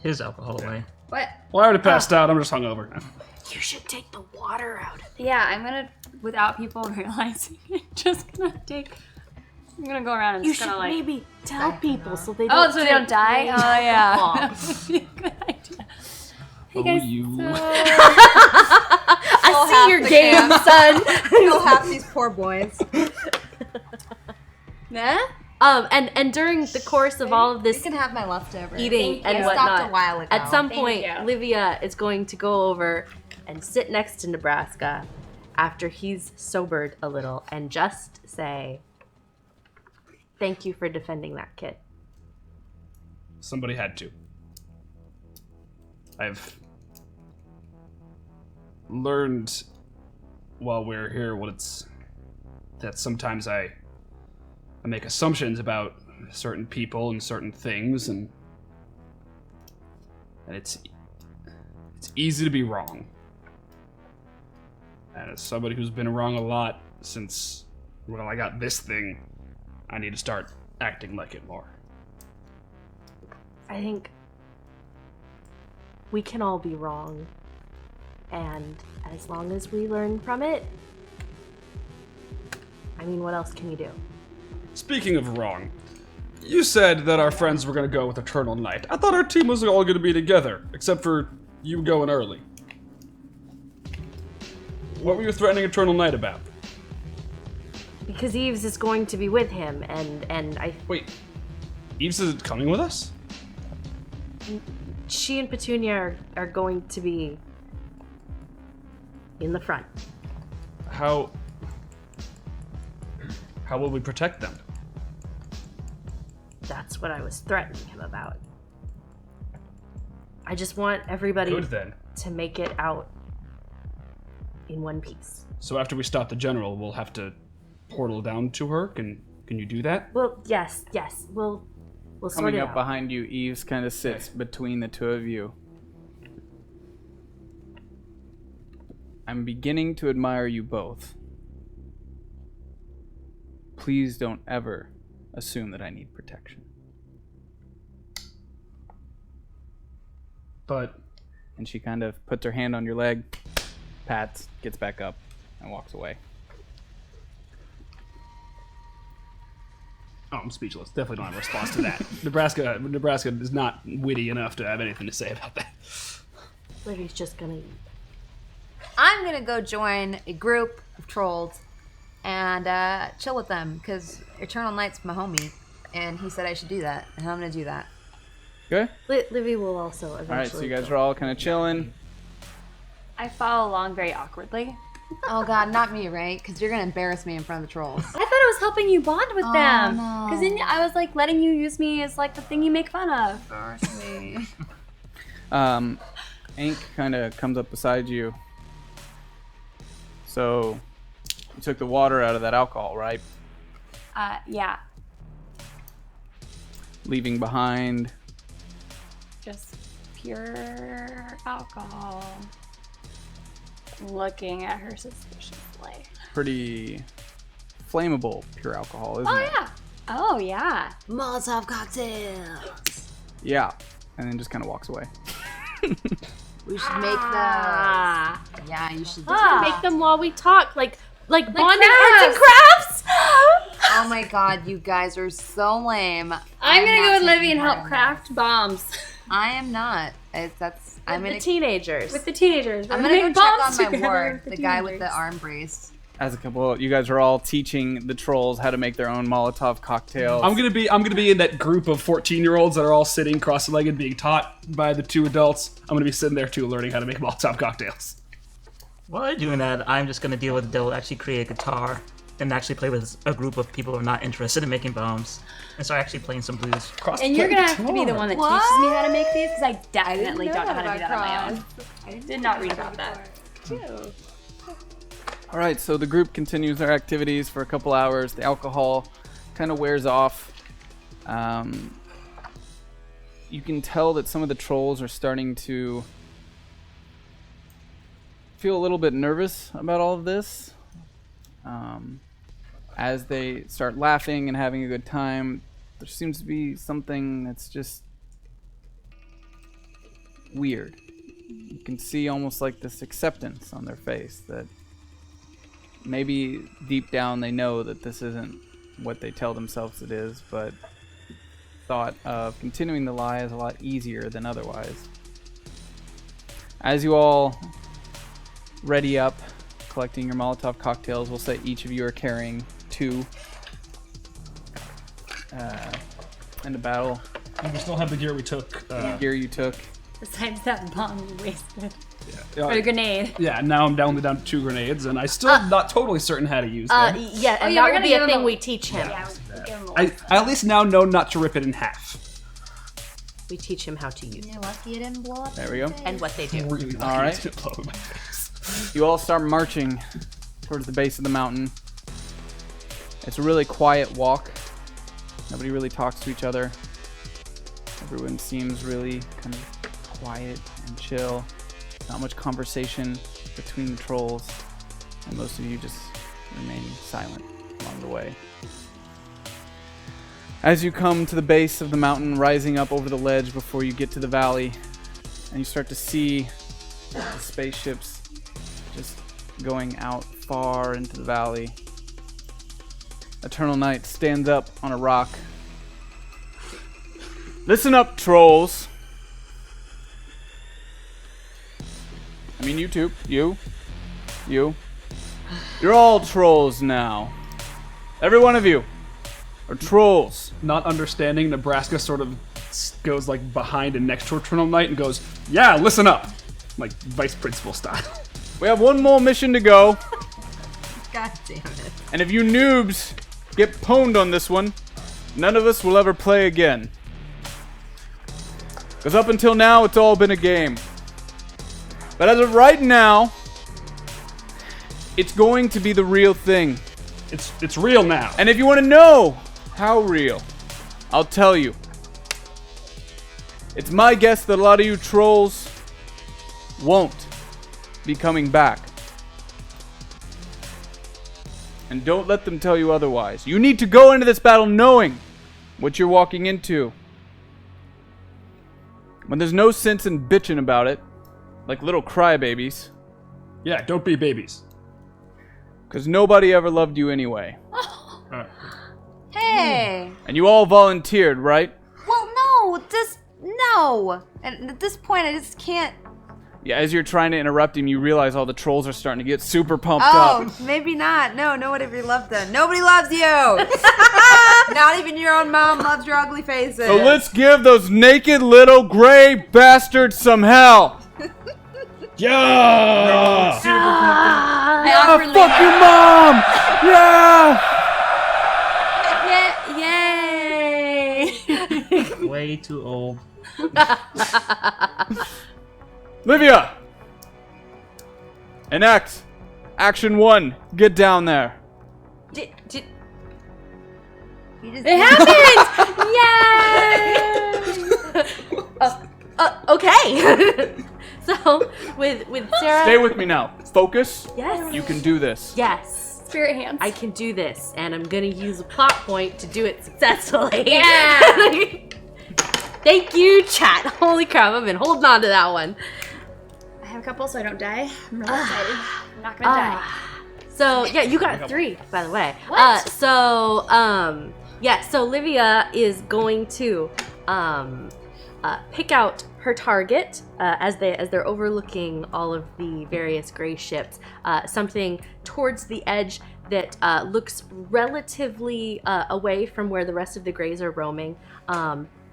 his alcohol away. What? Well, I already passed out. I'm just hungover now. You should take the water out of it. Yeah, I'm gonna, without people realizing it, I'm gonna go around and You just should gonna like. maybe tell people so they don't. Oh, so they don't die? Oh yeah. Aw. That'd be a good idea. Hey Oh, guys, you. I see your game, son. Kill half these poor boys. Nah? And during the course of all of You this can have my leftovers. eating Thank and you. I whatnot, stopped a while ago. at some Thank point, you. Livia is going to go over and sit next to Nebraska after he's sobered a little and just say, "Thank you for defending that kid." Somebody had to. I've learned while we're here that sometimes I make assumptions about certain people and certain things, and it's easy to be wrong. And as somebody who's been wrong a lot since, well, I got this thing, I need to start acting like it more. I think we can all be wrong. And as long as we learn from it, I mean, what else can you do? Speaking of wrong, you said that our friends were going to go with Eternal Night. I thought our team was all going to be together, except for you going early. What were you threatening Eternal Night about? Because Eves is going to be with him, and Wait, Eves isn't coming with us? she and Petunia are going to be in the front. How will we protect them? That's what I was threatening him about. I just want everybody Good then. to make it out in one piece. So after we stop the general, we'll have to portal down to her. Can you do that? Well, yes, we'll sort Coming it up out. behind you, Eves kind of sits between the two of you. I'm beginning to admire you both. Please don't ever assume that I need protection. But And she kind of puts her hand on your leg, pats, gets back up, and walks away. oh, I'm speechless. Definitely don't have a response to that. Nebraska is not witty enough to have anything to say about that. Livy's just gonna eat. I'm gonna go join a group of trolls and chill with them because Eternal Night's my homie, and he said I should do that, and I'm gonna do that. Okay? Livy will also eventually. Alright, so you guys are all kind of chilling. I follow along very awkwardly. Oh God, not me, right? Because you're gonna embarrass me in front of the trolls. I thought it was helping you bond with them. no. Because then I was like letting you use me as like the thing you make fun of. Ink kind of comes up beside you. So, you took the water out of that alcohol, right? Yeah. Leaving behind. Just pure alcohol. Looking at her suspiciously. Pretty flammable pure alcohol, isn't Oh it? yeah. Oh yeah. Molotov cocktails. Yeah. And then just kind of walks away. We should make those. Ah. Yeah, you should. Make them while we talk, like bonding crafts. arts and crafts. Oh my God, you guys are so lame. I'm gonna not go with taking Livy and part help in craft bombs I am not. I'm The gonna. teenagers. with the teenagers. I'm We're gonna go make check bombs on my together ward, with the guy with the teenagers. arm brace. As a couple, you guys are all teaching the trolls how to make their own Molotov cocktails. I'm gonna be in that group of 14-year-olds that are all sitting cross-legged, being taught by the two adults. I'm gonna be sitting there too, learning how to make Molotov cocktails. While I'm doing that, I'm just gonna deal with Dill, actually create a guitar, and actually play with a group of people who are not interested in making bombs, and start actually playing some blues. And you're gonna have to be the one that teaches me how to make these because I definitely don't know how to do that on my own. I did not read about that. All right, so the group continues their activities for a couple hours. The alcohol kind of wears off. you can tell that some of the trolls are starting to feel a little bit nervous about all of this. As they start laughing and having a good time, there seems to be something that's just weird. You can see almost like this acceptance on their face that maybe deep down they know that this isn't what they tell themselves it is, but thought of continuing the lie is a lot easier than otherwise. As you all ready up, collecting your Molotov cocktails, we'll say each of you are carrying 2 into battle. And we still have the gear we took. Gear you took. Besides that bomb you wasted. Yeah. Or the grenade. Yeah, now I'm only down to 2 grenades, and I still not totally certain how to use them. Yeah, and yeah, we're that will gonna be give a him thing a- we teach him. Yeah, we give him a I at least now know not to rip it in half. We teach him how to use You're lucky it didn't blow up. There we go. and what they do. Really All right. lucky it didn't blow in my face. You all start marching towards the base of the mountain. It's a really quiet walk. Nobody really talks to each other. Everyone seems really kind of quiet and chill. Not much conversation between the trolls, and most of you just remain silent along the way. As you come to the base of the mountain, rising up over the ledge before you get to the valley, and you start to see the spaceships just going out far into the valley. Eternal Night stands up on a rock. Listen up, trolls. I mean, you two. You. You're all trolls now. Every one of you are trolls. Not understanding, Nebraska sort of goes like behind and next to Eternal Night and goes, "Yeah, listen up," like vice principal style. We have one more mission to go. God damn it. And if you noobs get pwned on this one, none of us will ever play again. Because up until now, it's all been a game. But as of right now, it's going to be the real thing. It's real now. And if you want to know how real, I'll tell you. It's my guess that a lot of you trolls won't be coming back. And don't let them tell you otherwise. You need to go into this battle knowing what you're walking into. When there's no sense in bitching about it, like little crybabies, Yeah, don't be babies. because nobody ever loved you anyway. Hey. And you all volunteered, right? Well, no. No. And at this point, I just can't. Yeah, as you're trying to interrupt him, you realize all the trolls are starting to get super pumped Oh, up. maybe not. No, nobody ever loved them. Nobody loves you. Not even your own mom loves your ugly faces. So let's give those naked little gray bastards some hell. Yeah. I Ah, awkwardly- fuck your mom! Yeah! Yay! Way too old. Livia! Enact. Action 1. Get down there. You just It happened! Yay! Okay. So with Sarah. Stay with me now. Focus. Yes. You can do this. Yes. Spirit hands. I can do this, and I'm gonna use a plot point to do it successfully. Yeah. Thank you, chat. Holy crap, I've been holding on to that one. I have a couple so I don't die. I'm really excited. I'm not gonna die. So yeah, you got 3, by the way. What? So Livia is going to pick out her target as they're overlooking all of the various gray ships. Something towards the edge that looks relatively away from where the rest of the grays are roaming,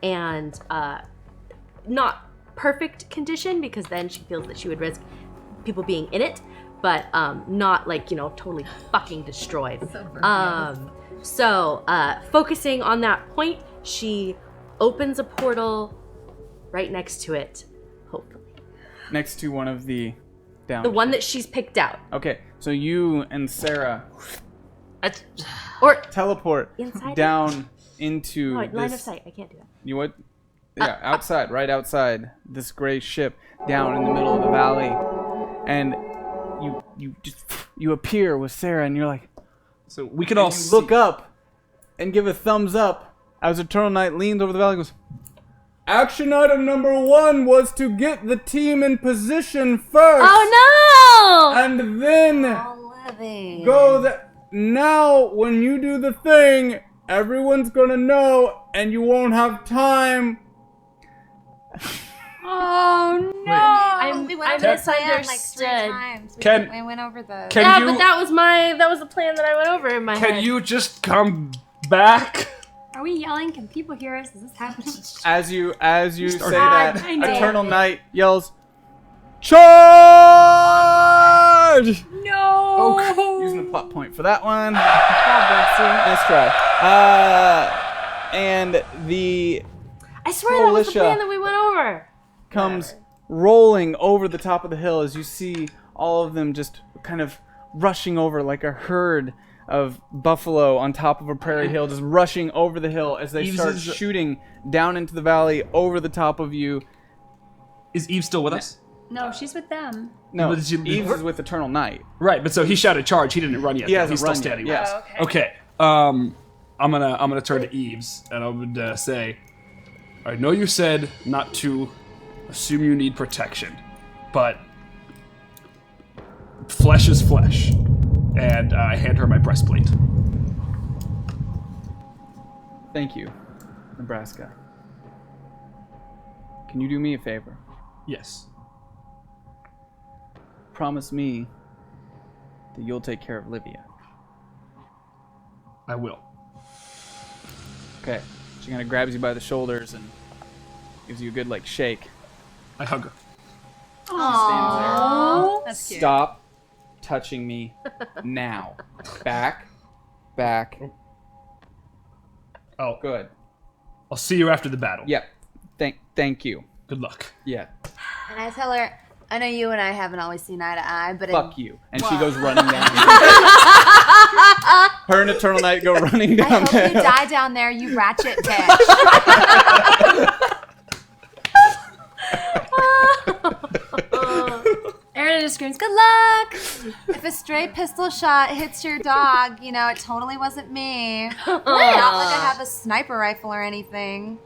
and not perfect condition, because then she feels that she would risk people being in it, but not like, totally fucking destroyed. So focusing on that point, she opens a portal right next to it, hopefully. Next to one of the down. The one that she's picked out. Okay, so you and Sarah Or teleport inside down into line this. of sight. I can't do that. You what? Yeah, outside, right outside this gray ship, down in the middle of the valley, and you appear with Sarah, and you're like, So we can all you look up and give a thumbs up as Eternal Knight leans over the valley and goes, action item number 1 was to get the team in position first. Oh no! And then Living. go that. Now, when you do the thing, everyone's gonna know, and you won't have time. Oh no! I'm We went over the plan like 3 misunderstood. times. We went over the. Can Yeah, you, but that was the plan that I went over in my head. Can you just come back? Are we yelling? Can people hear us? Is this happening? As you say God that, damn Eternal it. Knight yells, "Charge!" No! Using a plot point for that one. God bless you. Nice try. And the I swear that was the Felicia plan that we went over. comes rolling over the top of the hill as you see all of them just kind of rushing over like a herd of buffalo on top of a prairie hill, just rushing over the hill as they Eves start is- shooting down into the valley over the top of you. Is Eve still with us? No, she's with them. No, But is Eves she- is with Eternal Knight. Right, but so he shouted charge. He didn't run yet. He though. hasn't He's run still yet, standing. yes. Oh, Okay. I'm gonna turn to Eves and I would say, I know you said not to assume you need protection, but flesh is flesh, and I hand her my breastplate. Thank you, Nebraska. Can you do me a favor? Yes. Promise me that you'll take care of Livia. I will. Okay. She kind of grabs you by the shoulders and gives you a good like shake. I hug her. Oh, That's cute. Stop touching me now. Back. Oh, Good. I'll see you after the battle. Yep. Thank you. Good luck. Yeah. And I tell her, I know you and I haven't always seen eye to eye, but Fuck you. And she goes running down. Her and Eternal Knight go running I down hope you there. die down there, you ratchet bitch. Aaron just screams, "Good luck!" If a stray pistol shot hits your dog, you know, it totally wasn't me. Not like I have a sniper rifle or anything.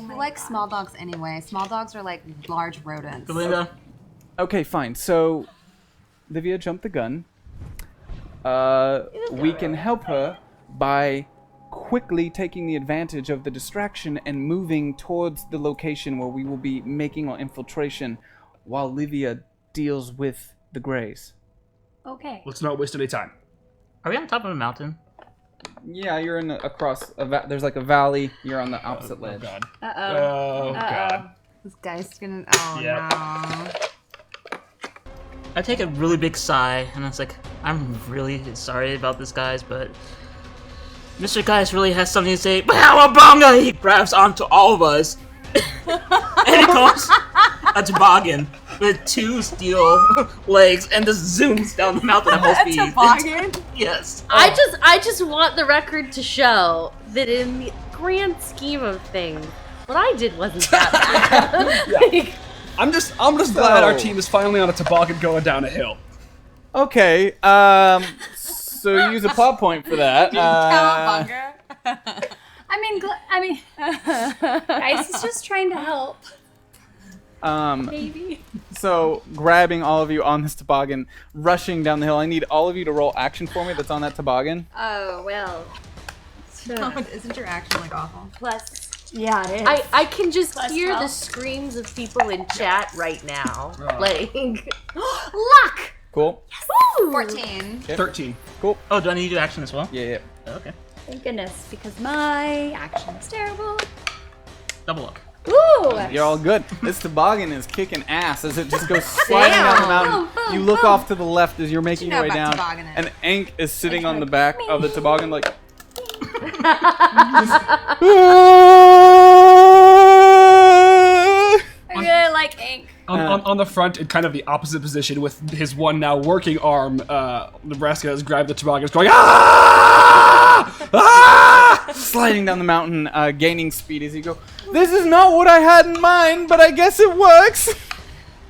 We like small dogs anyway. Small dogs are like large rodents. Belinda, Okay, fine. So, Livia jumped the gun. We can help her by quickly taking the advantage of the distraction and moving towards the location where we will be making our infiltration while Livia deals with the Greys. Okay. Let's not waste any time. are we on top of a mountain? Yeah, you're in across there's like a valley. You're on the opposite Oh ledge. God. Uh-oh. Oh God. This guy's gonna. Oh Yep. no. I take a really big sigh, and it's like, I'm really sorry about this, guys, but Mr. Geist really has something to say. Bowabunga! He grabs onto all of us, and he comes a toboggan with 2 steel legs, and just zooms down the mountain at full speed. Toboggan? Yes. I just want the record to show that in the grand scheme of things, what I did wasn't that bad. Like, I'm just glad our team is finally on a toboggan going down a hill. Okay. So you use a plot point for that. I mean, Ice is just trying to help. Maybe. So grabbing all of you on this toboggan, rushing down the hill. I need all of you to roll action for me. That's on that toboggan. Oh well. Isn't your action like awful? Plus, yeah, it is. I can just Plus hear the 12. screams of people in chat right now. Like, luck. Cool. 14. 13. Cool. Oh, do I need to do action as well? Yeah. Okay. Thank goodness, because my action is terrible. Double up. Ooh. You're all good. This toboggan is kicking ass as it just goes sliding down the mountain. Boom, boom, You look boom. off to the left as you're making you know your way about down, tobogganing? and Ank is sitting on the like, back me. of the toboggan like. I really like ink. On the front, in kind of the opposite position, with his one now working arm, Nebraska has grabbed the toboggan, is going, ah! Ah! Slide sliding down the mountain, gaining speed as you go. This is not what I had in mind, but I guess it works.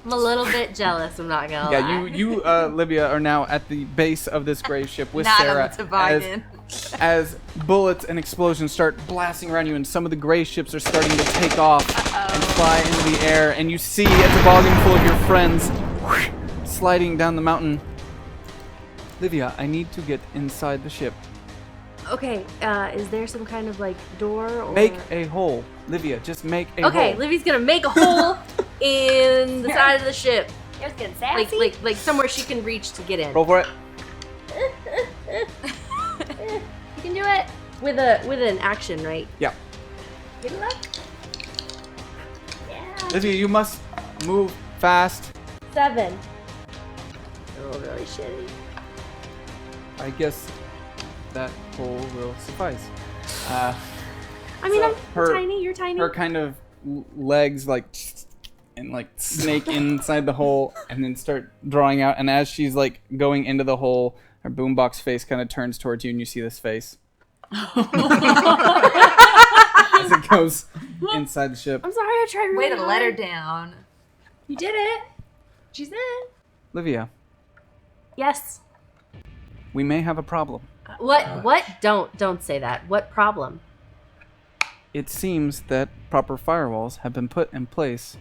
I'm a little bit jealous, I'm not gonna lie. Yeah, you, Livia, are now at the base of this grave ship with Not on Sarah. the toboggan. As bullets and explosions start blasting around you, and some of the gray ships are starting to take off and fly into the air, and you see a toboggan full of your friends sliding down the mountain. Livia, I need to get inside the ship. Okay, is there some kind of like door or... Make a hole. Livia, just make a hole. Okay, Livy's gonna make a hole in the side of the ship. You're getting sassy. Like somewhere she can reach to get in. Roll for it. You can do it. With an action, right? Yeah. Good luck. Yeah. Livia, you must move fast. 7. Oh, really shitty. I guess that hole will suffice. I mean, So I'm tiny, you're tiny. Her kind of legs and snake inside the hole and then start drawing out. And as she's like going into the hole, her boombox face kind of turns towards you and you see this face. As it goes inside the ship. I'm sorry, I tried really Way to let her hard. down. You did it. She's in. Livia, Yes. we may have a problem. What? Don't say that. What problem? It seems that proper firewalls have been put in place.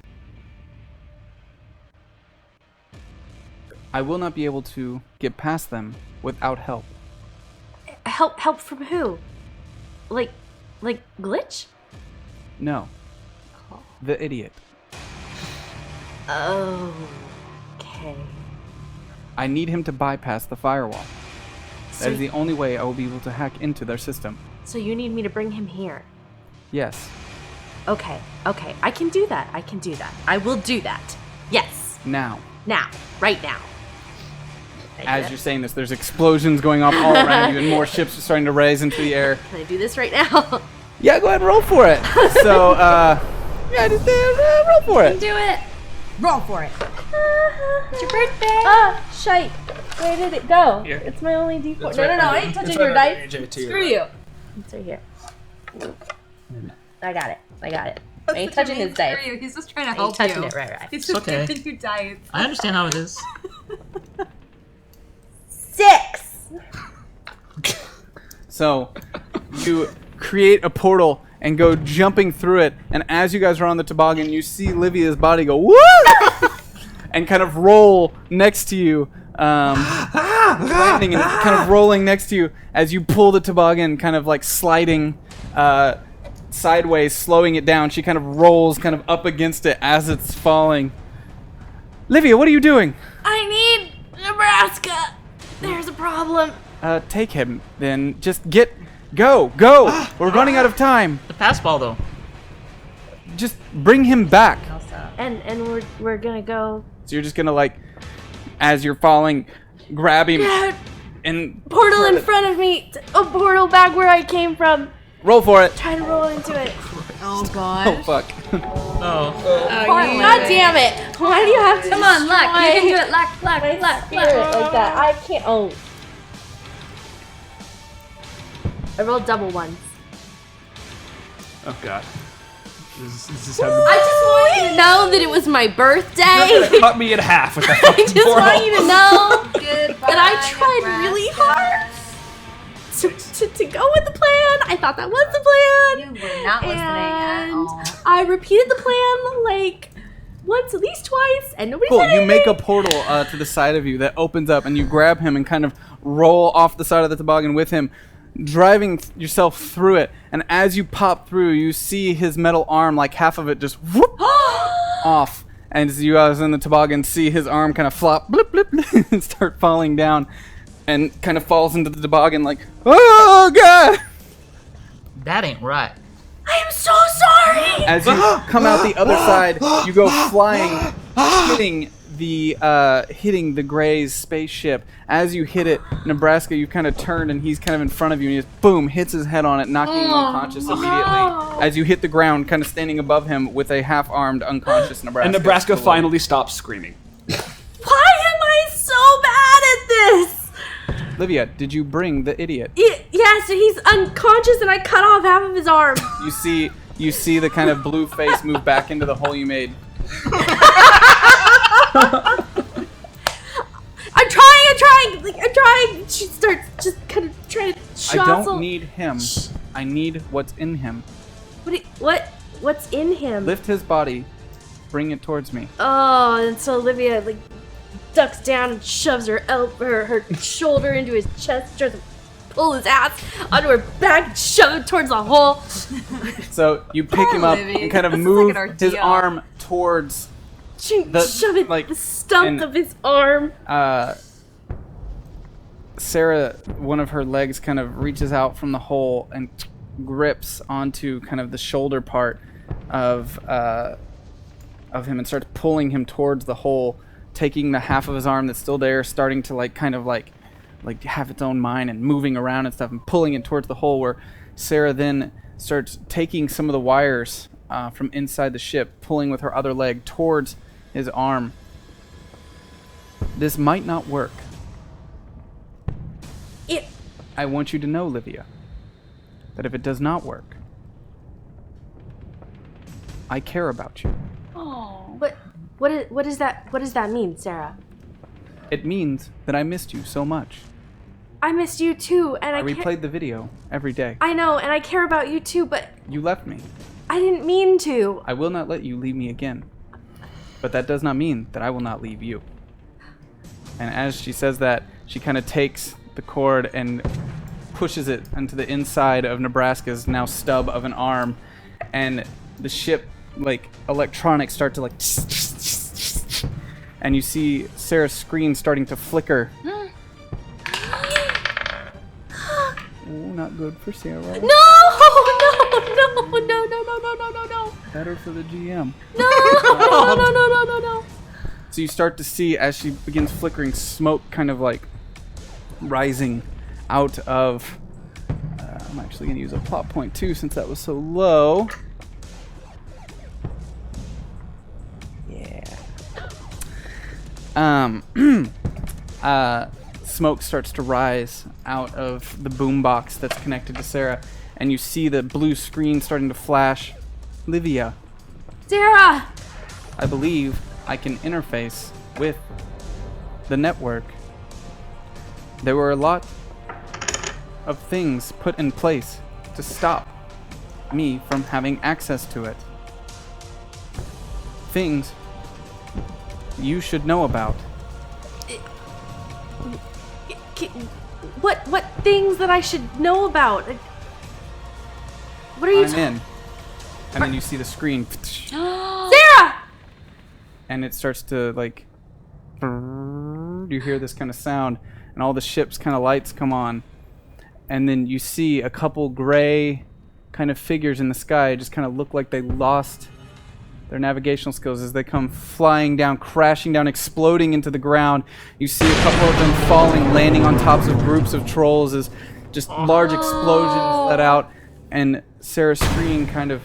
I will not be able to get past them without help. Help from who? Like Glitch? No. The idiot. Okay. I need him to bypass the firewall. So, That is the only way I will be able to hack into their system. so you need me to bring him here. Yes. Okay. I can do that. I will do that. Yes. Now. Now. Right now. As you're saying this, there's explosions going off all around you and more ships are starting to raise into the air. Can I do this right now? Yeah, go ahead and roll for it. So, yeah, just roll for it. Do it. Roll for it. It's your birthday. Shite. Where did it go? Here. It's my only D4. It's No, right I under- ain't touching it's your right under dice. AJ to your Screw right. you. It's right here. I got it. I ain't touching his dice. He's just trying to I ain't help touching you. it. Right. He's just okay. giving you dice. I understand how it is. 6. So, you create a portal and go jumping through it. And as you guys are on the toboggan, you see Livia's body go, woo! And kind of roll next to you. Landing and kind of rolling next to you as you pull the toboggan, kind of like sliding sideways, slowing it down. She kind of rolls kind of up against it as it's falling. Livia, what are you doing? I need Nebraska. There's a problem. Take him, then. Just go. We're running out of time. The pass ball, though. Just bring him back. And we're gonna go. So you're just gonna like, as you're falling, grab him Yeah, and portal in front of me. A portal back where I came from. roll for it. Try to roll into it. Oh god. Oh fuck. Oh. God damn it! Why do you have to? Come on, luck. You can do destroy it. Luck. my spirit like that? I can't. Oh. I rolled double ones. Oh god. This is how I just want you to know that it was my birthday. You're gonna cut me in half with that I fucking just portal. want you to know Goodbye, that I tried Nebraska. really hard to go with the plan. I thought that was the You plan. were not listening at And all. I repeated the plan like once, at least twice, and nobody Cool. said You make a anything. portal to the side of you that opens up, and you grab him and kind of roll off the side of the toboggan with him, driving yourself through it. And as you pop through, you see his metal arm, like half of it just whoop off. And as you guys in the toboggan see his arm kind of flop, blip, blip, blip, and start falling down, and kind of falls into the toboggan like, oh god! That ain't right. I am so sorry. As you come out the other side, you go flying, hitting the Gray's spaceship. As you hit it, Nebraska, you kind of turn and he's kind of in front of you, and he just boom hits his head on it, knocking him unconscious immediately. As you hit the ground, kind of standing above him with a half-armed, unconscious Nebraska. And Nebraska below. finally stops screaming. Why am I so bad at this? Livia, did you bring the idiot? Yes, he's unconscious and I cut off half of his arm. You see the kind of blue face move back into the hole you made. I'm trying. She starts just kind of trying to I jostle. don't need him. I need what's in him. What's in him? Lift his body. Bring it towards me. Oh, and so Olivia ducks down and shoves her shoulder into his chest, tries to pull his ass onto her back and shove it towards the hole. So you pick him up Livy. and kind of This is move like an his ordeal. arm towards Shove it like, the stump and- of his arm. Sarah, one of her legs kind of reaches out from the hole and grips onto kind of the shoulder part of him and starts pulling him towards the hole, taking the half of his arm that's still there, starting to kind of have its own mind and moving around and stuff and pulling it towards the hole, where Sarah then starts taking some of the wires from inside the ship, pulling with her other leg towards his arm. This might not work. I want you to know, Livia, that if it does not work, I care about you. Oh, what does that mean, Sarah? It means that I missed you so much. I missed you too, and I replayed the video every day. I know, and I care about you too, but You left me. I didn't mean to. I will not let you leave me again. But that does not mean that I will not leave you. And as she says that, she kind of takes the cord and pushes it into the inside of Nebraska's now stub of an arm, and the ship, electronics start to and you see Sarah's screen starting to flicker. Oh, not good for Sarah. No! Better for the GM. No! So you start to see, as she begins flickering, smoke kind of rising out of... I'm actually going to use a plot point too, since that was so low. Smoke starts to rise out of the boombox that's connected to Sarah, and you see the blue screen starting to flash. Livia, Sarah! I believe I can interface with the network. There were a lot of things put in place to stop me from having access to it. Things you should know about. What things that I should know about? What are you I'm in. And then you see the screen. Sarah! And it starts to you hear this kind of sound, and all the ship's kind of lights come on. And then you see a couple gray kind of figures in the sky just kind of look like they lost their navigational skills as they come flying down, crashing down, exploding into the ground. You see a couple of them falling, landing on tops of groups of trolls as just large explosions let out, and Sarah's screen kind of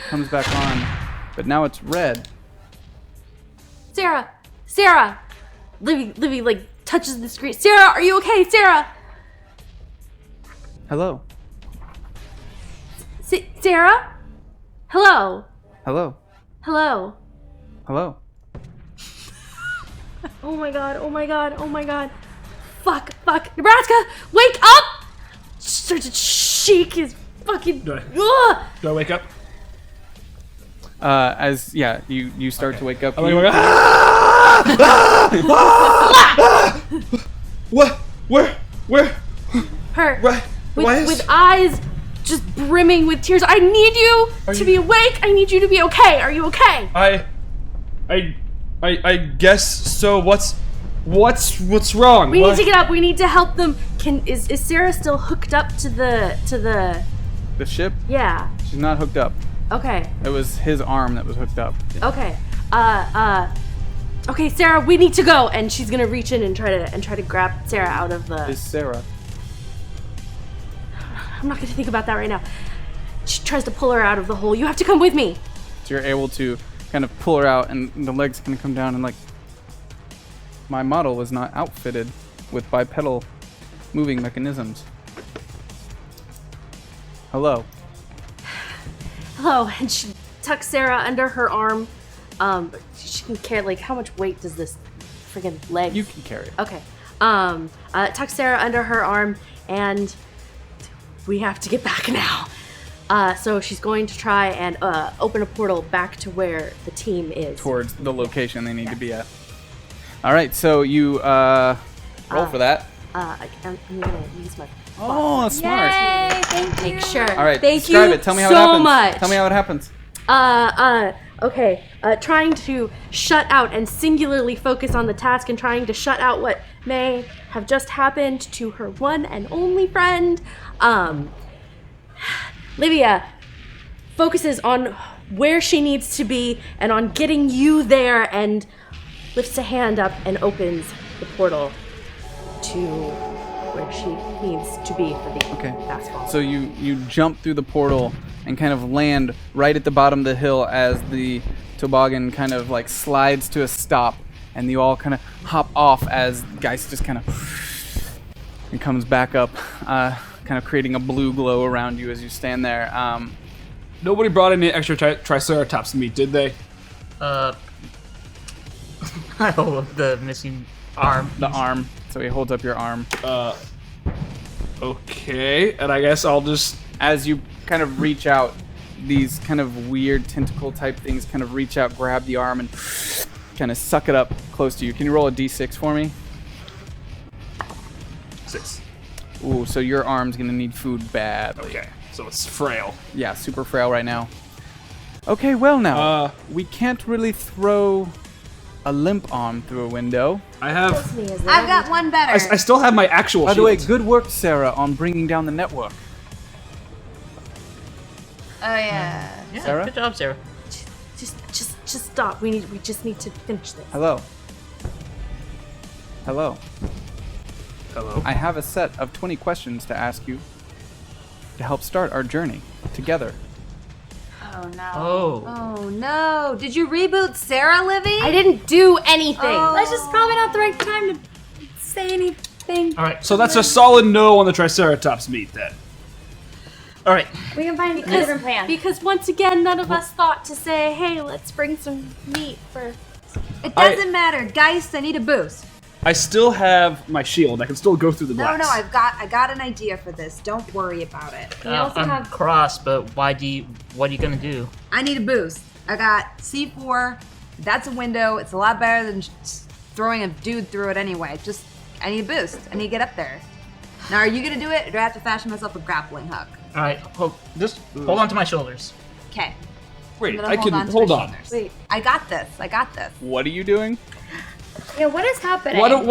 comes back on, but now it's red. Sarah! Livy touches the screen. Sarah, are you okay? Sarah! Hello. Sarah? Hello? Hello. Hello? Hello. Oh my god. Fuck. Nebraska, wake up! Starts to shake his fucking... Do Ugh! I wake up? You start to wake up. I'm like, ah! Ah! What? Where? Her. Right. With eyes just brimming with tears. I need you to be awake. I need you to be okay. Are you okay? I guess so. What's wrong? We need to get up. We need to help them. Is Sarah still hooked up to the The ship? Yeah. She's not hooked up. Okay. It was his arm that was hooked up. Okay. Okay, Sarah, we need to go. And she's gonna reach in and try to grab Sarah out of the... Is Sarah. I'm not gonna think about that right now. She tries to pull her out of the hole. You have to come with me. So you're able to kind of pull her out, and the legs can come down, and my model was not outfitted with bipedal moving mechanisms. Hello. Hello, and she tucks Sarah under her arm. She can carry, like, how much weight does this friggin' leg? You can carry it. Okay. Tucks Sarah under her arm, and we have to get back now. So she's going to try and open a portal back to where the team is. Towards the location they need to be at. All right, so you roll for that. I'm gonna use my. Oh, that's smart. Yay! Thank you. Make sure. All right, Thank describe you it. Tell me how so it happens. much. Tell me how it happens. Okay. Trying to shut out and singularly focus on the task and trying to shut out what may have just happened to her one and only friend. Livia focuses on where she needs to be and on getting you there and lifts a hand up and opens the portal to where she needs to be for the basketball. So you jump through the portal and kind of land right at the bottom of the hill as the toboggan kind of like slides to a stop, and you all kind of hop off as Geist just kind of and comes back up, kind of creating a blue glow around you as you stand there. Nobody brought any extra Triceratops meat, did they? Oh, the missing arm. The arm. So he holds up your arm. Okay, and I guess I'll just... As you kind of reach out, these kind of weird tentacle type things kind of reach out, grab the arm, and kind of suck it up close to you. Can you roll a d6 for me? 6. Ooh, so your arm's gonna need food badly. Okay, so it's frail. Yeah, super frail right now. Okay, well now, we can't really throw a limp arm through a window. I have... I've got one better. I still have my actual By the way, shield. good work, Sarah, on bringing down the network. Oh yeah. Yeah, Sarah? good job, Sarah. Just stop. We just need to finish this. Hello. Hello. Hello. I have a set of 20 questions to ask you to help start our journey together. Oh no. Oh. Oh no! Did you reboot Sarah, Livy? I didn't do anything. That's just probably not the right time to say anything. All right. So that's a solid no on the Triceratops meat, then. All right. We can find a different plan. Because once again, none of us thought to say, "Hey, let's bring some meat for." It doesn't matter. Geist, I need a boost. I still have my shield. I can still go through the glass. No, I got an idea for this. Don't worry about it. We also I'm have cross, but what are you gonna do? I need a boost. I got C4. That's a window. It's a lot better than just throwing a dude through it anyway. Just, I need a boost. I need to get up there. Now, are you gonna do it, or do I have to fashion myself a grappling hook? All right. Just hold on to my shoulders. Okay. Wait, I'm I gonna can... to Hold my on. shoulders. Wait. I got this. I got this. What are you doing? Yeah, what is happening? What I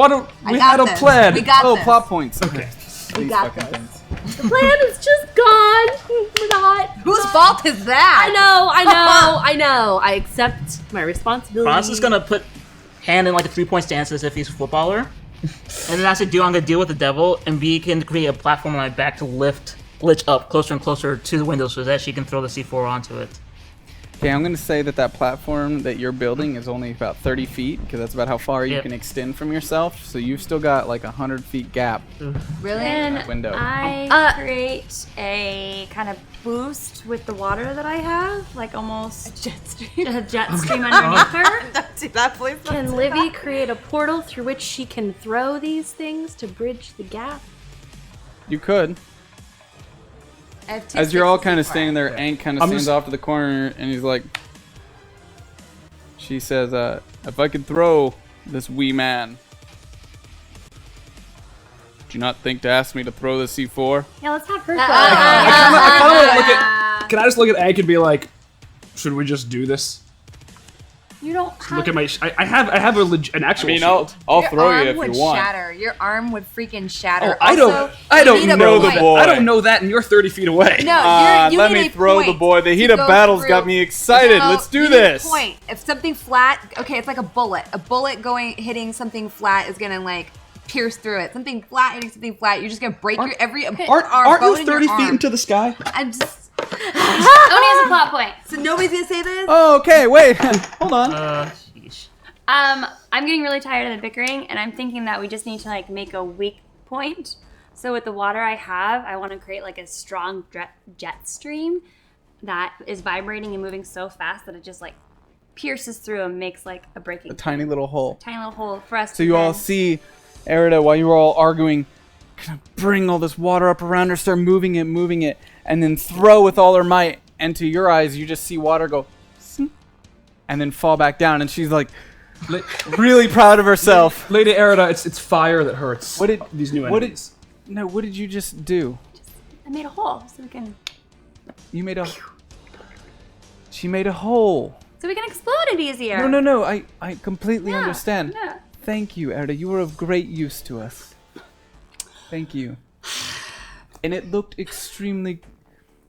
we got had a this. plan. We got Oh, this. plot points. Okay. We These got fucking this. things. The plan is just gone. We're not. Whose fault is that? I know. I accept my responsibility. Cross is gonna put hand in like a 3-point stance as if he's a footballer, and then as I do, I'm gonna deal with the devil, and B can create a platform on my back to lift Lich up closer and closer to the window so that she can throw the C4 onto it. Okay, I'm going to say that platform that you're building is only about 30 feet, because that's about how far you Yep. can extend from yourself. So you've still got like 100 feet gap Really? Can window. I create a kind of boost with the water that I have? Like almost Jet stream. a jet stream underneath her? Don't do that, please. Don't Can do Livy that. create a portal through which she can throw these things to bridge the gap? You could. I have 2 As you're all sticks kind of C4. standing there, Ank kind of I'm stands just- off to the corner and he's like, she says, if I could throw this wee man, do you not think to ask me to throw the C4? Yeah, let's have her. I kind of want to look at... Can I just look at Ank and be like, should we just do this? You don't have. Look at my... I have an actual shield. I'll Your throw arm you if would you want. shatter. Your arm would freaking shatter. Oh, I Also, don't you need a know the point. boy. I don't know that, and you're 30 feet away. No, you let need me a throw the point boy. The to heat of go battle's through. got me excited. No, Let's do you need a this. point. If something flat, okay, it's like a bullet. A bullet hitting something flat is gonna like pierce through it. Something flat hitting something flat, you're just gonna break your every arm. Aren't bone you in your 30 feet arm. into the sky? I'm just. Oni has a plot point. So nobody's gonna say this. Oh, okay, wait. Hold on. Sheesh. I'm getting really tired of the bickering, and I'm thinking that we just need to like make a weak point So with the water I have, I want to create like a strong jet stream that is vibrating and moving so fast that it just like pierces through and makes like a breaking A tiny little hole. tiny little hole for us. So you all see Erida, while you were all arguing, kind of bring all this water up around her, start moving it, and then throw with all her might. And to your eyes, you just see water go, and then fall back down. And she's like, really proud of herself. Lady Erida, it's fire that hurts. What did these new enemies? What did you just do? I made a hole so we can She made a hole. explode it easier. No. I completely Yeah, understand. yeah. Thank you, Erida. You were of great use to us. Thank you. And it looked extremely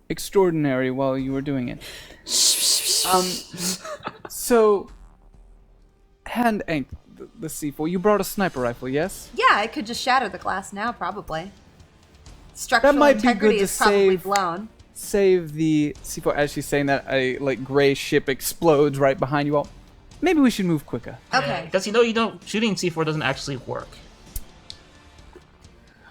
extraordinary while you were doing it. So, Hand Ank, the C4, you brought a sniper rifle, yes? Yeah, I could just shatter the glass now, probably. Structural might be integrity good to is probably save. blown. Save the C4. As she's saying that, a gray ship explodes right behind you all. Maybe we should move quicker. Okay. Because shooting C4 doesn't actually work.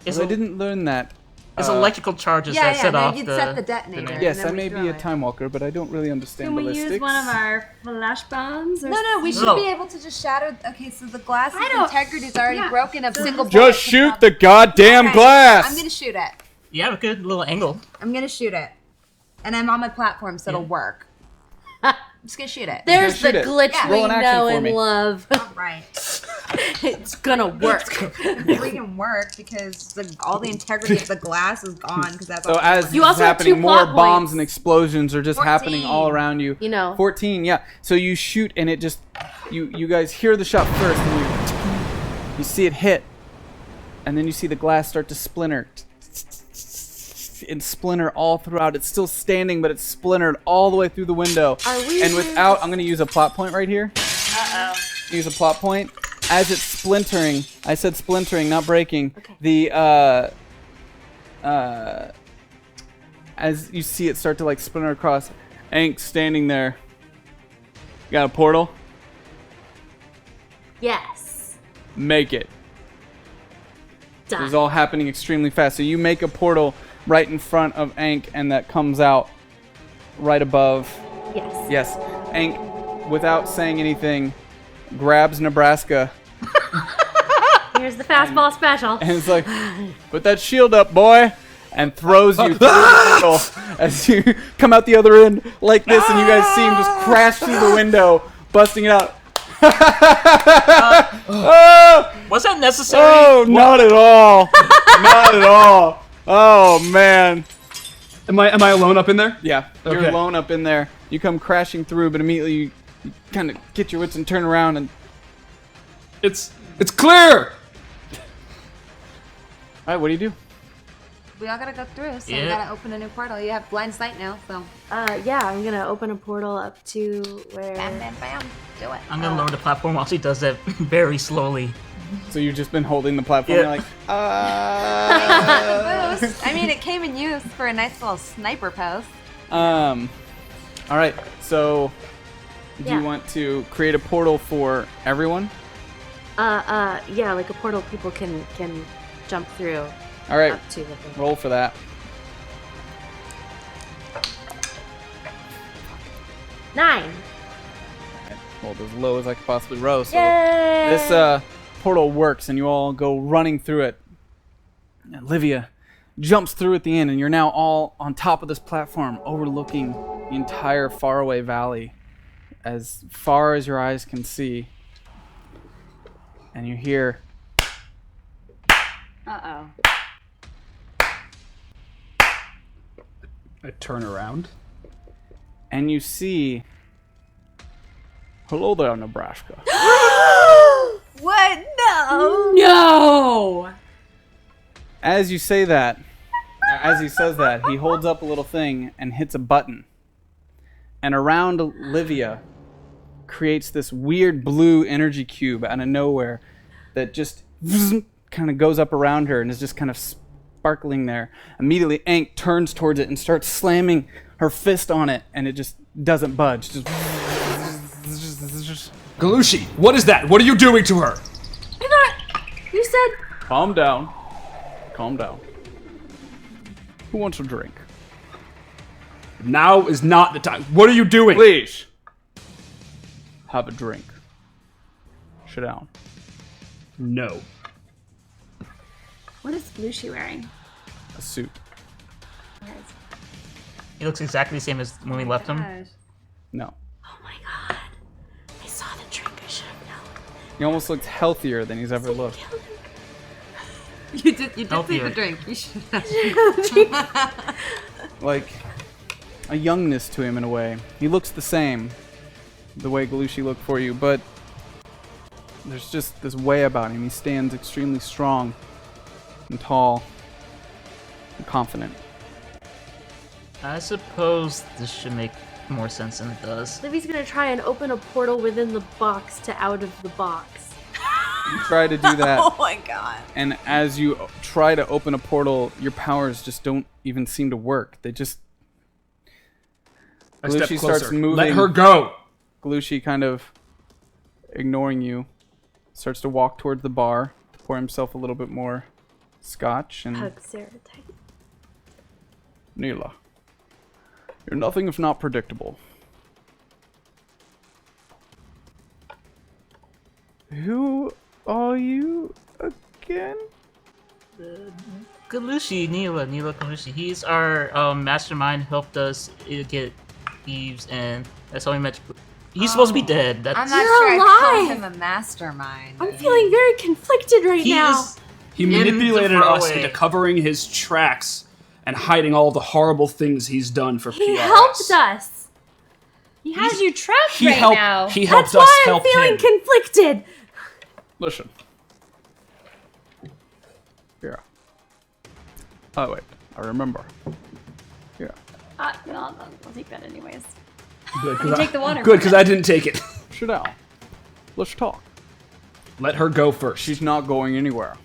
It's, I didn't learn that. it's electrical charges that set off you'd the... set the detonator. Yes, and then I may we be throw a it. time walker, but I don't really understand Can we ballistics. use one of our flash bombs? Or No, we should No. be able to just shatter. Okay, so the glass's I don't- integrity is already yeah. broken. A single bullet Just could shoot probably- the goddamn Okay, glass! I'm gonna shoot it. You have a good little angle. I'm gonna shoot it, and I'm on my platform, so it'll work. I'm just gonna shoot it. There's shoot the it. glitch Yeah. we Roll an action know for and me. love. All right. It's gonna work. Freaking work because all the integrity of the glass is gone because that's So all as this You is also have happening, 2 more plot bombs points. and explosions are just happening 14. all around you. You know. 14, yeah. So you shoot and it just, you guys hear the shot first and you see it hit. And then you see the glass start to splinter. And splinter all throughout. It's still standing, but it's splintered all the way through the window. Are we And doing without, this- I'm going to use a plot point right here. Use a plot point. As it's splintering, I said splintering, not breaking. Okay. The as you see it start to like splinter across, Ank standing there. You got a portal? Yes. Make it. This Done. is all happening extremely fast. So you make a portal right in front of Ank, and that comes out right above. Yes. Yes, Ank, without saying anything, grabs Nebraska. Here's the fastball special. And it's like, put that shield up, boy, and throws you through the portal as you come out the other end like this, and you guys see him just crash through the window, busting it out. Was that necessary? Oh, not at all. Not at all. Oh, man. Am I alone up in there? Yeah, you're Okay. alone up in there. You come crashing through, but immediately you kind of get your wits and turn around and... It's clear. All right, what do you do? We all gotta go through, so we Yeah. gotta open a new portal. You have blind sight now, so Yeah, I'm gonna open a portal up to where. bam, bam, bam, do it. I'm gonna lower the platform while she does that very slowly. So you've just been holding the platform. Yeah. You're like, Boost. I mean, it came in use for a nice little sniper post. All right. So, do Yeah. you want to create a portal for everyone? Yeah, like a portal people can jump through All right. up to the thing. Roll for that. 9. Rolled as low as I could possibly roll. So Yay! this portal works, and you all go running through it. And Olivia jumps through at the end, and you're now all on top of this platform, overlooking the entire Faraway Valley, as far as your eyes can see. And you hear. Uh-oh. I turn around. And you see. Hello there, Nebraska. What? No. No! As you say that, as he says that, he holds up a little thing and hits a button. And around Olivia creates this weird blue energy cube out of nowhere that just kind of goes up around her and is just kind of sparkling there. Immediately, Ank turns towards it and starts slamming her fist on it, and it just doesn't budge. Just Galushi, what is that? What are you doing to her? I thought you said calm down. calm down. Who wants a drink? Now is not the time. What are you doing? Please. Have a drink. Sit down. No. What is Glushi wearing? A suit. He looks exactly the same as when we left him. No. Oh my god. I saw the drink. I should have known. He almost looks healthier than he's ever looked. You did see Healthier. the drink. You should have. Like a youngness to him in a way. He looks the same, the way Galushi looked for you, but there's just this way about him. He stands extremely strong and tall and confident. I suppose this should make more sense than it does. Livy's gonna try and open a portal within the box to out of the box. You try to do that, Oh my god. and as you try to open a portal, your powers just don't even seem to work. They just... I step Galushi closer. starts moving. Let her go. Galushi, kind of ignoring you, starts to walk towards the bar to pour himself a little bit more scotch. And Hug Sarah tight. Neela, you're nothing if not predictable. Who are you again? Galushi, Neela Galushi. He's our mastermind. Helped us get thieves, and that's how we met. He's supposed to be dead. That's I'm not You're sure I call alive. him a mastermind. I'm feeling very conflicted right he now. is He in the manipulated us FARAWay. into covering his tracks and hiding all the horrible things he's done for He PRS. helped us. He has you trapped He right helped. now. He helped That's us why I'm help feeling him. conflicted. Listen. Here. Oh, wait. I remember. Here. No, I'll take that anyways. Good, You take the water. Good, because I didn't take it. Sit down. Let's talk. Let her go first. She's not going anywhere.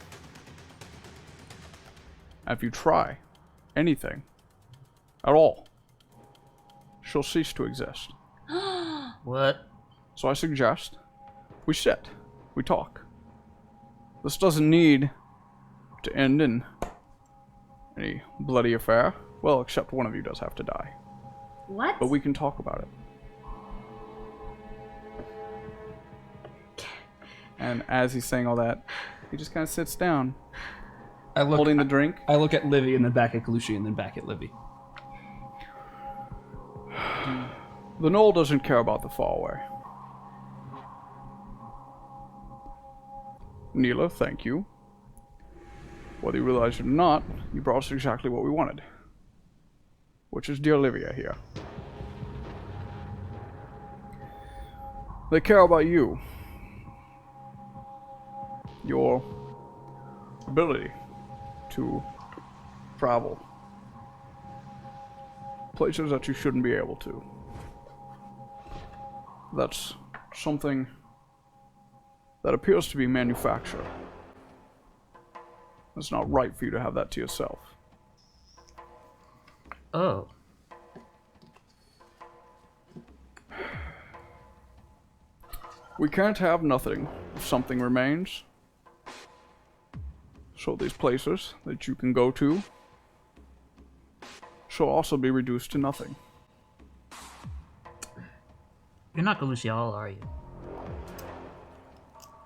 If you try anything at all, she'll cease to exist. what? So I suggest we sit, we talk. This doesn't need to end in any bloody affair. Well, except one of you does have to die. What? But we can talk about it. And as he's saying all that, he just kind of sits down, I look, holding the drink. I look at Livy and then back at Galushi and then back at Livy. The Knoll doesn't care about the FARAWAY. Neela, thank you. Whether you realize it or not, you brought us exactly what we wanted. Which is dear Olivia here. They care about you. Your ability to travel places that you shouldn't be able to. That's something that appears to be manufactured. It's not right for you to have that to yourself. Oh. We can't have nothing if something remains. So these places that you can go to shall also be reduced to nothing. You're not Galushi all, are you?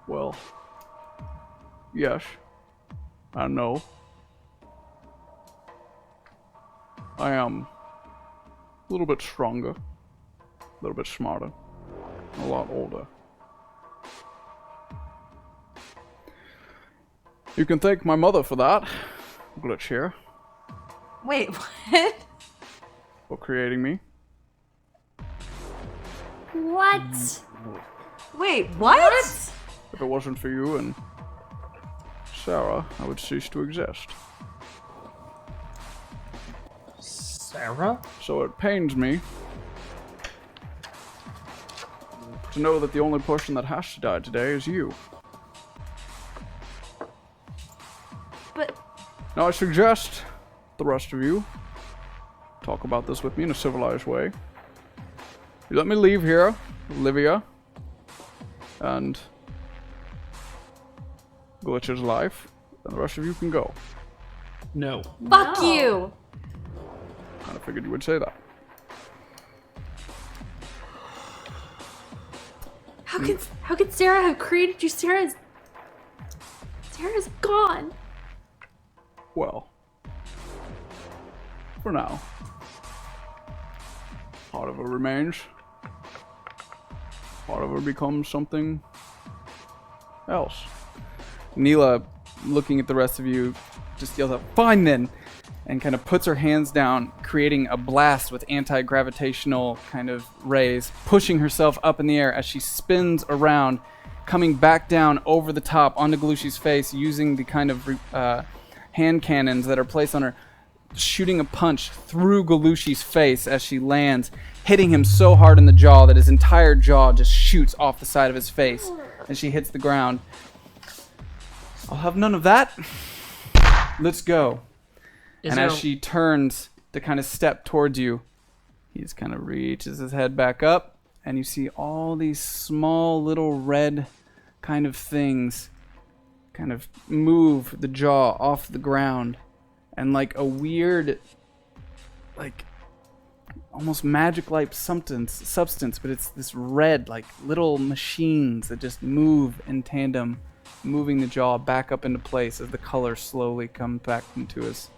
Well, yes, I know. I am a little bit stronger, a little bit smarter, a lot older. You can thank my mother for that, Glitch here, Wait, what? for creating me. What? Wait, what? If it wasn't for you and Sarah, I would cease to exist. Sarah? So it pains me to know that the only person that has to die today is you. But Now I suggest the rest of you talk about this with me in a civilized way. You let me leave here, Olivia, and Glitch's life, and the rest of you can go. No. Fuck No. you. I figured you would say that. How could Sarah have created you? Sarah's gone. Well, for now, part of her remains. Part of her becomes something else. Neela, looking at the rest of you, just yells out, "Fine then!" and kind of puts her hands down, creating a blast with anti-gravitational kind of rays, pushing herself up in the air as she spins around, coming back down over the top onto Galushi's face, using the kind of hand cannons that are placed on her, shooting a punch through Galushi's face as she lands, hitting him so hard in the jaw that his entire jaw just shoots off the side of his face as she hits the ground. I'll have none of that. Let's go. And as she turns to kind of step towards you, he just kind of reaches his head back up, and you see all these small little red kind of things kind of move the jaw off the ground, and like a weird, like almost magic-like substance, but it's this red, like little machines that just move in tandem, moving the jaw back up into place as the color slowly comes back into his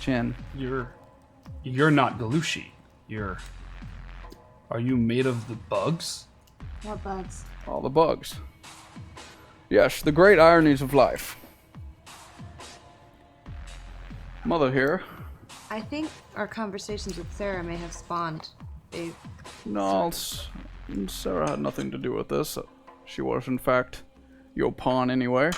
chin. You're not Galushi. Are you made of the bugs? What bugs? All the bugs. Yes, the great ironies of life. Mother here. I think our conversations with Sarah may have spawned a... No, Sarah had nothing to do with this. She was, in fact, your pawn anyway.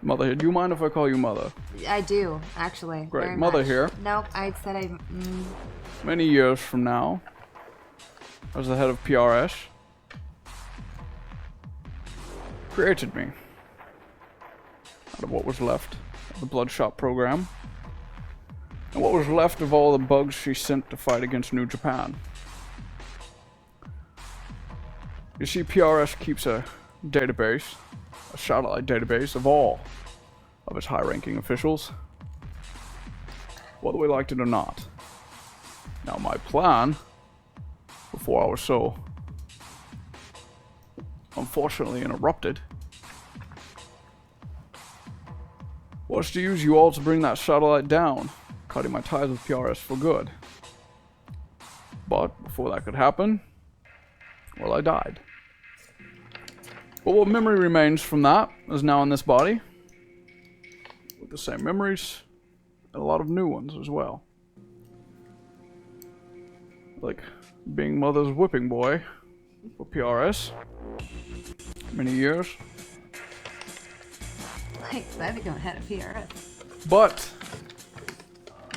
Mother here. Do you mind if I call you Mother? I do, actually. Great. Very Mother much. here. Nope, I said I... Many years from now, as the head of PRS, created me out of what was left of the Bloodshot program, and what was left of all the bugs she sent to fight against New Japan. You see, PRS keeps a database, a satellite database of all of its high-ranking officials, whether we liked it or not. Now, my plan, before I was so unfortunately interrupted, was to use you all to bring that satellite down, cutting my ties with PRS for good. But before that could happen, well, I died. But what memory remains from that is now in this body, with the same memories and a lot of new ones as well. Like being Mother's whipping boy for PRS many years. Like, I become head of PRS. But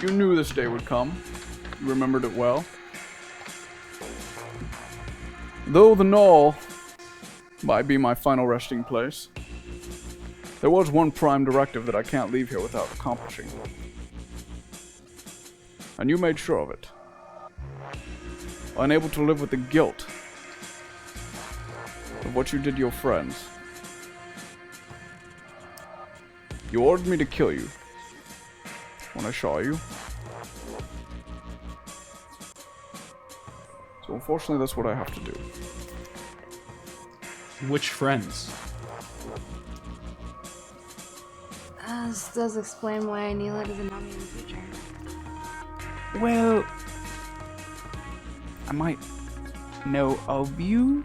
you knew this day would come. You remembered it well. Though the Knoll might be my final resting place, there was one prime directive that I can't leave here without accomplishing. And you made sure of it. Unable to live with the guilt of what you did to your friends. You ordered me to kill you when I saw you. So unfortunately, that's what I have to do. Which friends? This does explain why Neela doesn't know me in the future. Well, I might know of you.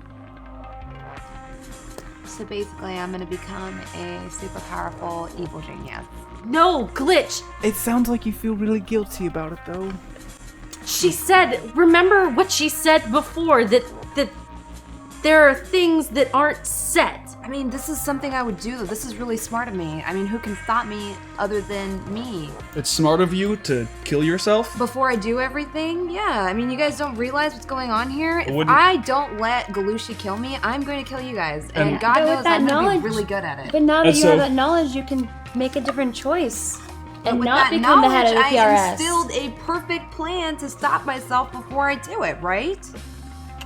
So basically, I'm gonna become a super powerful evil genius. No, Glitch. It sounds like you feel really guilty about it, though. She said, remember what she said before, that there are things that aren't set. I mean, this is something I would do. This is really smart of me. I mean, who can stop me other than me? It's smart of you to kill yourself? Before I do everything? Yeah. I mean, you guys don't realize what's going on here. If Wouldn't- I don't let Galushi kill me, I'm going to kill you guys. And God But with knows that I'm going to knowledge- be really good at it. But now that And you so- have that knowledge, you can make a different choice and With not that become the head of the knowledge, I PRS. instilled a perfect plan to stop myself before I do it, right?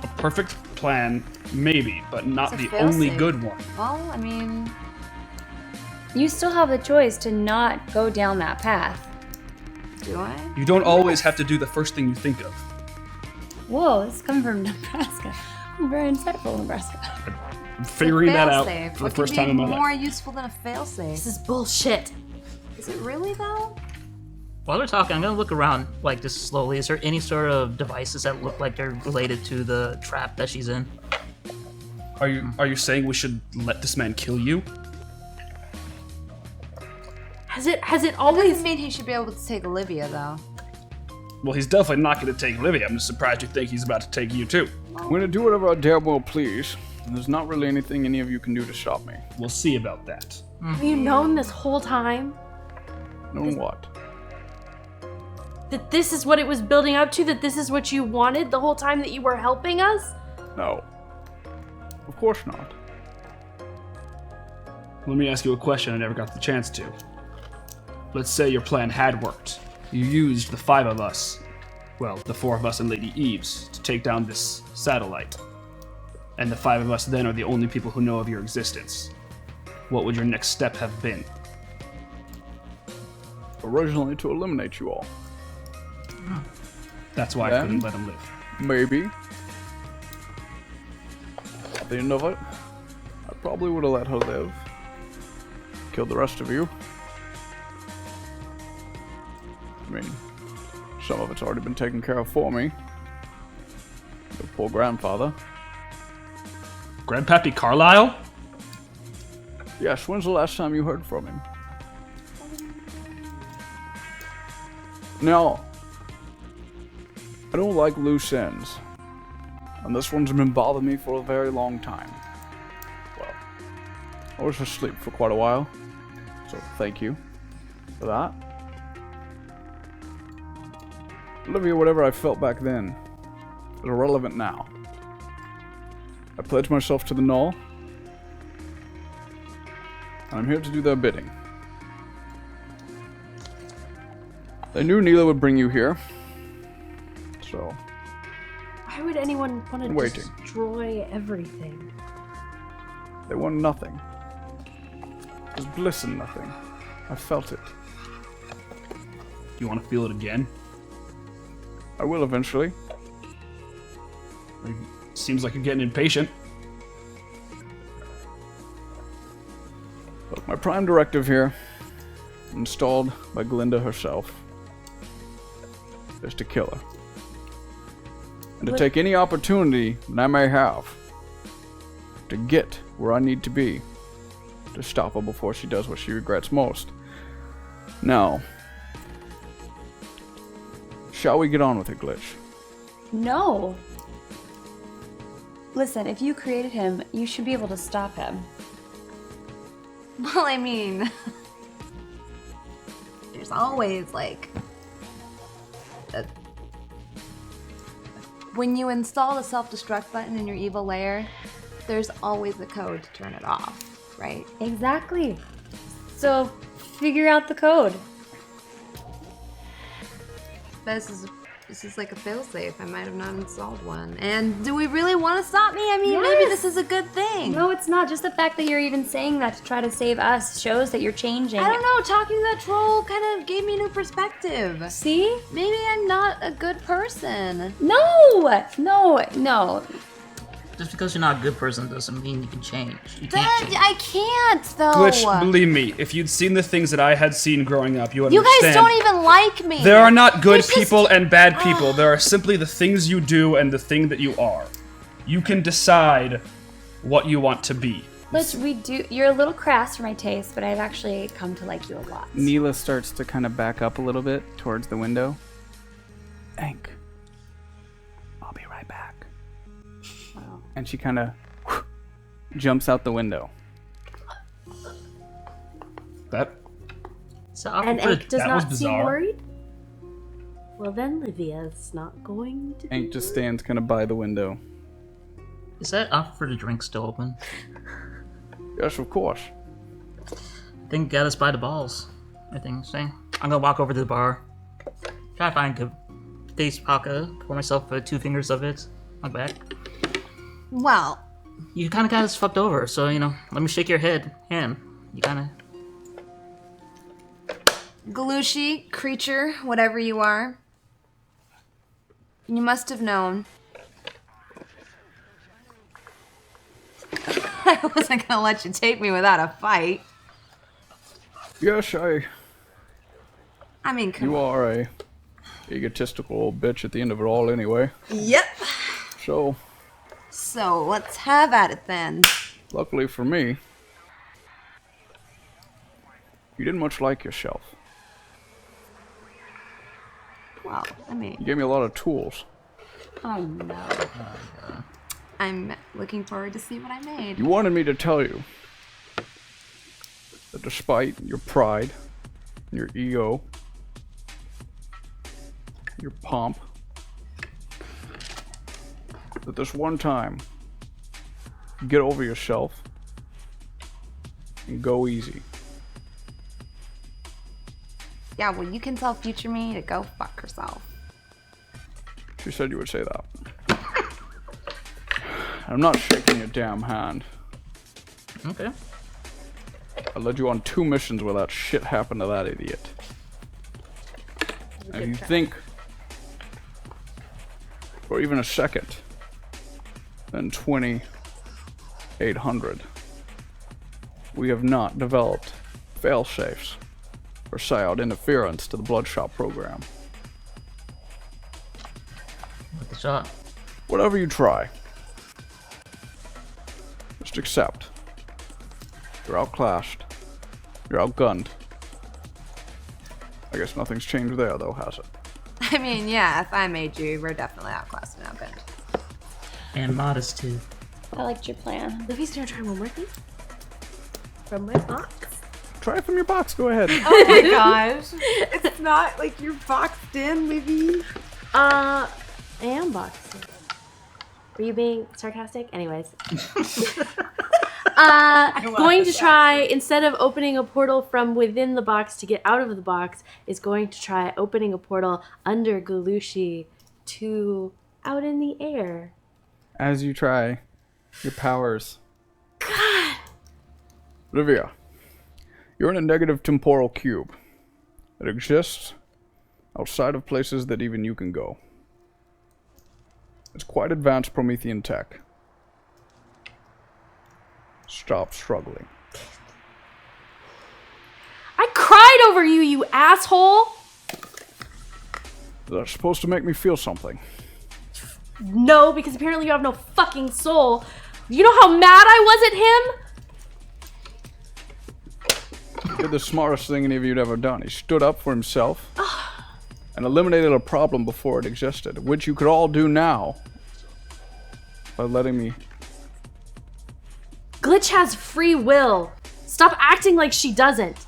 A perfect plan, maybe, but not It's a the only fail-safe. good one. Well, I mean, You still have the choice to not go down that path. Do I? You don't always have to do the first thing you think of. Whoa, this is coming from Nebraska. I'm very insightful, Nebraska. I'm figuring that out Failsafe. for the What first could time in my be life. more useful than a failsafe? This is bullshit. Is it really though? While we're talking, I'm gonna look around like just slowly. Is there any sort of devices that look like they're related to the trap that she's in? Are you saying we should let this man kill you? Has it Doesn't always mean he should be able to take Olivia though. Well, he's definitely not going to take Olivia. I'm just surprised you think he's about to take you too. I'm gonna do whatever I damn well please. And there's not really anything any of you can do to stop me. We'll see about that. have you known this whole time Know what? that this is what it was building up to, that this is what you wanted the whole time that you were helping us? No. Of course not. Let me ask you a question I never got the chance to. Let's say your plan had worked. You used the 5 of us, well, the 4 of us and Lady Eves, to take down this satellite. And the 5 of us then are the only people who know of your existence. What would your next step have been? Originally to eliminate you all. That's why I Then? couldn't let him live. Maybe. At the end of it, I probably would have let her live. Killed the rest of you. I mean, some of it's already been taken care of for me. Your poor grandfather. Grandpappy Carlisle? Yes, when's the last time you heard from him? Now, I don't like loose ends. And this one's been bothering me for a very long time. Well, I was asleep for quite a while. So thank you for that. Olivia, whatever I felt back then is irrelevant now. I pledge myself to the Null. And I'm here to do their bidding. They knew Neela would bring you here. So, Why would anyone want to Waiting. destroy everything? they want nothing. There's bliss in nothing. I felt it. You want to feel it again? I will eventually. Seems like you're getting impatient. Look, my prime directive here, installed by Glinda herself, is to kill her. And to What- take any opportunity that I may have to get where I need to be to stop her before she does what she regrets most. Now, shall we get on with it, Glitch? No. Listen, if you created him, you should be able to stop him. Well, I mean, there's always like when you install the self-destruct button in your evil lair, there's always a code to turn it off, right? Exactly. So, figure out the code. This is like a failsafe. I might have not installed one. And do we really want to stop me? I mean, maybe Yes. this is a good thing. No, it's not. Just the fact that you're even saying that to try to save us shows that you're changing. I don't know. Talking to that troll kind of gave me a new perspective. See? Maybe I'm not a good person. No. Just because you're not a good person doesn't mean you can change. You can't That, change. I can't, though. Glitch, believe me, if you'd seen the things that I had seen growing up, you would You understand. guys don't even like me. There are not good You're just- people and bad people. There are simply the things you do and the thing that you are. You can decide what you want to be. Which we do. You're a little crass for my taste, but I've actually come to like you a lot. Neela starts to kind of back up a little bit towards the window. Hank, I'll be right back. And she kind of jumps out the window. That So And Hank does that was not seem bizarre. worried? Well then, Livia's not going to Hank just stands kind of by the window. is that offer for the drink still open? Yes, of course. I think got us by the balls. I think. Saying, I'm gonna walk over to the bar, try to find a face vodka, pour myself 2 fingers of it. I'm back. Well, You kind of got us fucked over, so let me shake your hand. You kind of Galushi, creature, whatever you are, you must have known. I wasn't gonna let you take me without a fight. Yes, I mean, come you on. are a egotistical old bitch at the end of it all anyway. Yep. So, So let's have at it then. luckily for me, you didn't much like yourself. Well, I You mean, gave me a lot of tools. oh no. I'm looking forward to see what I made. You wanted me to tell you that despite your pride, and your ego, your pomp, that this one time, get over yourself and go easy. Yeah, well, you can tell future me to go fuck herself. She said you would say that. I'm not shaking your damn hand. Okay. I led you on 2 missions where that shit happened to that idiot. And if you think for even a second, then 2800, we have not developed fail-safes for psi-out interference to the Bloodshot program. With the shot. Whatever you try, just accept. You're outclassed. You're outgunned. I guess nothing's changed there, though, has it? I mean, yeah, if I made you, we're definitely outclassed and outgunned. And modest too. I liked your plan. Livy's gonna try one more thing from my box. Try it from your box. Go ahead. Oh my gosh. It's not like you're boxed in, Livy. I am boxed. Were you being sarcastic? Anyways. Going to try, instead of opening a portal from within the box to get out of the box, is going to try opening a portal under Galushi to out in the air. As you try, your powers. God. Olivia, you're in a negative temporal cube that exists outside of places that even you can go. It's quite advanced Promethean tech. Stop struggling. I cried over you, you asshole! Is that supposed to make me feel something? No, because apparently you have no fucking soul. You know how mad I was at him? He did the smartest thing any of you'd ever done. He stood up for himself and eliminated a problem before it existed, which you could all do now by letting me. Glitch has free will. Stop acting like she doesn't.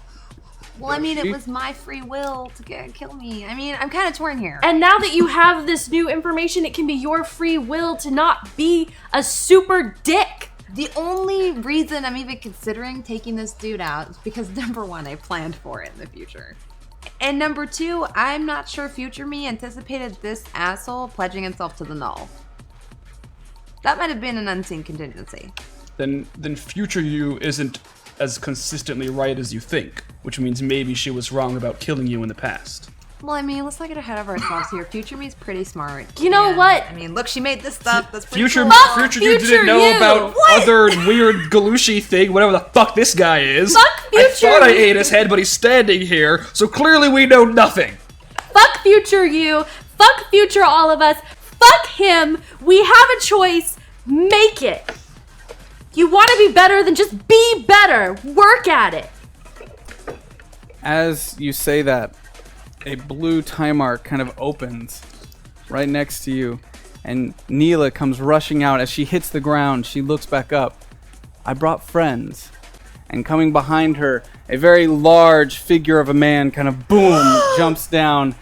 Well, I mean, it was my free will to kill me. I mean, I'm kind of torn here. And now that you have this new information, it can be your free will to not be a super dick. The only reason I'm even considering taking this dude out is because, number one, I planned for it in the future. And number two, I'm not sure future me anticipated this asshole pledging himself to the null. That might have been an unseen contingency. Then future you isn't as consistently right as you think, which means maybe she was wrong about killing you in the past. Well, I mean, let's not get ahead of ourselves here. Future me's pretty smart. You know what? I mean, look, she made this stuff. That's pretty Future, cool. future you future didn't know you! about other weird Galushi thing, whatever the fuck this guy is. Fuck I future thought I you! ate his head, but he's standing here, so clearly we know nothing. Fuck future you. Fuck future all of us. Fuck him. We have a choice. Make it. You want to be better, then just be better. Work at it. As you say that, a blue time arc kind of opens right next to you, and Neela comes rushing out. As she hits the ground, she looks back up. I brought friends. And coming behind her, a very large figure of a man kind of boom jumps down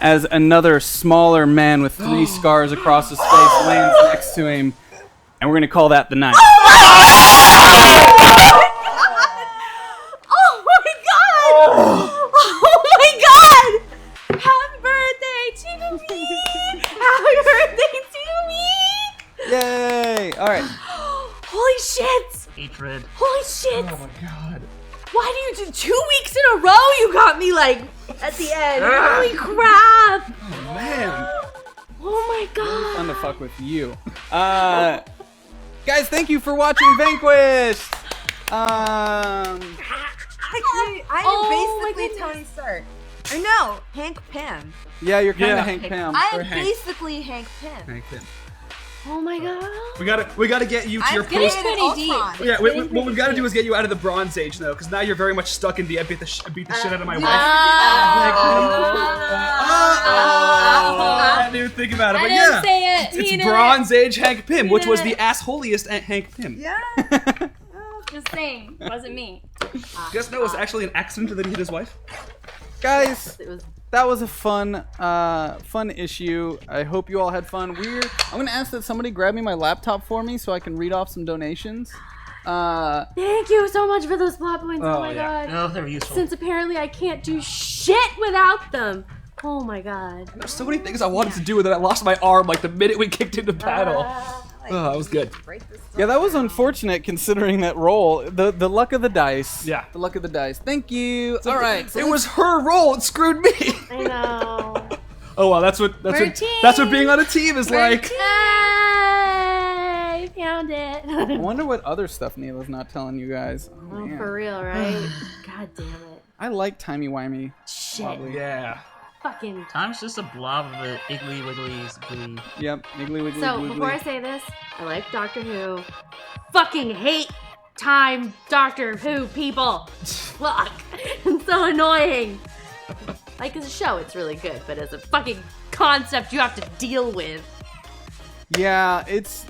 as another smaller man with 3 scars across his face lands next to him. And we're going to call that the night. Oh my god! Oh my god! Happy birthday to me! Happy birthday to me! Yay! All right. Holy shit! Hatred. Holy shit! Oh my god. Why do you do 2 weeks in a row? You got me like at the end. Holy crap! Oh, man. Oh my god. Fun to fuck with you. Guys, thank you for watching Vanquished. Actually, I'm basically Tony Stark. Or no, Hank Pym. Yeah, you're kind of Yeah. Hank Pym. I'm Or Hank. basically Hank Pym. Hank Pym. Oh my god. We gotta get you to your getting post. pretty deep. Ultron. Yeah, what we've got to do is get you out of the Bronze Age though, because now you're very much stuck in the I beat the shit out of my wife. I didn't even think about it, but I didn't yeah, say it. it's He knew Bronze Age Hank Pym, which knew was it. the assholiest Hank Pym. Yeah. Just saying, it wasn't me. Just know it was actually an accident that he hit his wife. Guys, It was that was a fun issue. I hope you all had fun. I'm gonna ask that somebody grab me my laptop for me so I can read off some donations. Thank you so much for those plot points. Oh, Oh, my yeah. god. No, they were useful. Since apparently I can't do shit without them. Oh my god. There's so many things I wanted to do that I lost my arm like the minute we kicked into battle. Oh, that was good. Yeah, that was unfortunate considering that roll. The luck of the dice. Yeah. The luck of the dice. Thank you. All right. So It was her role. It screwed me. I know. Oh well, that's what being on a team is like. Yay! Found it. I wonder what other stuff Neela's not telling you guys. Oh, Oh, man. for real, right? God damn it. I like timey-wimey. Shit. Yeah. Fucking. Time's just a blob of it. Iggly wigglies. Glee. Yep. Iggly wiggly So, wiggly. before I say this, I like Doctor Who. Fucking hate time Doctor Who people. Fuck. It's so annoying. Like, as a show, it's really good, but as a fucking concept you have to deal with. Yeah, it's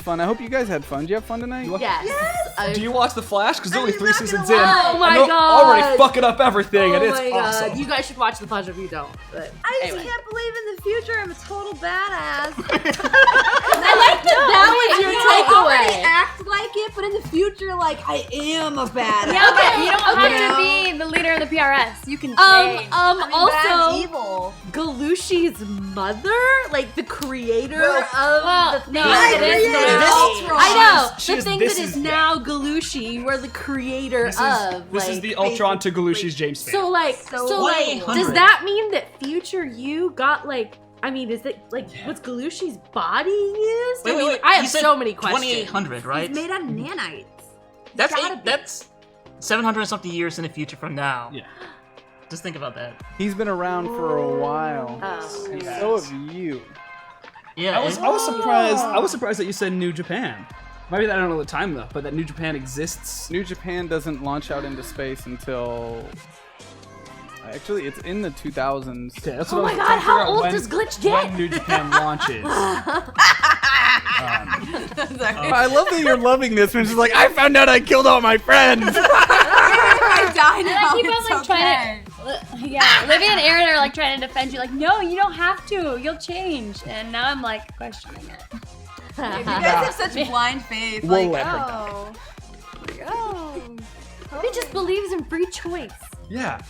fun. I hope you guys had fun. Did you have fun tonight? Yes. Do you watch The Flash? Because there's only 3 seasons in. Oh my I'm god. already fucking up everything, and Oh it's my god. awesome. You guys should watch The Flash if you don't. But I just anyway. can't believe in the future I'm a total badass. I like that was your I already takeaway. act like it, but in the future, like, I am a badass. Yeah, but you don't have You know? to be the leader of the PRS. You can change. I mean, bad Also, evil. Galushi's mother, like the creator Well, of well, the no, thing I that agree. is This- now. I know she the is- thing this that is is- now Galushi. You are the creator This of. is like, the Ultron to Galushi's James Span. So like, So like, 1-800. does that mean that future you got like? I mean, is it like was Galushi's body used? I mean, I You have said so many questions. 2800, right? It's made out of nanites. That's gotta eight, be. that's 700 and something years in the future from now. Yeah. Just think about that. He's been around for a while. Oh. And so have you. Yeah. I was surprised. I was surprised that you said New Japan. Maybe I don't know the time though, but that New Japan exists. New Japan doesn't launch out into space until. Actually, it's in the 2000s. Okay, that's Oh what my I was god, trying to how figure out old when- does Glitch get? When New Japan launches. I love that you're loving this. When she's like, I found out I killed all my friends. I died And I now. keep on It's like trying to, yeah. Livy and Aaron are like trying to defend you, like, no, you don't have to. You'll change. And now I'm like questioning it. You guys have such blind faith. We'll Like, let her oh. He just believes in free choice. Yeah.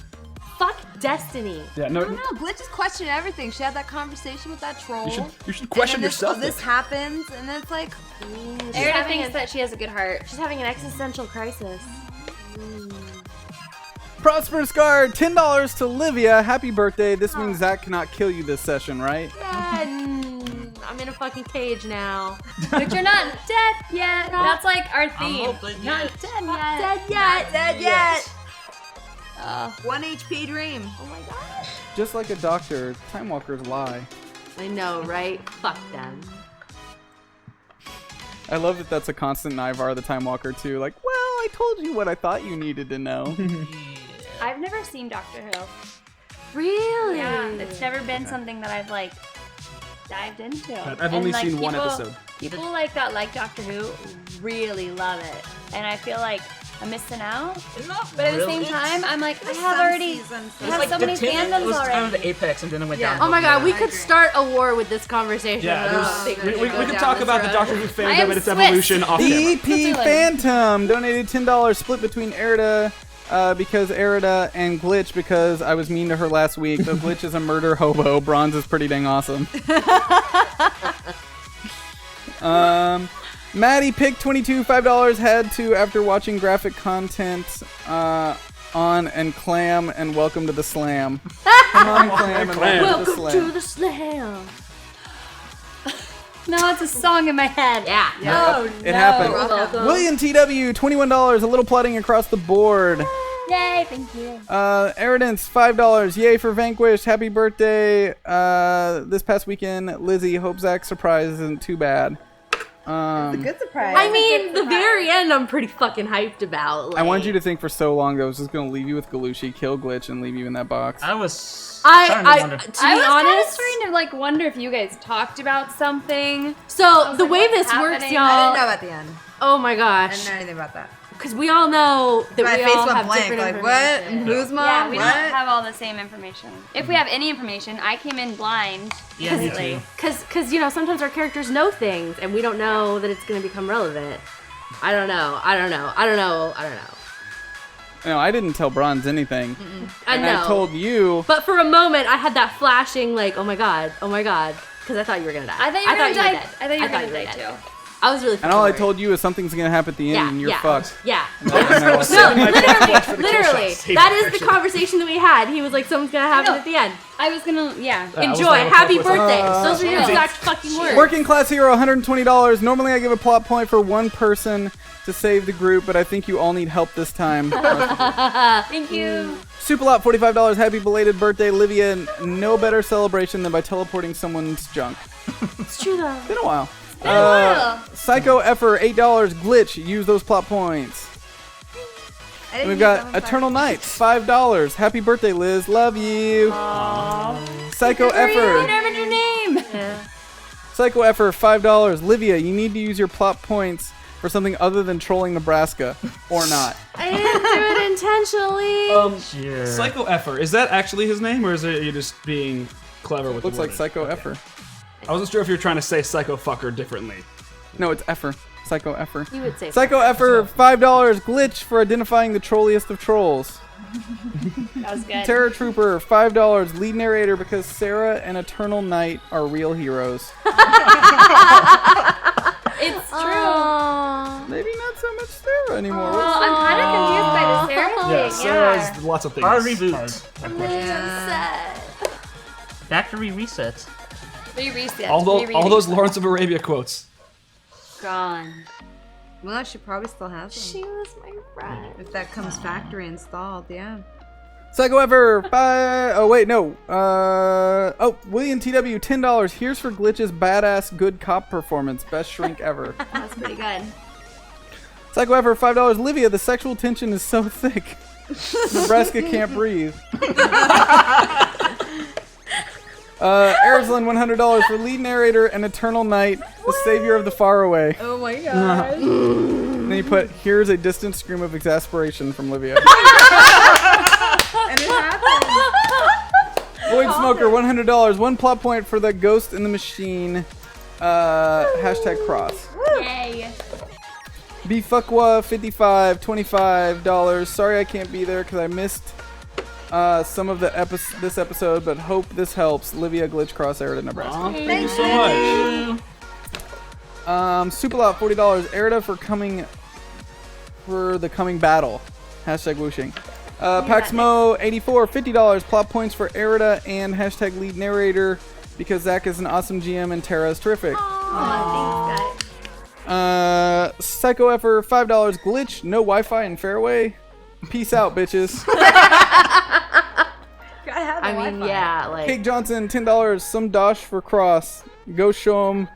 Fuck destiny. Yeah. I don't No. know. Glitch is questioning everything. She had that conversation with that troll. You should question and then yourself. This happens, and then it's like, Aaron having thinks that she has a good heart. She's having an existential crisis. Prosperous Guard, $10 to Livia. Happy birthday. This means Zach cannot kill you this session, right? I'm in a fucking cage now. But you're not dead yet. That's like our theme. hoping Not yet. dead Not yet. dead yet. not dead yet. Uh, 1 HP dream. Oh my gosh. Just like a doctor, Time Walkers lie. I know, right? Fuck them. I love that that's a constant Naivar, the Time Walker, too. Like, well, I told you what I thought you needed to know. I've never seen Doctor Who. Really? Yeah, it's never been something that I've like dived into. I've only like, seen one people- episode. People like that like Doctor Who really love it, and I feel like I'm missing out. But at the same time, I'm like, I have already. I have so many fandoms It was kind of already. the apex, and then it went Yeah. down. Oh my god, we I could agree. start a war with this conversation. Yeah, I don't think we should go could down talk this about the road. Doctor Who I fandom am and its Swiss. evolution off camera. EP Phantom donated $10 split between Erida because Erida and Glitch because I was mean to her last week. Though Glitch is a murder hobo, Bronze is pretty dang awesome. Maddie picked 22 $5 had to after watching graphic content. on and Clam and welcome to the slam. Come on, Clam, and welcome to the Welcome slam. to the slam. No, it's a song in my head. Yeah. No, It happened. You're welcome. William TW, $21, a little plotting across the board. Yay, thank you. Eridance, $5, yay for Vanquished, happy birthday. This past weekend, Lizzie, hope Zach's surprise isn't too bad. Good surprise. I mean, the very end, I'm pretty fucking hyped about. Like, I wanted you to think for so long that I was just going to leave you with Galushi, kill Glitch, and leave you in that box. I was starting to wonder. to be I was kind of honest, starting to like wonder if you guys talked about something. so the like, way what's this works, happening? I y'all. didn't know about the end. Oh my I gosh. didn't know anything about that. Because we all know that My we face all went have blank. different Like, what? information. Who's mom? Yeah, we what? don't have all the same information. If we have any information, I came in blind. Yeah, me basically. too. Because you know, sometimes our characters know things, and we don't know that it's going to become relevant. I don't know. No, I didn't tell Bronze anything. I And know. I told you. But for a moment, I had that flashing, like, oh my god, because I thought you were gonna die. I thought you were gonna die. dead. I thought you were gonna die dead. too. I was really. And all I worried. told you is something's going to happen at the end Yeah, and you're yeah, fucked. Yeah. And No, then- literally. That is the conversation that we had. He was like, something's gonna happen know. at the end. I was gonna, yeah. Enjoy. Happy birthday. Those are your exact fucking words. Working Class Hero, $120. Normally I give a plot point for one person to save the group, but I think you all need help this time. Thank you. Superlot, $45. Happy belated birthday, Livia. No better celebration than by teleporting someone's junk. It's true though. Been a while. while. Psycho Effer, $8. Glitch. Use those plot points. I And didn't we've use got that one Eternal Night, $5. Happy birthday, Liz. Love you. Psycho Effer. Remember your name. Psycho Effer, $5. Livia, you need to use your plot points for something other than trolling Nebraska. Or not. I didn't do it intentionally. Sure. Psycho Effer. Is that actually his name, or is it you just being clever with Looks the like wording? Psycho Effer. I wasn't sure if you were trying to say Psycho Fucker differently. No, it's Effer. Psycho Effer. You would say Psycho Effer, $5. Glitch for identifying the trolliest of trolls. That was good. Terror Trooper, $5. Lead narrator because Sarah and Eternal Night are real heroes. It's true. Aww. Maybe not so much Sarah anymore. Well, I'm kind of confused by the Sarah thing. Sarah's lots of things. Hard reboot. Yeah. Factory reset. Reset. All those Lawrence of Arabia quotes. Gone. Well, she probably still has them. She was my friend. If that comes factory installed, yeah. Psycho Effer, oh wait, no. William TW, $10. Here's for Glitch's badass good cop performance. Best shrink ever. That's pretty good. Psycho Effer, $5. Livia, the sexual tension is so thick. Nebraska can't breathe. Arizlin, $100 for lead narrator and Eternal Night, the savior of the faraway. Oh my god. And then you put, here's a distant scream of exasperation from Livia. And it happened. Void Smoker, $100. One plot point for the Ghost in the Machine. Hashtag cross. Yay. Bfuckwa, $55, $25. Sorry I can't be there because I missed some of the this episode, but hope this helps. Livia Glitch Cross Erida, Nebraska. Thank you so much. Superlot, $40. Erida for the coming battle. Hashtag whooshing. Paxmo, $84, $50. Plot points for Erida and hashtag lead narrator because Zach is an awesome GM and Tara is terrific. Oh, thanks, guys. Psycho Effer, $5. Glitch, no Wi-Fi in Faraway. Peace out, bitches. I mean, yeah, like. Cake Johnson, $10. Some dosh for cross. Go show him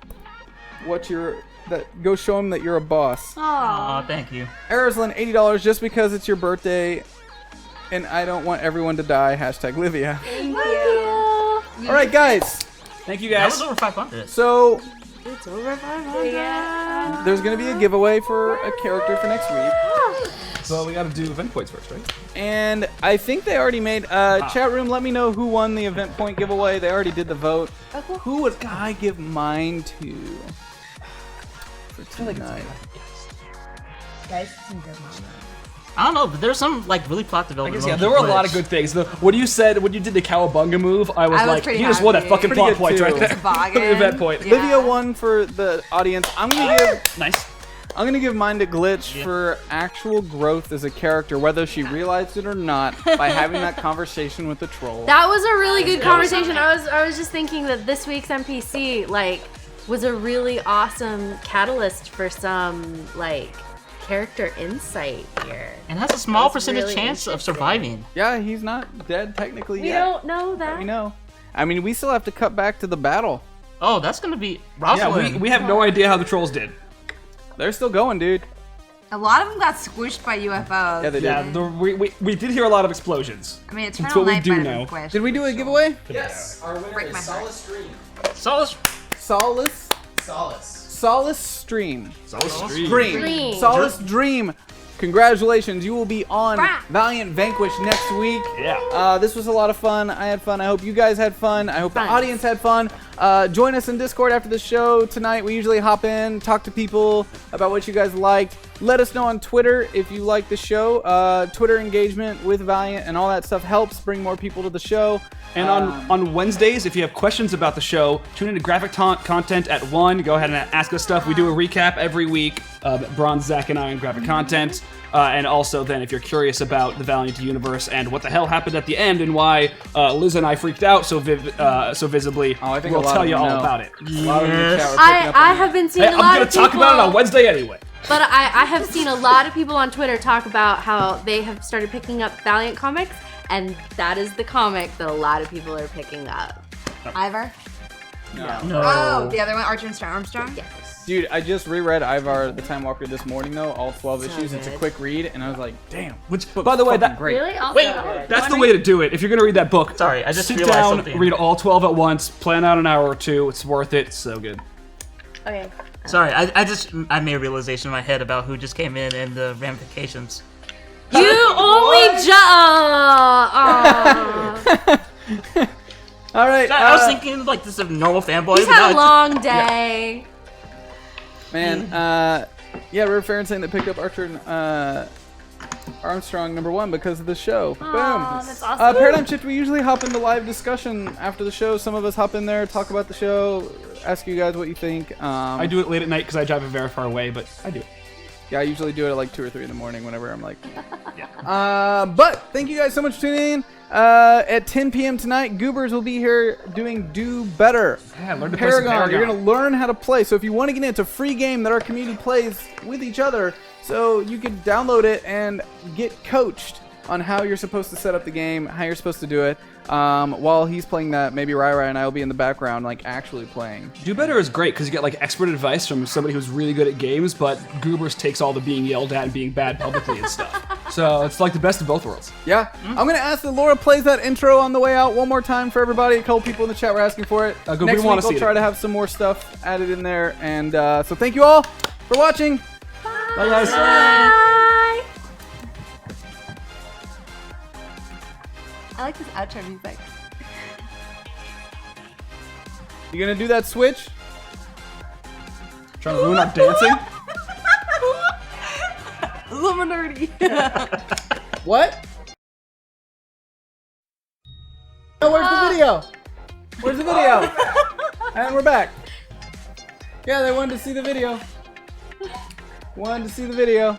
Go show him that you're a boss. Aw, thank you. Arizlin, $80 just because it's your birthday, and I don't want everyone to die. Hashtag Livia. Thank you. All right, guys. Thank you That guys. was over 500. So It's over 500. Yeah. there's gonna be a giveaway for a character for next week. So we got to do event points first, right? And I think they already made chat room. Let me know who won the event point giveaway. They already did the vote. Who would I give mine to? For tonight. Guys, some good moments. I don't know, but there's some like really plot I development. guess, yeah, moments there were a with lot of Glitch. good things. When you did the cowabunga move, I was like, pretty you just won that happy. fucking Pretty plot good points too. right there. Toboggan. The event point. Yeah. Livia won for the audience. I'm gonna give Nice. I'm gonna give mine to Glitch for actual growth as a character, whether she realized it or not, by having that conversation with the troll. That was a really good conversation. I was just thinking that this week's NPC was a really awesome catalyst for some character insight here. And has a small That's percentage really chance of interesting. surviving. Yeah, he's not dead technically We yet. don't know that. We know. I mean, we still have to cut back to the battle. Oh, that's gonna be Yeah, Rosalind. we have no idea how the trolls did. They're still going, dude. A lot of them got squished by UFOs. Yeah, they did. Yeah, we did hear a lot of explosions. I mean, That's Eternal what we Night do might have know. been squished. Did we do a giveaway? Yes, our winner Break my is heart. Solace Stream. Solace. Solace. Solace Stream. Dream. Solace Dream. Congratulations, you will be on Brah. Valiant Vanquished next week. Yeah. This was a lot of fun. I had fun. I hope you guys had fun. I hope the Fun. audience had fun. Join us in Discord after the show tonight. We usually hop in, talk to people about what you guys liked. Let us know on Twitter if you like the show. Twitter engagement with Valiant and all that stuff helps bring more people to the show. And on Wednesdays, if you have questions about the show, tune into Graphic Content at 1. Go ahead and ask us stuff. We do a recap every week. Bronze, Zach, and I on Graphic Content. And also then, if you're curious about the Valiant universe and what the hell happened at the end and why Liz and I freaked out so visibly, I think we'll a lot tell of you them all know. about it. A lot of them in the chat were picking I up on have been Hey, seeing a I'm lot gonna of people. talk about it on Wednesday anyway. But I have seen a lot of people on Twitter talk about how they have started picking up Valiant comics, and that is the comic that a lot of people are picking up. Ivor? No. Oh, the other one, Armstrong? Yes. Dude, I just reread Ivar the Time Walker this morning though, all 12 issues. It's a good. quick read, and I was like, damn. Which, by the way, that Great. Really? Also Wait, good. that's the way to do it. If you're gonna read that book, Sorry, I just sit realized down, something. read all 12 at once, plan out an hour or two. It's worth it. It's so good. Okay. Sorry, I made a realization in my head about who just came in and the ramifications. You only All right. I was thinking like this is a normal fanboy. He's but now had a it's- long day. Man, yeah, River Farron saying they picked up Archer and Armstrong #1 because of the show. Boom. Aw, that's awesome. Paradigm Shift, we usually hop into live discussion after the show. Some of us hop in there, talk about the show, ask you guys what you think. I do it late at night because I drive very far away, but I do it. Yeah, I usually do it at like 2 or 3 in the morning whenever I'm like... but thank you guys so much for tuning in. At 10 p.m. tonight, Goobers will be here doing Do Better. Yeah, learn to play some Paragon. You're Paragon. going to learn how to play. So if you want to get in, it's a free game that our community plays with each other. So you can download it and get coached on how you're supposed to set up the game, how you're supposed to do it. While he's playing that, maybe Rai and I will be in the background, like actually playing. Do Better is great because you get like expert advice from somebody who's really good at games, but Goobers takes all the being yelled at and being bad publicly and stuff. So it's like the best of both worlds. Yeah, I'm gonna ask that Laura plays that intro on the way out one more time for everybody. A couple people in the chat were asking for it. Good, we Next wanna week we'll see try it. to have some more stuff added in there, and so thank you all for watching. Bye, guys. Bye. I like this outro music. You gonna do that switch? Trying to ruin our dancing? Illuminati. What? Oh, where's the video? Where's the video? And we're back. Yeah, they wanted to see the video. Wanted to see the video.